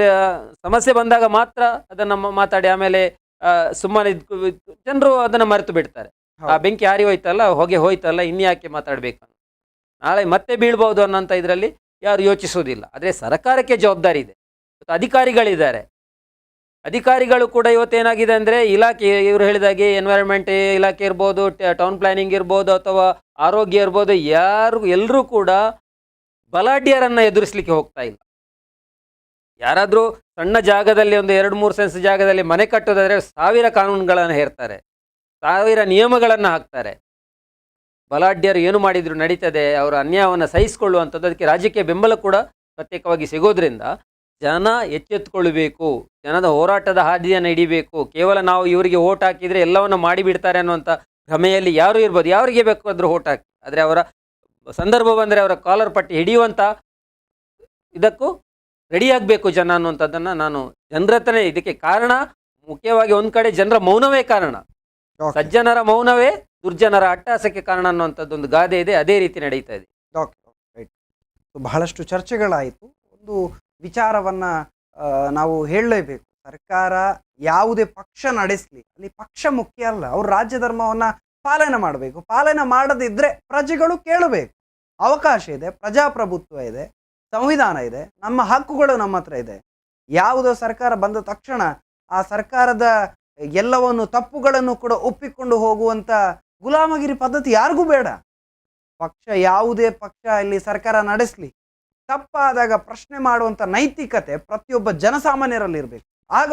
ಸಮಸ್ಯೆ ಬಂದಾಗ ಮಾತ್ರ ಅದನ್ನು ಮಾತಾಡಿ ಆಮೇಲೆ ಸುಮ್ಮನೆ ಜನರು ಅದನ್ನು ಮರೆತು ಬಿಡ್ತಾರೆ. ಆ ಬೆಂಕಿ ಹಾರಿ ಹೋಯ್ತಲ್ಲ, ಹೊಗೆ ಹೋಯ್ತಲ್ಲ, ಇನ್ಯಾಕೆ ಮಾತಾಡಬೇಕು, ನಾಳೆ ಮತ್ತೆ ಬೀಳ್ಬೋದು ಅನ್ನೋಂಥ ಇದರಲ್ಲಿ ಯಾರು ಯೋಚಿಸೋದಿಲ್ಲ. ಆದರೆ ಸರ್ಕಾರಕ್ಕೆ ಜವಾಬ್ದಾರಿ ಇದೆ, ಅಧಿಕಾರಿಗಳಿದ್ದಾರೆ. ಅಧಿಕಾರಿಗಳು ಕೂಡ ಇವತ್ತೇನಾಗಿದೆ ಅಂದರೆ ಇಲಾಖೆ, ಇವರು ಹೇಳಿದಾಗೆ ಎನ್ವೈರನ್ಮೆಂಟ್ ಇಲಾಖೆ ಇರ್ಬೋದು, ಟೌನ್ ಪ್ಲಾನಿಂಗ್ ಇರ್ಬೋದು, ಅಥವಾ ಆರೋಗ್ಯ ಇರ್ಬೋದು, ಎಲ್ಲರೂ ಕೂಡ ಬಲಾಢ್ಯರನ್ನು ಎದುರಿಸಲಿಕ್ಕೆ ಹೋಗ್ತಾ ಇಲ್ಲ. ಯಾರಾದರೂ ಸಣ್ಣ ಜಾಗದಲ್ಲಿ ಒಂದು 2-3 ಸೆನ್ಸ್ ಜಾಗದಲ್ಲಿ ಮನೆ ಕಟ್ಟೋದಾದರೆ 1000 ಕಾನೂನುಗಳನ್ನು ಹೇರ್ತಾರೆ, 1000 ನಿಯಮಗಳನ್ನು ಹಾಕ್ತಾರೆ. ಬಲಾಢ್ಯರು ಏನು ಮಾಡಿದ್ರು ನಡೀತದೆ, ಅವರ ಅನ್ಯಾಯವನ್ನು ಸಹಿಸಿಕೊಳ್ಳುವಂಥದ್ದು. ಅದಕ್ಕೆ ರಾಜ್ಯಕ್ಕೆ ಬೆಂಬಲ ಕೂಡ ಪ್ರತ್ಯೇಕವಾಗಿ ಸಿಗೋದ್ರಿಂದ ಜನ ಎಚ್ಚೆತ್ತುಕೊಳ್ಬೇಕು, ಜನದ ಹೋರಾಟದ ಹಾದಿಯನ್ನು ಹಿಡಿಬೇಕು. ಕೇವಲ ನಾವು ಇವರಿಗೆ ಓಟ್ ಹಾಕಿದರೆ ಎಲ್ಲವನ್ನು ಮಾಡಿಬಿಡ್ತಾರೆ ಅನ್ನುವಂಥ ಭ್ರಮೆಯಲ್ಲಿ ಯಾರು ಇರ್ಬೋದು, ಯಾರಿಗೆ ಬೇಕಾದರೂ ಓಟ್ ಹಾಕಿ, ಆದರೆ ಅವರ ಸಂದರ್ಭ ಬಂದರೆ ಅವರ ಕಾಲರ್ ಪಟ್ಟಿ ಹಿಡಿಯುವಂಥ ಇದಕ್ಕೂ ರೆಡಿಯಾಗಬೇಕು ಜನ ಅನ್ನುವಂಥದ್ದನ್ನು ನಾನು ಜನರ ಹತ್ರನೇ. ಇದಕ್ಕೆ ಕಾರಣ ಮುಖ್ಯವಾಗಿ ಒಂದು ಕಡೆ ಜನರ ಮೌನವೇ ಕಾರಣ. ಸಜ್ಜನರ ಮೌನವೇ ದುರ್ಜನರ ಅಟ್ಟಹಾಸಕ್ಕೆ ಕಾರಣ ಅನ್ನುವಂಥದ್ದೊಂದು ಗಾದೆ ಇದೆ, ಅದೇ ರೀತಿ ನಡೀತಾ ಇದೆ. ಬಹಳಷ್ಟು ಚರ್ಚೆಗಳಾಯಿತು. ಒಂದು ವಿಚಾರವನ್ನು ನಾವು ಹೇಳಲೇಬೇಕು. ಸರ್ಕಾರ ಯಾವುದೇ ಪಕ್ಷ ನಡೆಸಲಿ, ಅಲ್ಲಿ ಪಕ್ಷ ಮುಖ್ಯ ಅಲ್ಲ, ಅವ್ರು ರಾಜ್ಯ ಧರ್ಮವನ್ನು ಪಾಲನೆ ಮಾಡಬೇಕು. ಪಾಲನೆ ಮಾಡದಿದ್ದರೆ ಪ್ರಜೆಗಳು ಕೇಳಬೇಕು. ಅವಕಾಶ ಇದೆ, ಪ್ರಜಾಪ್ರಭುತ್ವ ಇದೆ, ಸಂವಿಧಾನ ಇದೆ, ನಮ್ಮ ಹಕ್ಕುಗಳು ನಮ್ಮ ಹತ್ರ ಇದೆ. ಯಾವುದೋ ಸರ್ಕಾರ ಬಂದ ತಕ್ಷಣ ಆ ಸರ್ಕಾರದ ಎಲ್ಲವನ್ನು ತಪ್ಪುಗಳನ್ನು ಕೂಡ ಒಪ್ಪಿಕೊಂಡು ಹೋಗುವಂಥ ಗುಲಾಮಗಿರಿ ಪದ್ಧತಿ ಯಾರಿಗೂ ಬೇಡ. ಪಕ್ಷ ಯಾವುದೇ ಪಕ್ಷ ಇಲ್ಲಿ ಸರ್ಕಾರ ನಡೆಸಲಿ, ತಪ್ಪಾದಾಗ ಪ್ರಶ್ನೆ ಮಾಡುವಂಥ ನೈತಿಕತೆ ಪ್ರತಿಯೊಬ್ಬ ಜನಸಾಮಾನ್ಯರಲ್ಲಿರಬೇಕು. ಆಗ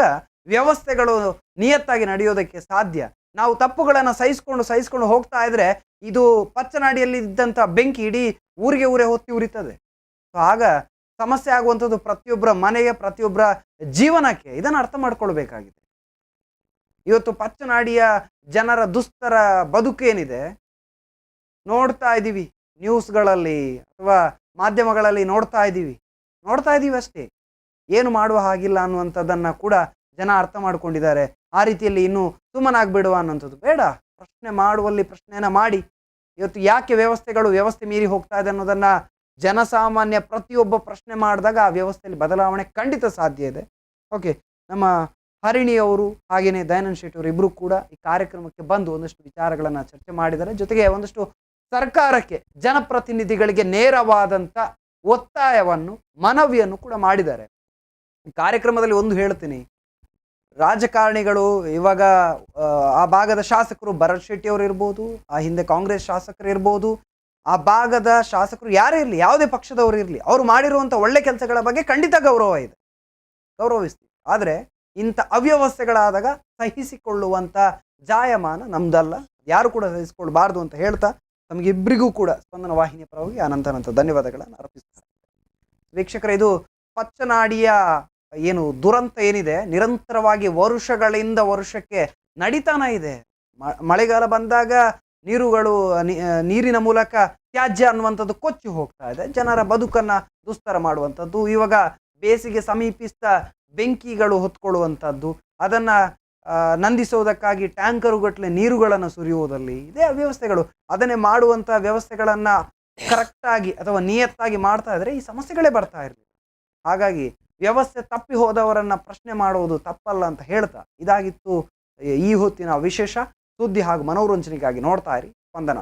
ವ್ಯವಸ್ಥೆಗಳು ನಿಯತ್ತಾಗಿ ನಡೆಯೋದಕ್ಕೆ ಸಾಧ್ಯ. ನಾವು ತಪ್ಪುಗಳನ್ನು ಸಹಿಸ್ಕೊಂಡು ಹೋಗ್ತಾ ಇದ್ರೆ ಇದು ಪಚ್ಚನಾಡಿಯಲ್ಲಿ ಇದ್ದಂಥ ಬೆಂಕಿ ಇಡೀ ಊರೇ ಹೊತ್ತಿ ಉರಿತದೆ. ಸೊ ಆಗ ಸಮಸ್ಯೆ ಆಗುವಂಥದ್ದು ಪ್ರತಿಯೊಬ್ಬರ ಮನೆಗೆ, ಪ್ರತಿಯೊಬ್ಬರ ಜೀವನಕ್ಕೆ. ಇದನ್ನು ಅರ್ಥ ಮಾಡ್ಕೊಳ್ಬೇಕಾಗಿದೆ. ಇವತ್ತು ಪಚ್ಚನಾಡಿಯ ಜನರ ದುಸ್ತರ ಬದುಕೇನಿದೆ ನೋಡ್ತಾ ಇದ್ದೀವಿ, ನ್ಯೂಸ್ಗಳಲ್ಲಿ ಅಥವಾ ಮಾಧ್ಯಮಗಳಲ್ಲಿ ನೋಡ್ತಾ ಇದ್ದೀವಿ ಅಷ್ಟೇ. ಏನು ಮಾಡುವ ಹಾಗಿಲ್ಲ ಅನ್ನುವಂಥದ್ದನ್ನು ಕೂಡ ಜನ ಅರ್ಥ ಮಾಡ್ಕೊಂಡಿದ್ದಾರೆ. ಆ ರೀತಿಯಲ್ಲಿ ಇನ್ನೂ ಸುಮ್ಮನಾಗ್ಬಿಡುವ ಅನ್ನೋಂಥದ್ದು ಬೇಡ. ಪ್ರಶ್ನೆ ಮಾಡುವಲ್ಲಿ ಪ್ರಶ್ನೆಯನ್ನು ಮಾಡಿ. ಇವತ್ತು ಯಾಕೆ ವ್ಯವಸ್ಥೆ ಮೀರಿ ಹೋಗ್ತಾ ಇದೆ ಅನ್ನೋದನ್ನು ಜನಸಾಮಾನ್ಯ ಪ್ರತಿಯೊಬ್ಬ ಪ್ರಶ್ನೆ ಮಾಡಿದಾಗ ಆ ವ್ಯವಸ್ಥೆಯಲ್ಲಿ ಬದಲಾವಣೆ ಖಂಡಿತ ಸಾಧ್ಯ ಇದೆ. ಓಕೆ, ನಮ್ಮ ಹರಿಣಿಯವರು ಹಾಗೆಯೇ ದಯಾನಂದ್ ಶೆಟ್ಟಿ ಅವರು ಇಬ್ಬರು ಕೂಡ ಈ ಕಾರ್ಯಕ್ರಮಕ್ಕೆ ಬಂದು ಒಂದಷ್ಟು ವಿಚಾರಗಳನ್ನು ಚರ್ಚೆ ಮಾಡಿದ್ದಾರೆ. ಜೊತೆಗೆ ಒಂದಷ್ಟು ಸರ್ಕಾರಕ್ಕೆ, ಜನಪ್ರತಿನಿಧಿಗಳಿಗೆ ನೇರವಾದಂಥ ಒತ್ತಾಯವನ್ನು, ಮನವಿಯನ್ನು ಕೂಡ ಮಾಡಿದ್ದಾರೆ. ಈ ಕಾರ್ಯಕ್ರಮದಲ್ಲಿ ಒಂದು ಹೇಳ್ತೀನಿ, ರಾಜಕಾರಣಿಗಳು ಇವಾಗ ಆ ಭಾಗದ ಶಾಸಕರು ಭರತ್ ಶೆಟ್ಟಿ ಅವರು ಇರ್ಬೋದು, ಆ ಹಿಂದೆ ಕಾಂಗ್ರೆಸ್ ಶಾಸಕರು ಇರ್ಬೋದು, ಆ ಭಾಗದ ಶಾಸಕರು ಯಾರೇ ಇರಲಿ, ಯಾವುದೇ ಪಕ್ಷದವರು ಇರಲಿ, ಅವರು ಮಾಡಿರುವಂಥ ಒಳ್ಳೆ ಕೆಲಸಗಳ ಬಗ್ಗೆ ಖಂಡಿತ ಗೌರವ ಇದೆ, ಗೌರವಿಸ್ತೀವಿ. ಆದರೆ ಇಂಥ ಅವ್ಯವಸ್ಥೆಗಳಾದಾಗ ಸಹಿಸಿಕೊಳ್ಳುವಂಥ ಜಾಯಮಾನ ನಮ್ದಲ್ಲ, ಯಾರು ಕೂಡ ಸಹಿಸಿಕೊಳ್ಬಾರ್ದು ಅಂತ ಹೇಳ್ತಾ ತಮಗಿಬ್ಬರಿಗೂ ಕೂಡ ಸ್ಪಂದನ ವಾಹಿನಿಯ ಪರವಾಗಿ ಅನಂತ ಧನ್ಯವಾದಗಳನ್ನು ಅರ್ಪಿಸ್ತಾರೆ. ವೀಕ್ಷಕರೇ, ಇದು ಪಚ್ಚನಾಡಿಯ ಏನು ದುರಂತ ಏನಿದೆ ನಿರಂತರವಾಗಿ ವರ್ಷಗಳಿಂದ ವರ್ಷಕ್ಕೆ ನಡೀತಾನೆ ಇದೆ. ಮಳೆಗಾಲ ಬಂದಾಗ ನೀರಿನ ಮೂಲಕ ತ್ಯಾಜ್ಯ ಅನ್ನುವಂಥದ್ದು ಕೊಚ್ಚಿ ಹೋಗ್ತಾ ಇದೆ, ಜನರ ಬದುಕನ್ನು ದುಸ್ತರ ಮಾಡುವಂಥದ್ದು. ಇವಾಗ ಬೇಸಿಗೆ ಸಮೀಪಿಸ್ತಾ ಬೆಂಕಿಗಳು ಹೊತ್ಕೊಳ್ಳುವಂಥದ್ದು, ಅದನ್ನು ನಂದಿಸೋದಕ್ಕಾಗಿ ಟ್ಯಾಂಕರುಗಟ್ಟಲೆ ನೀರುಗಳನ್ನು ಸುರಿಯುವುದರಲ್ಲಿ ಇದೇ ಅವ್ಯವಸ್ಥೆಗಳು. ಅದನ್ನೇ ಮಾಡುವಂಥ ವ್ಯವಸ್ಥೆಗಳನ್ನು ಕರೆಕ್ಟಾಗಿ ಅಥವಾ ನಿಯತ್ತಾಗಿ ಮಾಡ್ತಾ ಇದ್ರೆ ಈ ಸಮಸ್ಯೆಗಳೇ ಬರ್ತಾ ಇರಲಿಲ್ಲ. ಹಾಗಾಗಿ ವ್ಯವಸ್ಥೆ ತಪ್ಪಿ ಹೋದವರನ್ನು ಪ್ರಶ್ನೆ ಮಾಡುವುದು ತಪ್ಪಲ್ಲ ಅಂತ ಹೇಳ್ತಾ, ಇದಾಗಿತ್ತು ಈ ಹೊತ್ತಿನ ವಿಶೇಷ ಸುದ್ದಿ ಹಾಗೂ ಮನೋರಂಜನೆಗಾಗಿ ನೋಡ್ತಾ ಇರಿ ಸ್ಪಂದನ.